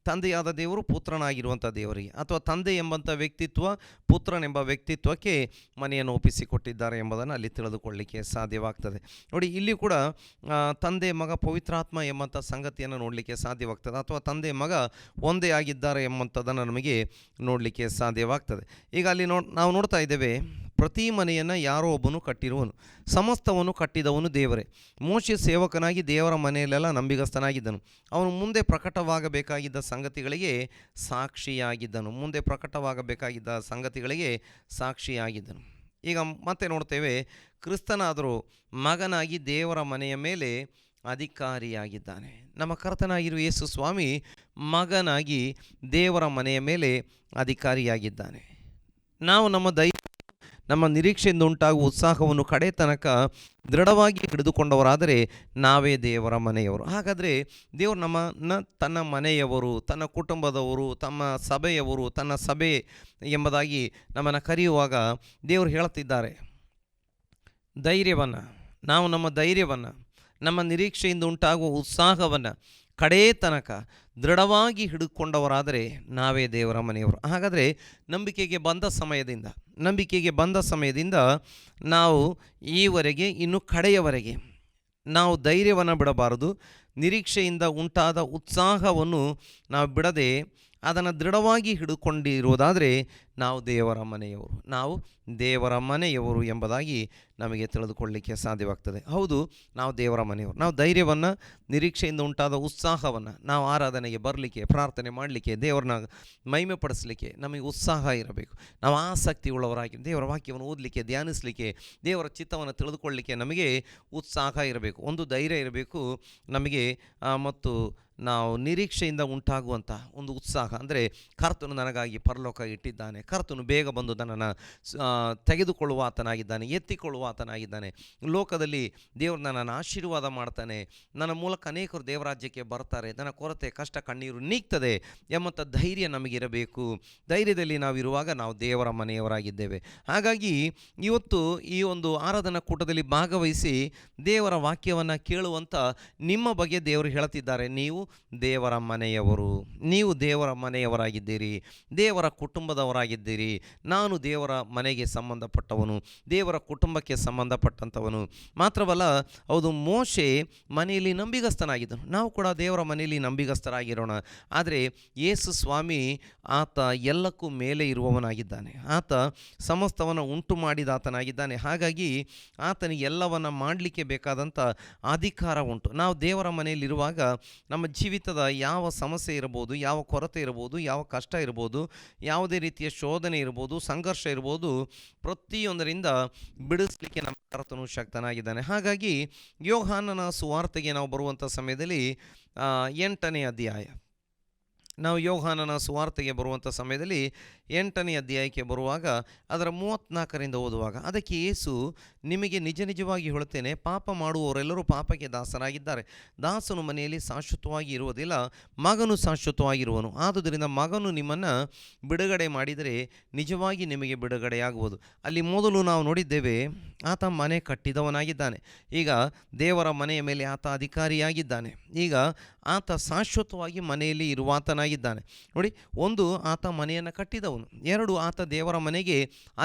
ತಂದೆಯಾದ ದೇವರು ಪುತ್ರನಾಗಿರುವಂಥ ದೇವರಿಗೆ, ಅಥವಾ ತಂದೆ ಎಂಬಂಥ ವ್ಯಕ್ತಿತ್ವ ಪುತ್ರನೆಂಬ ವ್ಯಕ್ತಿತ್ವಕ್ಕೆ ಮನೆಯನ್ನು ಒಪ್ಪಿಸಿಕೊಟ್ಟಿದ್ದಾರೆ ಎಂಬುದನ್ನು ಅಲ್ಲಿ ತಿಳಿದುಕೊಳ್ಳಲಿಕ್ಕೆ ಸಾಧ್ಯವಾಗ್ತದೆ. ನೋಡಿ, ಇಲ್ಲಿ ಕೂಡ ತಂದೆ, ಮಗ, ಪವಿತ್ರಾತ್ಮ ಎಂಬಂಥ ಸಂಗತಿಯನ್ನು ನೋಡಲಿಕ್ಕೆ ಸಾಧ್ಯವಾಗ್ತದೆ, ಅಥವಾ ತಂದೆ ಮಗ ಒಂದೇ ಆಗಿದ್ದಾರೆ ಎಂಬಂಥದ್ದನ್ನು ನಮಗೆ ನೋಡಲಿಕ್ಕೆ ಸಾಧ್ಯವಾಗ್ತದೆ. ಈಗ ಅಲ್ಲಿ ನಾವು ನೋಡ್ತಾ ಇದ್ದೇವೆ, ಪ್ರತಿ ಮನೆಯನ್ನು ಯಾರೋ ಒಬ್ಬನು ಕಟ್ಟಿರುವನು, ಸಮಸ್ತವನ್ನು ಕಟ್ಟಿದವನು ದೇವರೇ. ಮೋಶೆ ಸೇವಕನಾಗಿ ದೇವರ ಮನೆಯಲ್ಲೆಲ್ಲ ನಂಬಿಗಸ್ತನಾಗಿದ್ದನು. ಅವನು ಮುಂದೆ ಪ್ರಕಟವಾಗಬೇಕಾಗಿದ್ದ ಸಂಗತಿಗಳಿಗೆ ಸಾಕ್ಷಿಯಾಗಿದ್ದನು. ಸಾಕ್ಷಿಯಾಗಿದ್ದನು. ಈಗ ಮತ್ತೆ ನೋಡ್ತೇವೆ, ಕ್ರಿಸ್ತನಾದರೂ ಮಗನಾಗಿ ದೇವರ ಮನೆಯ ಮೇಲೆ ಅಧಿಕಾರಿಯಾಗಿದ್ದಾನೆ. ನಮ್ಮ ಕರ್ತನಾಗಿರುವ ಯೇಸು ಸ್ವಾಮಿ ಮಗನಾಗಿ ದೇವರ ಮನೆಯ ಮೇಲೆ ಅಧಿಕಾರಿಯಾಗಿದ್ದಾನೆ. ನಾವು ನಮ್ಮ ನಿರೀಕ್ಷೆಯಿಂದ ಉಂಟಾಗುವ ಉತ್ಸಾಹವನ್ನು ಕಡೆ ತನಕ ದೃಢವಾಗಿ ಹಿಡಿದುಕೊಂಡವರಾದರೆ ನಾವೇ ದೇವರ ಮನೆಯವರು. ಹಾಗಾದರೆ ದೇವರು ನಮ್ಮನ್ನು ತನ್ನ ಮನೆಯವರು, ತನ್ನ ಕುಟುಂಬದವರು, ತಮ್ಮ ಸಭೆಯವರು, ತನ್ನ ಸಭೆ ಎಂಬುದಾಗಿ ನಮ್ಮನ್ನು ಕರೆಯುವಾಗ ದೇವರು ಹೇಳುತ್ತಿದ್ದಾರೆ, ನಾವು ನಮ್ಮ ಧೈರ್ಯವನ್ನು, ನಮ್ಮ ನಿರೀಕ್ಷೆಯಿಂದ ಉಂಟಾಗುವ ಉತ್ಸಾಹವನ್ನು ಕಡೇ ತನಕ ದೃಢವಾಗಿ ಹಿಡಿದುಕೊಂಡವರಾದರೆ ನಾವೇ ದೇವರ ಮನೆಯವರು. ಹಾಗಾದರೆ ನಂಬಿಕೆಗೆ ಬಂದ ಸಮಯದಿಂದ ನಾವು ಈವರೆಗೆ, ಇನ್ನು ಕಡೆಯವರೆಗೆ ನಾವು ಧೈರ್ಯವನ್ನು ಬಿಡಬಾರದು. ನಿರೀಕ್ಷೆಯಿಂದ ಉಂಟಾದ ಉತ್ಸಾಹವನ್ನು ನಾವು ಬಿಡದೆ ಅದನ್ನು ದೃಢವಾಗಿ ಹಿಡಿದುಕೊಂಡಿರುವುದಾದರೆ ನಾವು ದೇವರ ಮನೆಯವರು ಎಂಬುದಾಗಿ ನಮಗೆ ತಿಳಿದುಕೊಳ್ಳಲಿಕ್ಕೆ ಸಾಧ್ಯವಾಗ್ತದೆ. ಹೌದು, ನಾವು ದೇವರ ಮನೆಯವರು. ನಾವು ಧೈರ್ಯವನ್ನು, ನಿರೀಕ್ಷೆಯಿಂದ ಉಂಟಾದ ಉತ್ಸಾಹವನ್ನು, ನಾವು ಆರಾಧನೆಗೆ ಬರಲಿಕ್ಕೆ, ಪ್ರಾರ್ಥನೆ ಮಾಡಲಿಕ್ಕೆ, ದೇವರನ್ನ ಮಹಿಮೆ ಪಡಿಸಲಿಕ್ಕೆ ನಮಗೆ ಉತ್ಸಾಹ ಇರಬೇಕು. ನಾವು ಆಸಕ್ತಿ ಉಳ್ಳವರಾಗಿ ದೇವರ ವಾಕ್ಯವನ್ನು ಓದಲಿಕ್ಕೆ, ಧ್ಯಾನಿಸಲಿಕ್ಕೆ, ದೇವರ ಚಿತ್ತವನ್ನು ತಿಳಿದುಕೊಳ್ಳಲಿಕ್ಕೆ ನಮಗೆ ಉತ್ಸಾಹ ಇರಬೇಕು, ಒಂದು ಧೈರ್ಯ ಇರಬೇಕು ನಮಗೆ. ಮತ್ತು ನಾವು ನಿರೀಕ್ಷೆಯಿಂದ ಉಂಟಾಗುವಂಥ ಒಂದು ಉತ್ಸಾಹ ಅಂದರೆ, ಕರ್ತನು ನನಗಾಗಿ ಪರಲೋಕ ಇಟ್ಟಿದ್ದಾನೆ, ಕರ್ತನು ಬೇಗ ಬಂದು ನನ್ನನ್ನು ತೆಗೆದುಕೊಳ್ಳುವ ಆತನಾಗಿದ್ದಾನೆ, ಎತ್ತಿಕೊಳ್ಳುವ ಆತನಾಗಿದ್ದಾನೆ, ಲೋಕದಲ್ಲಿ ದೇವರು ನನ್ನನ್ನು ಆಶೀರ್ವಾದ ಮಾಡ್ತಾನೆ, ನನ್ನ ಮೂಲಕ ಅನೇಕರು ದೇವರಾಜ್ಯಕ್ಕೆ ಬರ್ತಾರೆ, ನನ್ನ ಕೊರತೆ, ಕಷ್ಟ, ಕಣ್ಣೀರು ನೀಗ್ತದೆ ಎಂಬಂಥ ಧೈರ್ಯ ನಮಗಿರಬೇಕು. ಧೈರ್ಯದಲ್ಲಿ ನಾವಿರುವಾಗ ನಾವು ದೇವರ ಮನೆಯವರಾಗಿದ್ದೇವೆ. ಹಾಗಾಗಿ ಇವತ್ತು ಈ ಒಂದು ಆರಾಧನಾ ಕೂಟದಲ್ಲಿ ಭಾಗವಹಿಸಿ ದೇವರ ವಾಕ್ಯವನ್ನು ಕೇಳುವಂಥ ನಿಮ್ಮ ಬಗ್ಗೆ ದೇವರು ಹೇಳ್ತಿದ್ದಾರೆ, ನೀವು ದೇವರ ಮನೆಯವರಾಗಿದ್ದೀರಿ, ದೇವರ ಕುಟುಂಬದವರಾಗಿದ್ದೀರಿ. ನಾನು ದೇವರ ಮನೆಗೆ ಸಂಬಂಧಪಟ್ಟವನು, ದೇವರ ಕುಟುಂಬಕ್ಕೆ ಸಂಬಂಧಪಟ್ಟಂಥವನು. ಮಾತ್ರವಲ್ಲ, ಹೌದು, ಮೋಶೆ ಮನೆಯಲ್ಲಿ ನಂಬಿಗಸ್ತನಾಗಿದ್ದನು, ನಾವು ಕೂಡ ದೇವರ ಮನೆಯಲ್ಲಿ ನಂಬಿಗಸ್ತರಾಗಿರೋಣ. ಆದರೆ ಯೇಸು ಸ್ವಾಮಿ ಆತ ಎಲ್ಲಕ್ಕೂ ಮೇಲೆ ಇರುವವನಾಗಿದ್ದಾನೆ, ಆತ ಸಮಸ್ತವನ್ನು ಉಂಟು ಮಾಡಿದಾತನಾಗಿದ್ದಾನೆ. ಹಾಗಾಗಿ ಆತನಿಗೆ ಎಲ್ಲವನ್ನು ಮಾಡಲಿಕ್ಕೆ ಬೇಕಾದಂಥ ಅಧಿಕಾರ ಉಂಟು. ನಾವು ದೇವರ ಮನೆಯಲ್ಲಿರುವಾಗ ನಮ್ಮ ಜೀವಿತದ ಯಾವ ಸಮಸ್ಯೆ ಇರ್ಬೋದು, ಯಾವ ಕೊರತೆ ಇರ್ಬೋದು, ಯಾವ ಕಷ್ಟ ಇರ್ಬೋದು, ಯಾವುದೇ ರೀತಿಯ ಶೋಧನೆ ಇರ್ಬೋದು, ಸಂಘರ್ಷ ಇರ್ಬೋದು, ಪ್ರತಿಯೊಂದರಿಂದ ಬಿಡಿಸಲಿಕ್ಕೆ ನಮ್ಮ ಕರ್ತನು ಶಕ್ತನಾಗಿದ್ದಾನೆ. ಹಾಗಾಗಿ ಯೋಹಾನನ ಸುವಾರ್ತೆಗೆ ನಾವು ಬರುವಂಥ ಸಮಯದಲ್ಲಿ 8ನೇ ಅಧ್ಯಾಯ, ನಾವು ಯೋಹಾನನ ಸುವಾರ್ತೆಗೆ ಬರುವಂಥ ಸಮಯದಲ್ಲಿ 8ನೇ ಅಧ್ಯಾಯಕ್ಕೆ ಬರುವಾಗ ಅದರ 34ರಿಂದ ಓದುವಾಗ, ಅದಕ್ಕೆ ಯೇಸು, ನಿಮಗೆ ನಿಜ ನಿಜವಾಗಿ ಹೇಳುತ್ತೇನೆ, ಪಾಪ ಮಾಡುವವರೆಲ್ಲರೂ ಪಾಪಕ್ಕೆ ದಾಸರಾಗಿದ್ದಾರೆ. ದಾಸನು ಮನೆಯಲ್ಲಿ ಶಾಶ್ವತವಾಗಿ ಇರುವುದಿಲ್ಲ, ಮಗನು ಶಾಶ್ವತವಾಗಿರುವನು. ಆದುದರಿಂದ ಮಗನು ನಿಮ್ಮನ್ನು ಬಿಡುಗಡೆ ಮಾಡಿದರೆ ನಿಜವಾಗಿ ನಿಮಗೆ ಬಿಡುಗಡೆಯಾಗುವುದು. ಅಲ್ಲಿ ಮೊದಲು ನಾವು ನೋಡಿದ್ದೇವೆ, ಆತ ಮನೆ ಕಟ್ಟಿದವನಾಗಿದ್ದಾನೆ. ಈಗ ದೇವರ ಮನೆಯ ಮೇಲೆ ಆತ ಅಧಿಕಾರಿಯಾಗಿದ್ದಾನೆ. ಈಗ ಆತ ಶಾಶ್ವತವಾಗಿ ಮನೆಯಲ್ಲಿ ಇರುವಾತನಾಗಿದ್ದಾನೆ. ನೋಡಿ, ಒಂದು, ಆತ ಮನೆಯನ್ನು ಕಟ್ಟಿದವನು. 2, ಆತ ದೇವರ ಮನೆಗೆ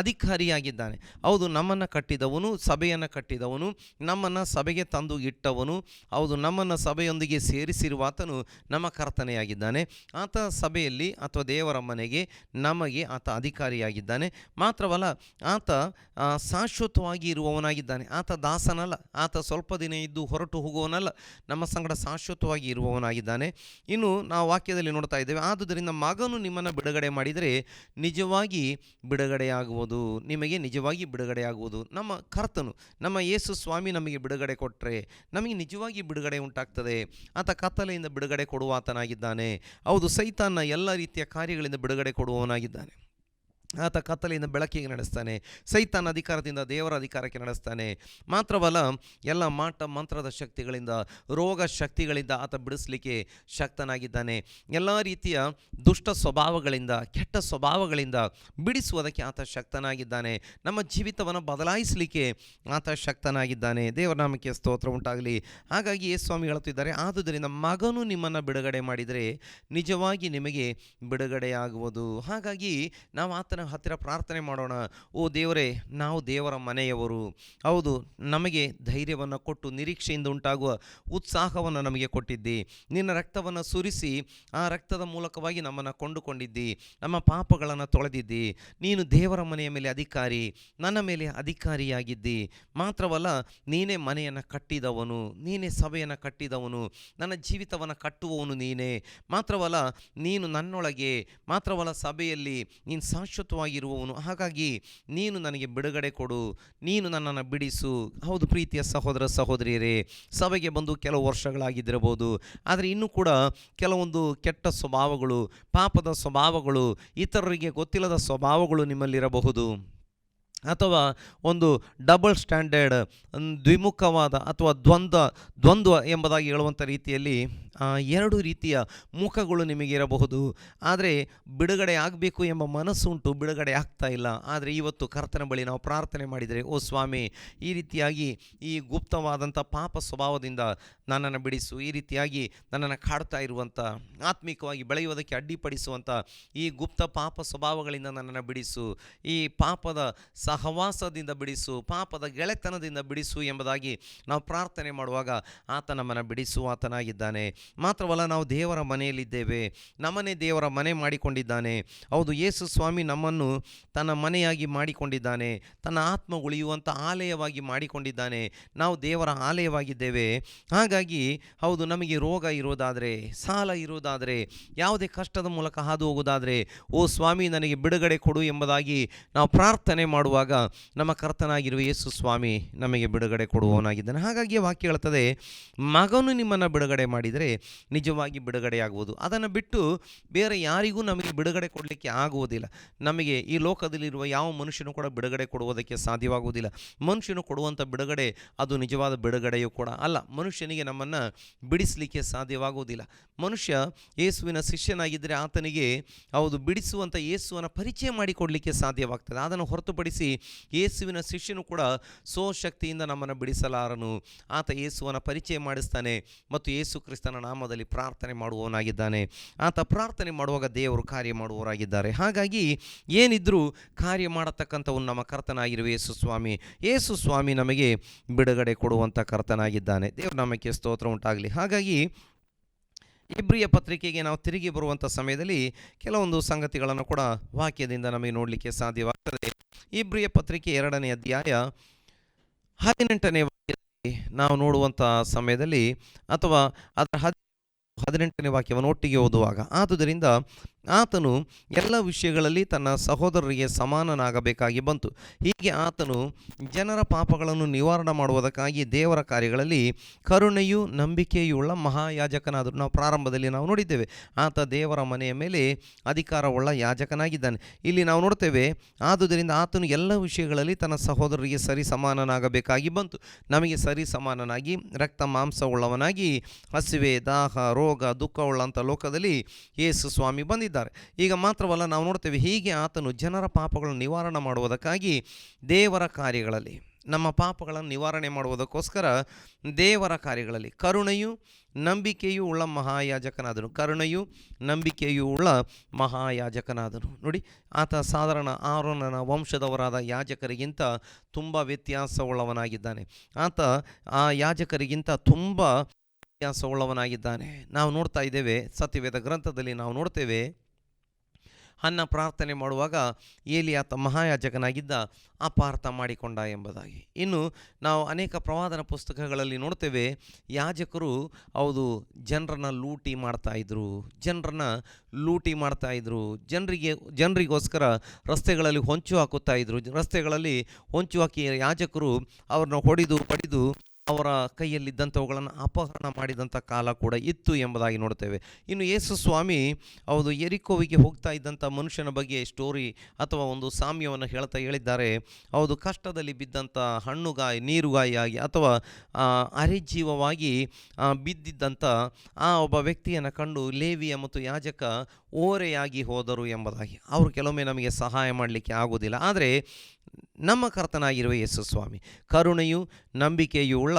ಅಧಿಕಾರಿಯಾಗಿದ್ದಾನೆ. ಹೌದು, ನಮ್ಮನ್ನು ಕಟ್ಟಿದವನು, ಸಭೆಯನ್ನು ಕಟ್ಟಿದವನು, ನಮ್ಮನ್ನು ಸಭೆಗೆ ತಂದು ಇಟ್ಟವನು. ಹೌದು, ನಮ್ಮನ್ನು ಸಭೆಯೊಂದಿಗೆ ಸೇರಿಸಿರುವಾತನು ನಮ್ಮ ಕರ್ತನೆಯಾಗಿದ್ದಾನೆ. ಆತ ಸಭೆಯಲ್ಲಿ ಅಥವಾ ದೇವರ ಮನೆಗೆ ನಮಗೆ ಆತ ಅಧಿಕಾರಿಯಾಗಿದ್ದಾನೆ. ಮಾತ್ರವಲ್ಲ, ಆತ ಶಾಶ್ವತವಾಗಿ ಇರುವವನಾಗಿದ್ದಾನೆ. ಆತ ದಾಸನಲ್ಲ, ಆತ ಸ್ವಲ್ಪ ದಿನ ಇದ್ದು ಹೊರಟು ಹೋಗುವವನಲ್ಲ, ನಮ್ಮ ಸಂಗಡ ಶಾಶ್ವತವಾಗಿ ಇರುವವನಾಗಿದ್ದಾನೆ. ಇನ್ನು ನಾವು ವಾಕ್ಯದಲ್ಲಿ ನೋಡ್ತಾ ನೋಡ್ತಾ ಇದ್ದೇವೆ. ಆದುದರಿಂದ ಮಗನು ನಿಮ್ಮನ್ನು ಬಿಡುಗಡೆ ಮಾಡಿದರೆ ನಿಜವಾಗಿ ಬಿಡುಗಡೆಯಾಗುವುದು, ನಿಮಗೆ ನಿಜವಾಗಿ ಬಿಡುಗಡೆಯಾಗುವುದು. ನಮ್ಮ ಕರ್ತನು, ನಮ್ಮ ಯೇಸು ಸ್ವಾಮಿ ನಮಗೆ ಬಿಡುಗಡೆ ಕೊಟ್ಟರೆ ನಮಗೆ ನಿಜವಾಗಿ ಬಿಡುಗಡೆ ಉಂಟಾಗ್ತದೆ. ಆತ ಕತ್ತಲೆಯಿಂದ ಬಿಡುಗಡೆ ಕೊಡುವಾತನಾಗಿದ್ದಾನೆ. ಹೌದು, ಸೈತಾನ್ನ ಎಲ್ಲ ರೀತಿಯ ಕಾರ್ಯಗಳಿಂದ ಬಿಡುಗಡೆ ಕೊಡುವವನಾಗಿದ್ದಾನೆ. ಆತ ಕತ್ತಲೆಯಿಂದ ಬೆಳಕಿಗೆ ನಡೆಸ್ತಾನೆ, ಸೈತಾನ್ ಅಧಿಕಾರದಿಂದ ದೇವರ ಅಧಿಕಾರಕ್ಕೆ ನಡೆಸ್ತಾನೆ. ಮಾತ್ರವಲ್ಲ, ಎಲ್ಲ ಮಾಟ ಮಂತ್ರದ ಶಕ್ತಿಗಳಿಂದ, ರೋಗ ಶಕ್ತಿಗಳಿಂದ ಆತ ಬಿಡಿಸಲಿಕ್ಕೆ ಶಕ್ತನಾಗಿದ್ದಾನೆ. ಎಲ್ಲ ರೀತಿಯ ದುಷ್ಟ ಸ್ವಭಾವಗಳಿಂದ, ಕೆಟ್ಟ ಸ್ವಭಾವಗಳಿಂದ ಬಿಡಿಸುವುದಕ್ಕೆ ಆತ ಶಕ್ತನಾಗಿದ್ದಾನೆ. ನಮ್ಮ ಜೀವಿತವನ್ನು ಬದಲಾಯಿಸಲಿಕ್ಕೆ ಆತ ಶಕ್ತನಾಗಿದ್ದಾನೆ. ದೇವರ ನಾಮಕ್ಕೆ ಸ್ತೋತ್ರ ಉಂಟಾಗಲಿ. ಹಾಗಾಗಿ ಯೇಸು ಸ್ವಾಮಿ ಹೇಳುತ್ತಿದ್ದಾರೆ, ಆದುದರಿಂದ ಮಗನು ನಿಮ್ಮನ್ನು ಬಿಡುಗಡೆ ಮಾಡಿದರೆ ನಿಜವಾಗಿ ನಿಮಗೆ ಬಿಡುಗಡೆಯಾಗುವುದು. ಹಾಗಾಗಿ ನಾವು ಆತನ ಹತ್ತಿರ ಪ್ರಾರ್ಥನೆ ಮಾಡೋಣ. ಓ ದೇವರೇ, ನಾವು ದೇವರ ಮನೆಯವರು. ಹೌದು, ನಮಗೆ ಧೈರ್ಯವನ್ನು ಕೊಟ್ಟು ನಿರೀಕ್ಷೆಯಿಂದ ಉಂಟಾಗುವ ಉತ್ಸಾಹವನ್ನು ನಮಗೆ ಕೊಟ್ಟಿದ್ದಿ. ನಿನ್ನ ರಕ್ತವನ್ನು ಸುರಿಸಿ ಆ ರಕ್ತದ ಮೂಲಕವಾಗಿ ನಮ್ಮನ್ನು ಕೊಂಡುಕೊಂಡಿದ್ದಿ, ನಮ್ಮ ಪಾಪಗಳನ್ನು ತೊಳೆದಿದ್ದಿ. ನೀನು ದೇವರ ಮನೆಯ ಮೇಲೆ ಅಧಿಕಾರಿ, ನನ್ನ ಮೇಲೆ ಅಧಿಕಾರಿಯಾಗಿದ್ದಿ. ಮಾತ್ರವಲ್ಲ, ನೀನೇ ಮನೆಯನ್ನು ಕಟ್ಟಿದವನು, ನೀನೇ ಸಭೆಯನ್ನು ಕಟ್ಟಿದವನು, ನನ್ನ ಜೀವಿತವನ್ನು ಕಟ್ಟುವವನು ನೀನೇ. ಮಾತ್ರವಲ್ಲ, ನೀನು ನನ್ನೊಳಗೆ, ಮಾತ್ರವಲ್ಲ ಸಭೆಯಲ್ಲಿ ನೀನು ಶಾಶ್ವತವಾಗಿರುವವನು. ಹಾಗಾಗಿ ನೀನು ನನಗೆ ಬಿಡುಗಡೆ ಕೊಡು, ನೀನು ನನ್ನನ್ನು ಬಿಡಿಸು. ಹೌದು ಪ್ರೀತಿಯ ಸಹೋದರ ಸಹೋದರಿಯರೇ, ಸಭೆಗೆ ಬಂದು ಕೆಲವು ವರ್ಷಗಳಾಗಿದ್ದಿರಬಹುದು, ಆದರೆ ಇನ್ನೂ ಕೂಡ ಕೆಲವೊಂದು ಕೆಟ್ಟ ಸ್ವಭಾವಗಳು, ಪಾಪದ ಸ್ವಭಾವಗಳು, ಇತರರಿಗೆ ಗೊತ್ತಿಲ್ಲದ ಸ್ವಭಾವಗಳು ನಿಮ್ಮಲ್ಲಿರಬಹುದು. ಅಥವಾ ಒಂದು ಡಬಲ್ ಸ್ಟ್ಯಾಂಡರ್ಡ್, ದ್ವಿಮುಖವಾದ ಅಥವಾ ದ್ವಂದ್ವ ಎಂಬುದಾಗಿ ಹೇಳುವಂಥ ರೀತಿಯಲ್ಲಿ ಎರಡು ರೀತಿಯ ಮುಖಗಳು ನಿಮಗಿರಬಹುದು. ಆದರೆ ಬಿಡುಗಡೆ ಆಗಬೇಕು ಎಂಬ ಮನಸ್ಸುಂಟು, ಬಿಡುಗಡೆ ಆಗ್ತಾ ಇಲ್ಲ. ಆದರೆ ಇವತ್ತು ಕರ್ತನ ಬಳಿ ನಾವು ಪ್ರಾರ್ಥನೆ ಮಾಡಿದರೆ, ಓ ಸ್ವಾಮಿ, ಈ ರೀತಿಯಾಗಿ ಈ ಗುಪ್ತವಾದಂಥ ಪಾಪ ಸ್ವಭಾವದಿಂದ ನನ್ನನ್ನು ಬಿಡಿಸು, ಈ ರೀತಿಯಾಗಿ ನನ್ನನ್ನು ಕಾಡ್ತಾ ಇರುವಂಥ, ಆತ್ಮಿಕವಾಗಿ ಬೆಳೆಯುವುದಕ್ಕೆ ಅಡ್ಡಿಪಡಿಸುವಂಥ ಈ ಗುಪ್ತ ಪಾಪ ಸ್ವಭಾವಗಳಿಂದ ನನ್ನನ್ನು ಬಿಡಿಸು, ಈ ಪಾಪದ ಸಹವಾಸದಿಂದ ಬಿಡಿಸು, ಪಾಪದ ಗೆಳೆತನದಿಂದ ಬಿಡಿಸು ಎಂಬುದಾಗಿ ನಾವು ಪ್ರಾರ್ಥನೆ ಮಾಡುವಾಗ ಆತ ನಮ್ಮನ್ನು ಬಿಡಿಸುವಾತನಾಗಿದ್ದಾನೆ. ಮಾತ್ರವಲ್ಲ, ನಾವು ದೇವರ ಮನೆಯಲ್ಲಿದ್ದೇವೆ, ನಮ್ಮನ್ನೇ ದೇವರ ಮನೆ ಮಾಡಿಕೊಂಡಿದ್ದಾನೆ. ಹೌದು, ಯೇಸು ಸ್ವಾಮಿ ನಮ್ಮನ್ನು ತನ್ನ ಮನೆಯಾಗಿ ಮಾಡಿಕೊಂಡಿದ್ದಾನೆ, ತನ್ನ ಆತ್ಮ ಉಳಿಯುವಂಥ ಆಲಯವಾಗಿ ಮಾಡಿಕೊಂಡಿದ್ದಾನೆ. ನಾವು ದೇವರ ಆಲಯವಾಗಿದ್ದೇವೆ. ಹಾಗಾಗಿ ಹೌದು, ನಮಗೆ ರೋಗ ಇರೋದಾದರೆ, ಸಾಲ ಇರೋದಾದರೆ, ಯಾವುದೇ ಕಷ್ಟದ ಮೂಲಕ ಹಾದು ಹೋಗೋದಾದರೆ, ಓ ಸ್ವಾಮಿ ನನಗೆ ಬಿಡುಗಡೆ ಕೊಡು ಎಂಬುದಾಗಿ ನಾವು ಪ್ರಾರ್ಥನೆ ಮಾಡುವಾಗ ನಮ್ಮ ಕರ್ತನಾಗಿರುವ ಯೇಸು ಸ್ವಾಮಿ ನಮಗೆ ಬಿಡುಗಡೆ ಕೊಡುವವನಾಗಿದ್ದಾನೆ. ಹಾಗಾಗಿ ವಾಕ್ಯ ಹೇಳ್ತದೆ, ಮಗನು ನಿಮ್ಮನ್ನು ಬಿಡುಗಡೆ ಮಾಡಿದರೆ ನಿಜವಾಗಿ ಬಿಡುಗಡೆಯಾಗುವುದು. ಅದನ್ನು ಬಿಟ್ಟು ಬೇರೆ ಯಾರಿಗೂ ನಮಗೆ ಬಿಡುಗಡೆ ಕೊಡಲಿಕ್ಕೆ ಆಗುವುದಿಲ್ಲ. ನಮಗೆ ಈ ಲೋಕದಲ್ಲಿರುವ ಯಾವ ಮನುಷ್ಯನು ಕೂಡ ಬಿಡುಗಡೆ ಕೊಡುವುದಕ್ಕೆ ಸಾಧ್ಯವಾಗುವುದಿಲ್ಲ. ಮನುಷ್ಯನು ಕೊಡುವಂಥ ಬಿಡುಗಡೆ ಅದು ನಿಜವಾದ ಬಿಡುಗಡೆಯೂ ಕೂಡ ಅಲ್ಲ. ಮನುಷ್ಯನಿಗೆ ನಮ್ಮನ್ನು ಬಿಡಿಸಲಿಕ್ಕೆ ಸಾಧ್ಯವಾಗುವುದಿಲ್ಲ. ಮನುಷ್ಯ ಯೇಸುವಿನ ಶಿಷ್ಯನಾಗಿದ್ದರೆ ಆತನಿಗೆ ಹೌದು ಬಿಡಿಸುವಂಥ ಯೇಸುವನ್ನು ಪರಿಚಯ ಮಾಡಿಕೊಡಲಿಕ್ಕೆ ಸಾಧ್ಯವಾಗ್ತದೆ. ಅದನ್ನು ಹೊರತುಪಡಿಸಿ ಯೇಸುವಿನ ಶಿಷ್ಯನು ಕೂಡ ಸ್ವಶಕ್ತಿಯಿಂದ ನಮ್ಮನ್ನು ಬಿಡಿಸಲಾರನು. ಆತ ಯೇಸುವನ್ನು ಪರಿಚಯ ಮಾಡಿಸ್ತಾನೆ ಮತ್ತು ಯೇಸು ಕ್ರಿಸ್ತನ ನಾಮದಲ್ಲಿ ಪ್ರಾರ್ಥನೆ ಮಾಡುವವನಾಗಿದ್ದಾನೆ. ಆತ ಪ್ರಾರ್ಥನೆ ಮಾಡುವಾಗ ದೇವರು ಕಾರ್ಯ ಮಾಡುವವರಾಗಿದ್ದಾರೆ. ಹಾಗಾಗಿ ಏನಿದ್ರೂ ಕಾರ್ಯ ಮಾಡತಕ್ಕಂಥವನು ನಮ್ಮ ಕರ್ತನಾಗಿರುವ ಯೇಸು ಸ್ವಾಮಿ. ಯೇಸು ಸ್ವಾಮಿ ನಮಗೆ ಬಿಡುಗಡೆ ಕೊಡುವಂಥ ಕರ್ತನಾಗಿದ್ದಾನೆ. ದೇವರ ನಾಮಕ್ಕೆ ಸ್ತೋತ್ರ ಉಂಟಾಗಲಿ. ಹಾಗಾಗಿ ಇಬ್ರಿಯ ಪತ್ರಿಕೆಗೆ ನಾವು ತಿರುಗಿ ಬರುವಂಥ ಸಮಯದಲ್ಲಿ ಕೆಲವೊಂದು ಸಂಗತಿಗಳನ್ನು ಕೂಡ ವಾಕ್ಯದಿಂದ ನಮಗೆ ನೋಡಲಿಕ್ಕೆ ಸಾಧ್ಯವಾಗ್ತದೆ. ಇಬ್ರಿಯ ಪತ್ರಿಕೆ 2ನೇ ಅಧ್ಯಾಯ 18ನೇ ವಾಕ್ಯದಲ್ಲಿ ನಾವು ನೋಡುವಂಥ ಸಮಯದಲ್ಲಿ, ಅಥವಾ ಅದರ 18ನೇ ವಾಕ್ಯವನ್ನು ಒಟ್ಟಿಗೆ ಓದುವಾಗ, ಆದುದರಿಂದ ಆತನು ಎಲ್ಲ ವಿಷಯಗಳಲ್ಲಿ ತನ್ನ ಸಹೋದರರಿಗೆ ಸಮಾನನಾಗಬೇಕಾಗಿ ಬಂತು. ಹೀಗೆ ಆತನು ಜನರ ಪಾಪಗಳನ್ನು ನಿವಾರಣೆ ಮಾಡುವುದಕ್ಕಾಗಿ ದೇವರ ಕಾರ್ಯಗಳಲ್ಲಿ ಕರುಣೆಯೂ ನಂಬಿಕೆಯುಳ್ಳ ಮಹಾಯಾಜಕನಾದರು. ನಾವು ಪ್ರಾರಂಭದಲ್ಲಿ ನಾವು ನೋಡಿದ್ದೇವೆ, ಆತ ದೇವರ ಮನೆಯ ಮೇಲೆ ಅಧಿಕಾರವುಳ್ಳ ಯಾಜಕನಾಗಿದ್ದಾನೆ. ಇಲ್ಲಿ ನಾವು ನೋಡ್ತೇವೆ, ಆದುದರಿಂದ ಆತನು ಎಲ್ಲ ವಿಷಯಗಳಲ್ಲಿ ತನ್ನ ಸಹೋದರರಿಗೆ ಸರಿ ಸಮಾನನಾಗಬೇಕಾಗಿ ಬಂತು. ನಮಗೆ ಸರಿ ಸಮಾನನಾಗಿ ರಕ್ತ ಮಾಂಸವುಳ್ಳವನಾಗಿ ಹಸಿವೆ, ದಾಹ, ರೋಗ, ದುಃಖವುಳ್ಳಂಥ ಲೋಕದಲ್ಲಿ ಯೇಸು ಸ್ವಾಮಿ ಬಂದಿದ್ದಾರೆ. ಈಗ ಮಾತ್ರವಲ್ಲ, ನಾವು ನೋಡ್ತೇವೆ, ಹೀಗೆ ಆತನು ಜನರ ಪಾಪಗಳನ್ನು ನಿವಾರಣೆ ಮಾಡುವುದಕ್ಕಾಗಿ ದೇವರ ಕಾರ್ಯಗಳಲ್ಲಿ, ನಮ್ಮ ಪಾಪಗಳನ್ನು ನಿವಾರಣೆ ಮಾಡುವುದಕ್ಕೋಸ್ಕರ ದೇವರ ಕಾರ್ಯಗಳಲ್ಲಿ ಕರುಣೆಯು ನಂಬಿಕೆಯೂ ಉಳ್ಳ ಮಹಾಯಾಜಕನಾದನು. ಕರುಣೆಯು ನಂಬಿಕೆಯೂ ಉಳ್ಳ ಮಹಾಯಾಜಕನಾದನು. ನೋಡಿ, ಆತ ಸಾಧಾರಣ ಆರೋನನ ವಂಶದವರಾದ ಯಾಜಕರಿಗಿಂತ ತುಂಬ ವ್ಯತ್ಯಾಸವುಳ್ಳವನಾಗಿದ್ದಾನೆ. ಆತ ಆ ಯಾಜಕರಿಗಿಂತ ತುಂಬ ವ್ಯತ್ಯಾಸವುಳ್ಳವನಾಗಿದ್ದಾನೆ. ನಾವು ನೋಡ್ತಾ ಇದ್ದೇವೆ, ಸತ್ಯವೇದ ಗ್ರಂಥದಲ್ಲಿ ನಾವು ನೋಡ್ತೇವೆ, ಹನ್ನ ಪ್ರಾರ್ಥನೆ ಮಾಡುವಾಗ ಏಲಿ ಆತ ಮಹಾಯಾಜಕನಾಗಿದ್ದ ಅಪಾರ್ಥ ಮಾಡಿಕೊಂಡ ಎಂಬುದಾಗಿ. ಇನ್ನು ನಾವು ಅನೇಕ ಪ್ರವಾದನ ಪುಸ್ತಕಗಳಲ್ಲಿ ನೋಡ್ತೇವೆ, ಯಾಜಕರು ಹೌದು ಜನರನ್ನ ಲೂಟಿ ಮಾಡ್ತಾಯಿದ್ರು, ಜನರಿಗೋಸ್ಕರ ರಸ್ತೆಗಳಲ್ಲಿ ಹೊಂಚು ಹಾಕುತ್ತಾ ಇದ್ರು. ರಸ್ತೆಗಳಲ್ಲಿ ಹೊಂಚು ಹಾಕಿ ಯಾಜಕರು ಅವ್ರನ್ನ ಹೊಡೆದು ಪಡೆದು ಅವರ ಕೈಯಲ್ಲಿದ್ದಂಥವುಗಳನ್ನು ಅಪಹರಣ ಮಾಡಿದಂಥ ಕಾಲ ಕೂಡ ಇತ್ತು ಎಂಬುದಾಗಿ ನೋಡ್ತೇವೆ. ಇನ್ನು ಯೇಸು ಸ್ವಾಮಿ ಹೌದು ಯೆರಿಕೋವಿಗೆ ಹೋಗ್ತಾ ಇದ್ದಂಥ ಮನುಷ್ಯನ ಬಗ್ಗೆ ಸ್ಟೋರಿ ಅಥವಾ ಒಂದು ಸಾಮ್ಯವನ್ನು ಹೇಳಿದ್ದಾರೆ. ಹೌದು, ಕಷ್ಟದಲ್ಲಿ ಬಿದ್ದಂಥ ಹಣ್ಣುಗಾಯಿ ನೀರುಗಾಯಿಯಾಗಿ ಅಥವಾ ಅರೆಜೀವವಾಗಿ ಬಿದ್ದಿದ್ದಂಥ ಆ ಒಬ್ಬ ವ್ಯಕ್ತಿಯನ್ನು ಕಂಡು ಲೇವಿಯ ಮತ್ತು ಯಾಜಕ ಓರೆಯಾಗಿ ಹೋದರು ಎಂಬುದಾಗಿ. ಅವರು ಕೆಲವೊಮ್ಮೆ ನಮಗೆ ಸಹಾಯ ಮಾಡಲಿಕ್ಕೆ ಆಗೋದಿಲ್ಲ. ಆದರೆ ನಮ್ಮ ಕರ್ತನಾಗಿರುವ ಯೇಸು ಸ್ವಾಮಿ ಕರುಣೆಯು ನಂಬಿಕೆಯೂ ಉಳ್ಳ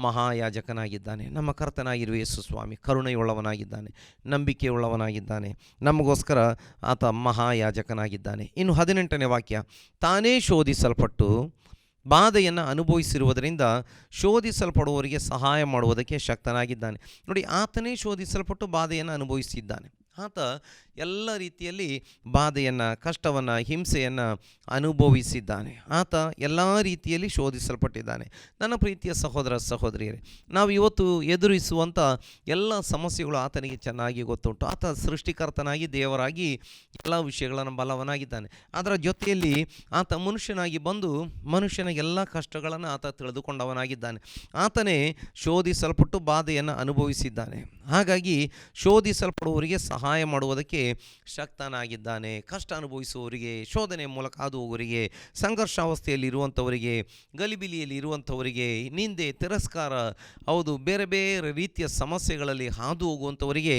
ಮಹಾಯಾಜಕನಾಗಿದ್ದಾನೆ. ನಮ್ಮ ಕರ್ತನಾಗಿರುವ ಯೇಸು ಸ್ವಾಮಿ ಕರುಣೆಯುಳ್ಳವನಾಗಿದ್ದಾನೆ, ನಂಬಿಕೆಯುಳ್ಳವನಾಗಿದ್ದಾನೆ, ನಮಗೋಸ್ಕರ ಆತ ಮಹಾಯಾಜಕನಾಗಿದ್ದಾನೆ. ಇನ್ನು 18ನೇ ವಾಕ್ಯ, ತಾನೇ ಶೋಧಿಸಲ್ಪಟ್ಟು ಬಾಧೆಯನ್ನು ಅನುಭವಿಸಿರುವುದರಿಂದ ಶೋಧಿಸಲ್ಪಡುವವರಿಗೆ ಸಹಾಯ ಮಾಡುವುದಕ್ಕೆ ಶಕ್ತನಾಗಿದ್ದಾನೆ. ನೋಡಿ, ಆತನೇ ಶೋಧಿಸಲ್ಪಟ್ಟು ಬಾಧೆಯನ್ನು ಅನುಭವಿಸಿದ್ದಾನೆ. ಆತ ಎಲ್ಲ ರೀತಿಯಲ್ಲಿ ಬಾಧೆಯನ್ನು, ಕಷ್ಟವನ್ನು, ಹಿಂಸೆಯನ್ನು ಅನುಭವಿಸಿದ್ದಾನೆ. ಆತ ಎಲ್ಲ ರೀತಿಯಲ್ಲಿ ಶೋಧಿಸಲ್ಪಟ್ಟಿದ್ದಾನೆ. ನನ್ನ ಪ್ರೀತಿಯ ಸಹೋದರ ಸಹೋದರಿಯರೇ, ನಾವು ಇವತ್ತು ಎದುರಿಸುವಂಥ ಎಲ್ಲ ಸಮಸ್ಯೆಗಳು ಆತನಿಗೆ ಚೆನ್ನಾಗಿ ಗೊತ್ತುಂಟು. ಆತ ಸೃಷ್ಟಿಕರ್ತನಾಗಿ ದೇವರಾಗಿ ಎಲ್ಲ ವಿಷಯಗಳನ್ನು ಬಲ್ಲವನಾಗಿದ್ದಾನೆ. ಅದರ ಜೊತೆಯಲ್ಲಿ ಆತ ಮನುಷ್ಯನಾಗಿ ಬಂದು ಮನುಷ್ಯನ ಎಲ್ಲ ಕಷ್ಟಗಳನ್ನು ಆತ ತಿಳಿದುಕೊಂಡವನಾಗಿದ್ದಾನೆ. ಆತನೇ ಶೋಧಿಸಲ್ಪಟ್ಟು ಬಾಧೆಯನ್ನು ಅನುಭವಿಸಿದ್ದಾನೆ. ಹಾಗಾಗಿ ಶೋಧಿಸಲ್ಪಡುವವರಿಗೆ ಸಹಾಯ ಮಾಡುವುದಕ್ಕೆ ಶಕ್ತನಾಗಿದ್ದಾನೆ. ಕಷ್ಟ ಅನುಭವಿಸುವವರಿಗೆ, ಶೋಧನೆ ಮೂಲಕ ಹಾದು ಹೋಗುವವರಿಗೆ, ಸಂಘರ್ಷಾವಸ್ಥೆಯಲ್ಲಿ ಇರುವಂಥವರಿಗೆ, ಗಲಿಬಿಲಿಯಲ್ಲಿ ಇರುವಂಥವರಿಗೆ, ನಿಂದೆ, ತಿರಸ್ಕಾರ, ಹೌದು ಬೇರೆ ಬೇರೆ ರೀತಿಯ ಸಮಸ್ಯೆಗಳಲ್ಲಿ ಹಾದು ಹೋಗುವಂಥವರಿಗೆ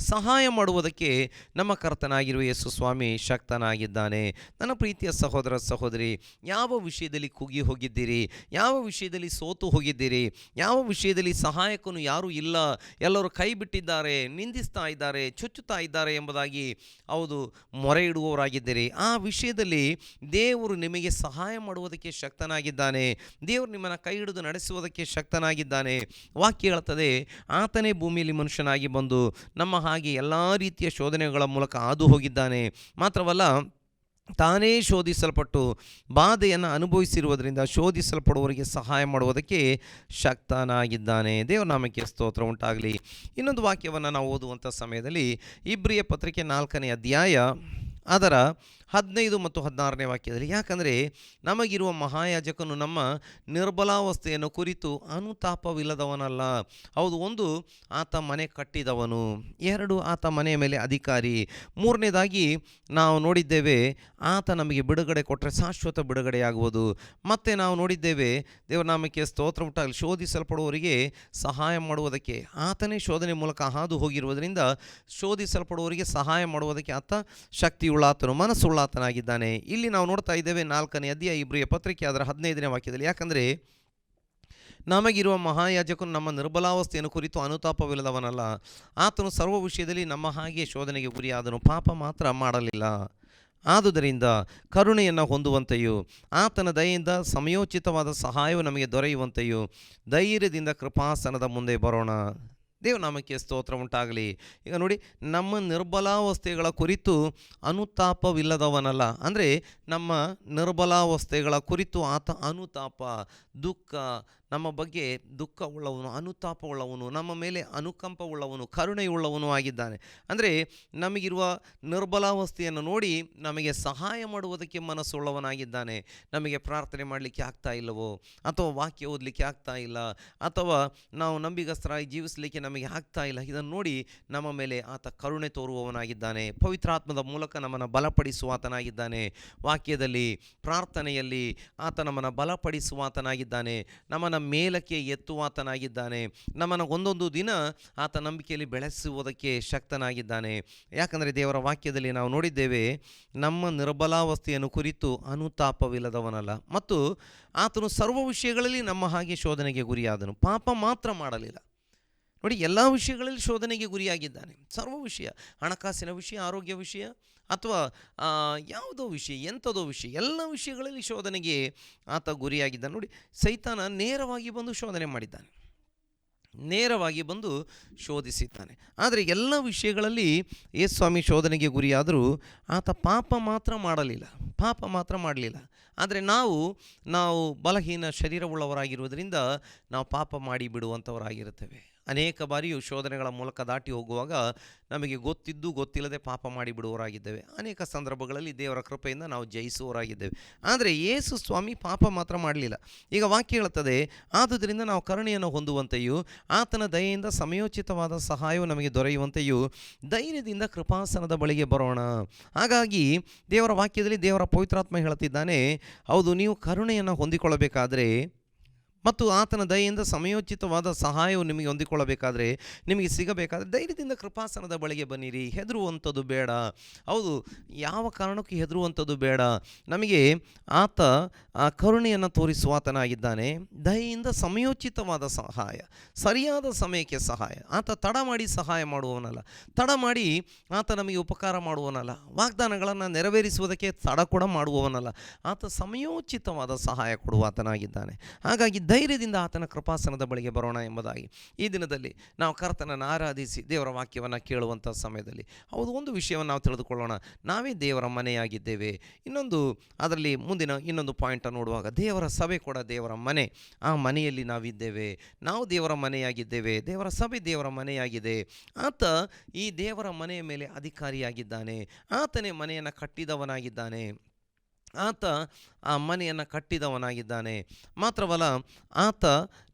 ಸಹಾಯ ಮಾಡುವುದಕ್ಕೆ ನಮ್ಮ ಕರ್ತನಾಗಿರುವ ಯೇಸು ಸ್ವಾಮಿ ಶಕ್ತನಾಗಿದ್ದಾನೆ. ನನ್ನ ಪ್ರೀತಿಯ ಸಹೋದರ ಸಹೋದರಿ, ಯಾವ ವಿಷಯದಲ್ಲಿ ಕುಗ್ಗಿ ಹೋಗಿದ್ದೀರಿ? ಯಾವ ವಿಷಯದಲ್ಲಿ ಸೋತು ಹೋಗಿದ್ದೀರಿ? ಯಾವ ವಿಷಯದಲ್ಲಿ ಸಹಾಯಕನು ಯಾರೂ ಇಲ್ಲ, ಎಲ್ಲರೂ ಕೈ ಬಿಟ್ಟಿದ್ದಾರೆ, ನಿಂದಿಸ್ತಾ ಇದ್ದಾರೆ, ಚುಚ್ಚುತ್ತಾ ಇದ್ದಾರೆ ಎಂಬುದಾಗಿ ಹೌದು ಮೊರೆ ಇಡುವವರಾಗಿದ್ದೀರಿ? ಆ ವಿಷಯದಲ್ಲಿ ದೇವರು ನಿಮಗೆ ಸಹಾಯ ಮಾಡುವುದಕ್ಕೆ ಶಕ್ತನಾಗಿದ್ದಾನೆ. ದೇವರು ನಿಮ್ಮನ್ನು ಕೈ ಹಿಡಿದು ನಡೆಸುವುದಕ್ಕೆ ಶಕ್ತನಾಗಿದ್ದಾನೆ. ವಾಕ್ಯ ಹೇಳ್ತದೆ, ಆತನೇ ಭೂಮಿಯಲ್ಲಿ ಮನುಷ್ಯನಾಗಿ ಬಂದು ನಮ್ಮ ಹಾಗೆ ಎಲ್ಲ ರೀತಿಯ ಶೋಧನೆಗಳ ಮೂಲಕ ಹಾದು ಹೋಗಿದ್ದಾನೆ. ಮಾತ್ರವಲ್ಲ, ತಾನೇ ಶೋಧಿಸಲ್ಪಟ್ಟು ಬಾಧೆಯನ್ನು ಅನುಭವಿಸಿರುವುದರಿಂದ ಶೋಧಿಸಲ್ಪಡುವವರಿಗೆ ಸಹಾಯ ಮಾಡುವುದಕ್ಕೆ ಶಕ್ತನಾಗಿದ್ದಾನೆ. ದೇವರ ನಾಮಕ್ಕೆ ಸ್ತೋತ್ರ ಉಂಟಾಗಲಿ. ಇನ್ನೊಂದು ವಾಕ್ಯವನ್ನು ನಾವು ಓದುವಂಥ ಸಮಯದಲ್ಲಿ ಇಬ್ರಿಯ ಪತ್ರಿಕೆ 4ನೇ ಅಧ್ಯಾಯ ಅದರ 15 ಮತ್ತು 16ನೇ ವಾಕ್ಯದಲ್ಲಿ, ಯಾಕಂದರೆ ನಮಗಿರುವ ಮಹಾಯಾಜಕನು ನಮ್ಮ ನಿರ್ಬಲಾವಸ್ಥೆಯನ್ನು ಕುರಿತು ಅನುತಾಪವಿಲ್ಲದವನಲ್ಲ. ಹೌದು, 1 ಆತ ಮನೆ ಕಟ್ಟಿದವನು, 2 ಆತ ಮನೆಯ ಮೇಲೆ ಅಧಿಕಾರಿ, 3ನೇದಾಗಿ ನಾವು ನೋಡಿದ್ದೇವೆ ಆತ ನಮಗೆ ಬಿಡುಗಡೆ ಕೊಟ್ಟರೆ ಶಾಶ್ವತ ಬಿಡುಗಡೆಯಾಗುವುದು. ಮತ್ತು ನಾವು ನೋಡಿದ್ದೇವೆ, ದೇವನಾಮಕ್ಕೆ ಸ್ತೋತ್ರ ಉಂಟಾಗಲಿ, ಶೋಧಿಸಲ್ಪಡುವವರಿಗೆ ಸಹಾಯ ಮಾಡುವುದಕ್ಕೆ ಆತನೇ ಶೋಧನೆ ಮೂಲಕ ಹಾದು ಹೋಗಿರುವುದರಿಂದ ಶೋಧಿಸಲ್ಪಡುವವರಿಗೆ ಸಹಾಯ ಮಾಡುವುದಕ್ಕೆ ಆತ ಶಕ್ತಿಯುಳ್ಳಾತನು, ಮನಸ್ಸುಳ್ಳಾತನಾಗಿದ್ದಾನೆ. ಇಲ್ಲಿ ನಾವು ನೋಡ್ತಾ ಇದ್ದೇವೆ 4ನೇ ಅಧ್ಯಾಯ ಇಬ್ರಿಯ ಪತ್ರಿಕೆ ಅದರ 15ನೇ ವಾಕ್ಯದಲ್ಲಿ, ಯಾಕಂದರೆ ನಮಗಿರುವ ಮಹಾಯಾಜಕನು ನಮ್ಮ ನಿರ್ಬಲಾವಸ್ಥೆಯನ್ನು ಕುರಿತು ಅನುತಾಪವಿಲ್ಲದವನಲ್ಲ. ಆತನು ಸರ್ವ ವಿಷಯದಲ್ಲಿ ನಮ್ಮ ಹಾಗೆ ಶೋಧನೆಗೆ ಗುರಿಯಾದನು, ಪಾಪ ಮಾತ್ರ ಮಾಡಲಿಲ್ಲ. ಆದುದರಿಂದ ಕರುಣೆಯನ್ನು ಹೊಂದುವಂತೆಯೂ ಆತನ ದಯೆಯಿಂದ ಸಮಯೋಚಿತವಾದ ಸಹಾಯವು ನಮಗೆ ದೊರೆಯುವಂತೆಯೂ ಧೈರ್ಯದಿಂದ ಕೃಪಾಸನದ ಮುಂದೆ ಬರೋಣ. ದೇವನಾಮಕ್ಕೆ ಸ್ತೋತ್ರ ಉಂಟಾಗಲಿ. ಈಗ ನೋಡಿ, ನಮ್ಮ ನಿರ್ಬಲಾವಸ್ಥೆಗಳ ಕುರಿತು ಅನುತಾಪವಿಲ್ಲದವನಲ್ಲ. ಅಂದರೆ ನಮ್ಮ ನಿರ್ಬಲಾವಸ್ಥೆಗಳ ಕುರಿತು ಆತ ಅನುತಾಪ, ದುಃಖ, ನಮ್ಮ ಬಗ್ಗೆ ದುಃಖವುಳ್ಳವನು, ಅನುತಾಪವುಳ್ಳವನು, ನಮ್ಮ ಮೇಲೆ ಅನುಕಂಪವುಳ್ಳವನು, ಕರುಣೆಯುಳ್ಳವನು ಆಗಿದ್ದಾನೆ. ಅಂದರೆ ನಮಗಿರುವ ನಿರ್ಬಲಾವಸ್ಥೆಯನ್ನು ನೋಡಿ ನಮಗೆ ಸಹಾಯ ಮಾಡುವುದಕ್ಕೆ ಮನಸ್ಸುಳ್ಳವನಾಗಿದ್ದಾನೆ. ನಮಗೆ ಪ್ರಾರ್ಥನೆ ಮಾಡಲಿಕ್ಕೆ ಆಗ್ತಾ ಇಲ್ಲವೋ, ಅಥವಾ ವಾಕ್ಯ ಓದಲಿಕ್ಕೆ ಆಗ್ತಾ ಇಲ್ಲ, ಅಥವಾ ನಾವು ನಂಬಿಗಸ್ತರಾಗಿ ಜೀವಿಸಲಿಕ್ಕೆ ನಮಗೆ ಆಗ್ತಾ ಇಲ್ಲ, ಇದನ್ನು ನೋಡಿ ನಮ್ಮ ಮೇಲೆ ಆತ ಕರುಣೆ ತೋರುವವನಾಗಿದ್ದಾನೆ. ಪವಿತ್ರಾತ್ಮದ ಮೂಲಕ ನಮ್ಮನ್ನು ಬಲಪಡಿಸುವಾತನಾಗಿದ್ದಾನೆ. ವಾಕ್ಯದಲ್ಲಿ, ಪ್ರಾರ್ಥನೆಯಲ್ಲಿ ಆತ ನಮ್ಮನ್ನು ಬಲಪಡಿಸುವಾತನಾಗಿದ್ದಾನೆ. ನಮ್ಮನ್ನು ಮೇಲಕ್ಕೆ ಎತ್ತುವಾತನಾಗಿದ್ದಾನೆ. ನಮ್ಮನ್ನು ಒಂದೊಂದು ದಿನ ಆತ ನಂಬಿಕೆಯಲ್ಲಿ ಬೆಳೆಸುವುದಕ್ಕೆ ಶಕ್ತನಾಗಿದ್ದಾನೆ. ಯಾಕಂದರೆ ದೇವರ ವಾಕ್ಯದಲ್ಲಿ ನಾವು ನೋಡಿದ್ದೇವೆ, ನಮ್ಮ ನಿರ್ಬಲಾವಸ್ಥೆಯನ್ನು ಕುರಿತು ಅನುತಾಪವಿಲ್ಲದವನಲ್ಲ. ಮತ್ತು ಆತನು ಸರ್ವ ವಿಷಯಗಳಲ್ಲಿ ನಮ್ಮ ಹಾಗೆ ಶೋಧನೆಗೆ ಗುರಿಯಾದನು, ಪಾಪ ಮಾತ್ರ ಮಾಡಲಿಲ್ಲ. ನೋಡಿ, ಎಲ್ಲ ವಿಷಯಗಳಲ್ಲಿ ಶೋಧನೆಗೆ ಗುರಿಯಾಗಿದ್ದಾನೆ. ಸರ್ವ ವಿಷಯ, ಹಣಕಾಸಿನ ವಿಷಯ, ಆರೋಗ್ಯ ವಿಷಯ, ಅಥವಾ ಯಾವುದೋ ವಿಷಯ, ಎಂಥದೋ ವಿಷಯ, ಎಲ್ಲ ವಿಷಯಗಳಲ್ಲಿ ಶೋಧನೆಗೆ ಆತ ಗುರಿಯಾಗಿದ್ದಾನೆ. ನೋಡಿ, ಸೈತಾನ ನೇರವಾಗಿ ಬಂದು ಶೋಧನೆ ಮಾಡಿದ್ದಾನೆ. ನೇರವಾಗಿ ಬಂದು ಶೋಧಿಸಿದ್ದಾನೆ. ಆದರೆ ಎಲ್ಲ ವಿಷಯಗಳಲ್ಲಿ ಯೇಸು ಸ್ವಾಮಿ ಶೋಧನೆಗೆ ಗುರಿಯಾದರೂ ಆತ ಪಾಪ ಮಾತ್ರ ಮಾಡಲಿಲ್ಲ. ಆದರೆ ನಾವು ಬಲಹೀನ ಶರೀರವುಳ್ಳವರಾಗಿರುವುದರಿಂದ ನಾವು ಪಾಪ ಮಾಡಿ ಬಿಡುವಂಥವರಾಗಿರುತ್ತೇವೆ. ಅನೇಕ ಬಾರಿಯೂ ಶೋಧನೆಗಳ ಮೂಲಕ ದಾಟಿ ಹೋಗುವಾಗ ನಮಗೆ ಗೊತ್ತಿಲ್ಲದೆ ಪಾಪ ಮಾಡಿಬಿಡುವವರಾಗಿದ್ದೇವೆ. ಅನೇಕ ಸಂದರ್ಭಗಳಲ್ಲಿ ದೇವರ ಕೃಪೆಯಿಂದ ನಾವು ಜಯಿಸುವವರಾಗಿದ್ದೇವೆ. ಆದರೆ ಯೇಸು ಸ್ವಾಮಿ ಪಾಪ ಮಾತ್ರ ಮಾಡಲಿಲ್ಲ. ಈಗ ವಾಕ್ಯ ಹೇಳುತ್ತದೆ, ಆದುದರಿಂದ ನಾವು ಕರುಣೆಯನ್ನು ಹೊಂದುವಂತೆಯೂ ಆತನ ದಯೆಯಿಂದ ಸಮಯೋಚಿತವಾದ ಸಹಾಯವು ನಮಗೆ ದೊರೆಯುವಂತೆಯೂ ಧೈರ್ಯದಿಂದ ಕೃಪಾಸನದ ಬಳಿಗೆ ಬರೋಣ. ಹಾಗಾಗಿ ದೇವರ ವಾಕ್ಯದಲ್ಲಿ ದೇವರ ಪವಿತ್ರಾತ್ಮ ಹೇಳುತ್ತಿದ್ದಾನೆ, ಹೌದು, ನೀವು ಕರುಣೆಯನ್ನು ಹೊಂದಿಕೊಳ್ಳಬೇಕಾದರೆ ಮತ್ತು ಆತನ ದಯೆಯಿಂದ ಸಮಯೋಚಿತವಾದ ಸಹಾಯವು ನಿಮಗೆ ಹೊಂದಿಕೊಳ್ಳಬೇಕಾದ್ರೆ, ನಿಮಗೆ ಸಿಗಬೇಕಾದ್ರೆ ಧೈರ್ಯದಿಂದ ಕೃಪಾಸನದ ಬಳಿಗೆ ಬನ್ನಿರಿ. ಹೆದರುವಂಥದ್ದು ಬೇಡ. ಹೌದು, ಯಾವ ಕಾರಣಕ್ಕೂ ಹೆದರುವಂಥದ್ದು ಬೇಡ. ನಮಗೆ ಆತ ಕರುಣೆಯನ್ನು ತೋರಿಸುವಾತನಾಗಿದ್ದಾನೆ. ದಯೆಯಿಂದ ಸಮಯೋಚಿತವಾದ ಸಹಾಯ, ಸರಿಯಾದ ಸಮಯಕ್ಕೆ ಸಹಾಯ. ಆತ ತಡ ಮಾಡಿ ಸಹಾಯ ಮಾಡುವವನಲ್ಲ, ತಡ ಮಾಡಿ ಆತ ನಮಗೆ ಉಪಕಾರ ಮಾಡುವವನಲ್ಲ, ವಾಗ್ದಾನಗಳನ್ನು ನೆರವೇರಿಸುವುದಕ್ಕೆ ತಡ ಕೂಡ ಮಾಡುವವನಲ್ಲ. ಆತ ಸಮಯೋಚಿತವಾದ ಸಹಾಯ ಕೊಡುವಾತನಾಗಿದ್ದಾನೆ. ಹಾಗಾಗಿ ಧೈರ್ಯದಿಂದ ಆತನ ಕೃಪಾಸನದ ಬಳಿಗೆ ಬರೋಣ ಎಂಬುದಾಗಿ ಈ ದಿನದಲ್ಲಿ ನಾವು ಕರ್ತನನ್ನು ಆರಾಧಿಸಿ ದೇವರ ವಾಕ್ಯವನ್ನು ಕೇಳುವಂಥ ಸಮಯದಲ್ಲಿ ಹೌದು, ಒಂದು ವಿಷಯವನ್ನು ನಾವು ತಿಳಿದುಕೊಳ್ಳೋಣ. ನಾವೇ ದೇವರ ಮನೆಯಾಗಿದ್ದೇವೆ. ಅದರಲ್ಲಿ ಮುಂದಿನ ಇನ್ನೊಂದು ಪಾಯಿಂಟ್ ನೋಡುವಾಗ, ದೇವರ ಸಭೆ ಕೂಡ ದೇವರ ಮನೆ. ಆ ಮನೆಯಲ್ಲಿ ನಾವಿದ್ದೇವೆ. ನಾವು ದೇವರ ಮನೆಯಾಗಿದ್ದೇವೆ. ದೇವರ ಸಭೆ ದೇವರ ಮನೆಯಾಗಿದೆ. ಆತ ಈ ದೇವರ ಮನೆಯ ಮೇಲೆ ಅಧಿಕಾರಿಯಾಗಿದ್ದಾನೆ. ಆತನೇ ಮನೆಯನ್ನು ಕಟ್ಟಿದವನಾಗಿದ್ದಾನೆ. ಆತ ಆ ಮನೆಯನ್ನು ಕಟ್ಟಿದವನಾಗಿದ್ದಾನೆ. ಮಾತ್ರವಲ್ಲ, ಆತ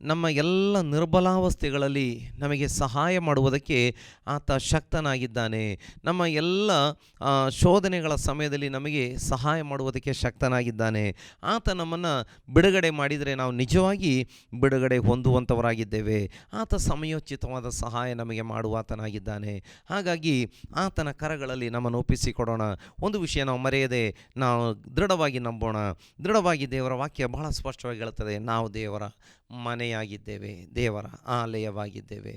ನಮ್ಮ ಎಲ್ಲ ನಿರ್ಬಲಾವಸ್ಥೆಗಳಲ್ಲಿ ನಮಗೆ ಸಹಾಯ ಮಾಡುವುದಕ್ಕೆ ಆತ ಶಕ್ತನಾಗಿದ್ದಾನೆ. ನಮ್ಮ ಎಲ್ಲ ಶೋಧನೆಗಳ ಸಮಯದಲ್ಲಿ ನಮಗೆ ಸಹಾಯ ಮಾಡುವುದಕ್ಕೆ ಶಕ್ತನಾಗಿದ್ದಾನೆ. ಆತ ನಮ್ಮನ್ನು ಬಿಡುಗಡೆ ಮಾಡಿದರೆ ನಾವು ನಿಜವಾಗಿ ಬಿಡುಗಡೆ ಹೊಂದುವಂಥವರಾಗಿದ್ದೇವೆ. ಆತ ಸಮಯೋಚಿತವಾದ ಸಹಾಯ ನಮಗೆ ಮಾಡುವಾತನಾಗಿದ್ದಾನೆ. ಹಾಗಾಗಿ ಆತನ ಕರಗಳಲ್ಲಿ ನಮ್ಮನ್ನು ಒಪ್ಪಿಸಿಕೊಡೋಣ. ಒಂದು ವಿಷಯ ನಾವು ಮರೆಯದೆ ನಾವು ದೃಢವಾಗಿ ನಂಬೋಣ. ದೃಢವಾಗಿ ದೇವರ ವಾಕ್ಯ ಬಹಳ ಸ್ಪಷ್ಟವಾಗಿ ಹೇಳುತ್ತದೆ, ನಾವು ದೇವರ ಮನೆಯಾಗಿದ್ದೇವೆ, ದೇವರ ಆಲಯವಾಗಿದ್ದೇವೆ.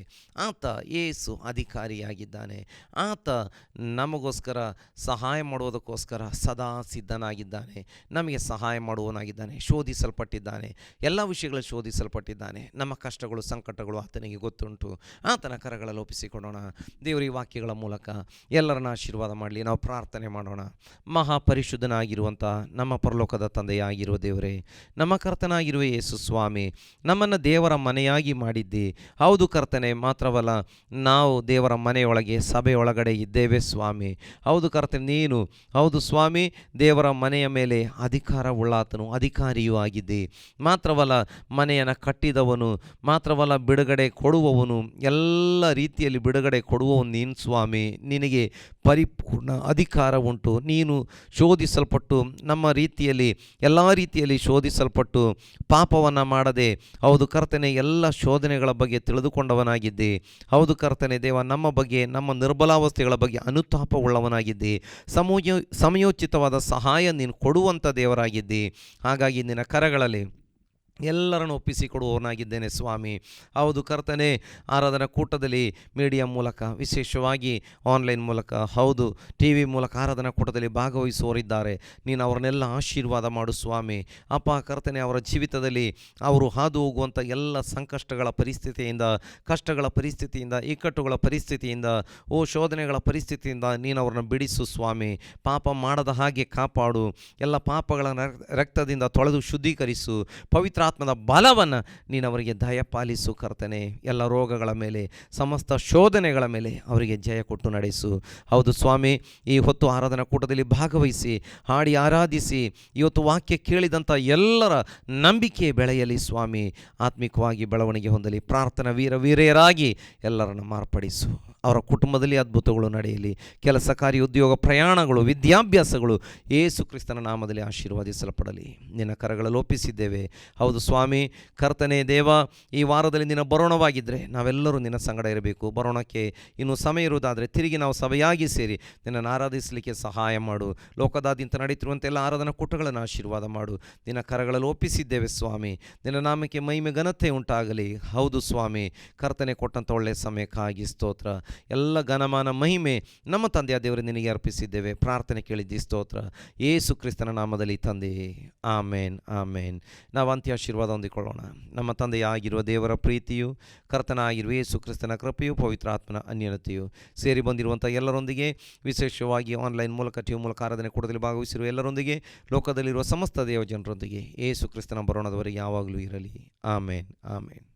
ಆತ ಯೇಸು ಅಧಿಕಾರಿಯಾಗಿದ್ದಾನೆ. ಆತ ನಮಗೋಸ್ಕರ ಸಹಾಯ ಮಾಡುವುದಕ್ಕೋಸ್ಕರ ಸದಾ ಸಿದ್ಧನಾಗಿದ್ದಾನೆ. ನಮಗೆ ಸಹಾಯ ಮಾಡುವವನಾಗಿದ್ದಾನೆ. ಶೋಧಿಸಲ್ಪಟ್ಟಿದ್ದಾನೆ, ಎಲ್ಲ ವಿಷಯಗಳಲ್ಲಿ ಶೋಧಿಸಲ್ಪಟ್ಟಿದ್ದಾನೆ. ನಮ್ಮ ಕಷ್ಟಗಳು ಸಂಕಟಗಳು ಆತನಿಗೆ ಗೊತ್ತುಂಟು. ಆತನ ಕರಗಳಲ್ಲಿ ಒಪ್ಪಿಸಿಕೊಡೋಣ. ದೇವರ ಈ ವಾಕ್ಯಗಳ ಮೂಲಕ ಎಲ್ಲರನ್ನ ಆಶೀರ್ವಾದ ಮಾಡಲಿ. ನಾವು ಪ್ರಾರ್ಥನೆ ಮಾಡೋಣ. ಮಹಾಪರಿಶುದ್ಧನಾಗಿರುವಂಥ ನಮ್ಮ ಪರಲೋಕದ ತಂದೆಯಾಗಿರುವ ದೇವರೇ, ನಮ್ಮ ಕರ್ತನಾಗಿರುವ ಯೇಸು ಸ್ವಾಮಿ, ನಮ್ಮನ್ನು ದೇವರ ಮನೆಯಾಗಿ ಮಾಡಿದ್ದಿ. ಹೌದು ಕರ್ತನೆ, ಮಾತ್ರವಲ್ಲ, ನಾವು ದೇವರ ಮನೆಯೊಳಗೆ ಸಭೆಯೊಳಗಡೆ ಇದ್ದೇವೆ ಸ್ವಾಮಿ. ಹೌದು ಕರ್ತನೆ, ನೀನು ಹೌದು ಸ್ವಾಮಿ ದೇವರ ಮನೆಯ ಮೇಲೆ ಅಧಿಕಾರವುಳ್ಳಾತನು, ಅಧಿಕಾರಿಯೂ ಆಗಿದ್ದಿ. ಮಾತ್ರವಲ್ಲ, ಮನೆಯನ್ನು ಕಟ್ಟಿದವನು, ಮಾತ್ರವಲ್ಲ ಬಿಡುಗಡೆ ಕೊಡುವವನು, ಎಲ್ಲ ರೀತಿಯಲ್ಲಿ ಬಿಡುಗಡೆ ಕೊಡುವವನು ನೀನು ಸ್ವಾಮಿ. ನಿನಗೆ ಪರಿಪೂರ್ಣ ಅಧಿಕಾರ ಉಂಟು. ನೀನು ಶೋಧಿಸಲ್ಪಟ್ಟು ನಮ್ಮ ರೀತಿಯಲ್ಲಿ ಎಲ್ಲ ರೀತಿಯಲ್ಲಿ ಶೋಧಿಸಲ್ಪಟ್ಟು ಪಾಪವನ್ನು ಮಾಡದೆ ಹೌದು ಕರ್ತನೆ ಎಲ್ಲ ಶೋಧನೆಗಳ ಬಗ್ಗೆ ತಿಳಿದುಕೊಂಡವನಾಗಿದ್ದೆ. ಹೌದು ಕರ್ತನೆ ದೇವ, ನಮ್ಮ ಬಗ್ಗೆ ನಮ್ಮ ನಿರ್ಬಲಾವಸ್ಥೆಗಳ ಬಗ್ಗೆ ಅನುತಾಪವುಳ್ಳವನಾಗಿದ್ದೆ. ಸಮಯೋಚಿತವಾದ ಸಹಾಯ ನೀನು ಕೊಡುವಂಥ ದೇವರಾಗಿದ್ದೆ. ಹಾಗಾಗಿ ನಿನ್ನ ಕರಗಳಲ್ಲಿ ಎಲ್ಲರನ್ನು ಒಪ್ಪಿಸಿಕೊಡುವವನಾಗಿದ್ದೇನೆ ಸ್ವಾಮಿ. ಹೌದು ಕರ್ತನೆ, ಆರಾಧನಾ ಕೂಟದಲ್ಲಿ ಮೀಡಿಯಾ ಮೂಲಕ, ವಿಶೇಷವಾಗಿ ಆನ್ಲೈನ್ ಮೂಲಕ, ಹೌದು ಟಿ ವಿ ಮೂಲಕ ಆರಾಧನಾ ಕೂಟದಲ್ಲಿ ಭಾಗವಹಿಸುವವರಿದ್ದಾರೆ. ನೀನು ಅವರನ್ನೆಲ್ಲ ಆಶೀರ್ವಾದ ಮಾಡು ಸ್ವಾಮಿ. ಅಪ್ಪ ಕರ್ತನೆ, ಅವರ ಜೀವಿತದಲ್ಲಿ ಅವರು ಹಾದು ಹೋಗುವಂಥ ಎಲ್ಲ ಸಂಕಷ್ಟಗಳ ಪರಿಸ್ಥಿತಿಯಿಂದ, ಕಷ್ಟಗಳ ಪರಿಸ್ಥಿತಿಯಿಂದ, ಇಕ್ಕಟ್ಟುಗಳ ಪರಿಸ್ಥಿತಿಯಿಂದ, ಶೋಧನೆಗಳ ಪರಿಸ್ಥಿತಿಯಿಂದ ನೀನು ಅವ್ರನ್ನ ಬಿಡಿಸು ಸ್ವಾಮಿ. ಪಾಪ ಮಾಡದ ಹಾಗೆ ಕಾಪಾಡು. ಎಲ್ಲ ಪಾಪಗಳ ರಕ್ತದಿಂದ ತೊಳೆದು ಶುದ್ಧೀಕರಿಸು. ಪವಿತ್ರ ಆತ್ಮದ ಬಲವನ್ನು ನೀನು ಅವರಿಗೆ ದಯಪಾಲಿಸು ಕರ್ತನೆ. ಎಲ್ಲ ರೋಗಗಳ ಮೇಲೆ, ಸಮಸ್ತ ಶೋಧನೆಗಳ ಮೇಲೆ ಅವರಿಗೆ ಜಯ ಕೊಟ್ಟು ನಡೆಸು. ಹೌದು ಸ್ವಾಮಿ, ಈ ಹೊತ್ತು ಆರಾಧನಾ ಕೂಟದಲ್ಲಿ ಭಾಗವಹಿಸಿ ಹಾಡಿ ಆರಾಧಿಸಿ ಇವತ್ತು ವಾಕ್ಯ ಕೇಳಿದಂಥ ಎಲ್ಲರ ನಂಬಿಕೆ ಬೆಳೆಯಲಿ ಸ್ವಾಮಿ. ಆತ್ಮಿಕವಾಗಿ ಬೆಳವಣಿಗೆ ಹೊಂದಲಿ. ಪ್ರಾರ್ಥನಾ ವೀರೆಯರಾಗಿ ಎಲ್ಲರನ್ನು ಮಾರ್ಪಡಿಸು. ಅವರ ಕುಟುಂಬದಲ್ಲಿ ಅದ್ಭುತಗಳು ನಡೆಯಲಿ. ಕೆಲಸ ಕಾರ್ಯ, ಉದ್ಯೋಗ, ಪ್ರಯಾಣಗಳು, ವಿದ್ಯಾಭ್ಯಾಸಗಳು ಯೇಸು ಕ್ರಿಸ್ತನ ನಾಮದಲ್ಲಿ ಆಶೀರ್ವದಿಸಲ್ಪಡಲಿ. ನಿನ್ನ ಕರಗಳಲ್ಲಿ ಒಪ್ಪಿಸಿದ್ದೇವೆ. ಹೌದು ಸ್ವಾಮಿ ಕರ್ತನೆ ದೇವ, ಈ ವಾರದಲ್ಲಿ ನಿನ್ನ ಬರೋಣವಾಗಿದ್ದರೆ ನಾವೆಲ್ಲರೂ ನಿನ್ನ ಸಂಗಡ ಇರಬೇಕು. ಬರೋಣಕ್ಕೆ ಇನ್ನೂ ಸಮಯ ಇರುವುದಾದರೆ ತಿರುಗಿ ನಾವು ಸಭೆಯಾಗಿ ಸೇರಿ ನಿನ್ನನ್ನು ಆರಾಧಿಸಲಿಕ್ಕೆ ಸಹಾಯ ಮಾಡು. ಲೋಕದಾದ್ಯಂತ ನಡೀತಿರುವಂಥ ಎಲ್ಲ ಆರಾಧನಾ ಕೂಟಗಳನ್ನು ಆಶೀರ್ವಾದ ಮಾಡು. ನಿನ್ನ ಕರಗಳಲ್ಲಿ ಒಪ್ಪಿಸಿದ್ದೇವೆ ಸ್ವಾಮಿ. ನಿನ್ನ ನಾಮಕ್ಕೆ ಮಹಿಮೆ ಘನತೆ ಉಂಟಾಗಲಿ. ಹೌದು ಸ್ವಾಮಿ ಕರ್ತನೆ, ಕೊಟ್ಟಂಥ ಒಳ್ಳೆಯ ಸಮಯಕ್ಕಾಗಿ ಸ್ತೋತ್ರ. ಎಲ್ಲ ಘನಮಾನ ಮಹಿಮೆ ನಮ್ಮ ತಂದೆಯ ದೇವರು ನಿನಗೆ ಅರ್ಪಿಸಿದ್ದೇವೆ. ಪ್ರಾರ್ಥನೆ ಕೇಳಿದ್ದಿ, ಸ್ತೋತ್ರ. ಯೇಸು ಕ್ರಿಸ್ತನ ನಾಮದಲ್ಲಿ ತಂದೆ, ಆಮೇನ್, ಆಮೇನ್. ನಾವು ಅಂತ್ಯಾಶೀರ್ವಾದ ಹೊಂದಿಕೊಳ್ಳೋಣ. ನಮ್ಮ ತಂದೆಯಾಗಿರುವ ದೇವರ ಪ್ರೀತಿಯು, ಕರ್ತನಾಗಿರುವ ಯೇಸು ಕ್ರಿಸ್ತನ ಕೃಪೆಯು, ಪವಿತ್ರಾತ್ಮನ ಅನ್ಯೋನ್ಯತೆಯು ಸೇರಿ ಬಂದಿರುವಂಥ ಎಲ್ಲರೊಂದಿಗೆ, ವಿಶೇಷವಾಗಿ ಆನ್ಲೈನ್ ಮೂಲಕ ಟಿವಿ ಮೂಲಕ ಆರಾಧನೆ ಕೂಟದಲ್ಲಿ ಭಾಗವಹಿಸಿರುವ ಎಲ್ಲರೊಂದಿಗೆ, ಲೋಕದಲ್ಲಿರುವ ಸಮಸ್ತ ದೇವ ಜನರೊಂದಿಗೆ ಯೇಸು ಕ್ರಿಸ್ತನ ಬರೋಣದವರೆಗೆ ಯಾವಾಗಲೂ ಇರಲಿ. ಆಮೇನ್, ಆಮೇನ್.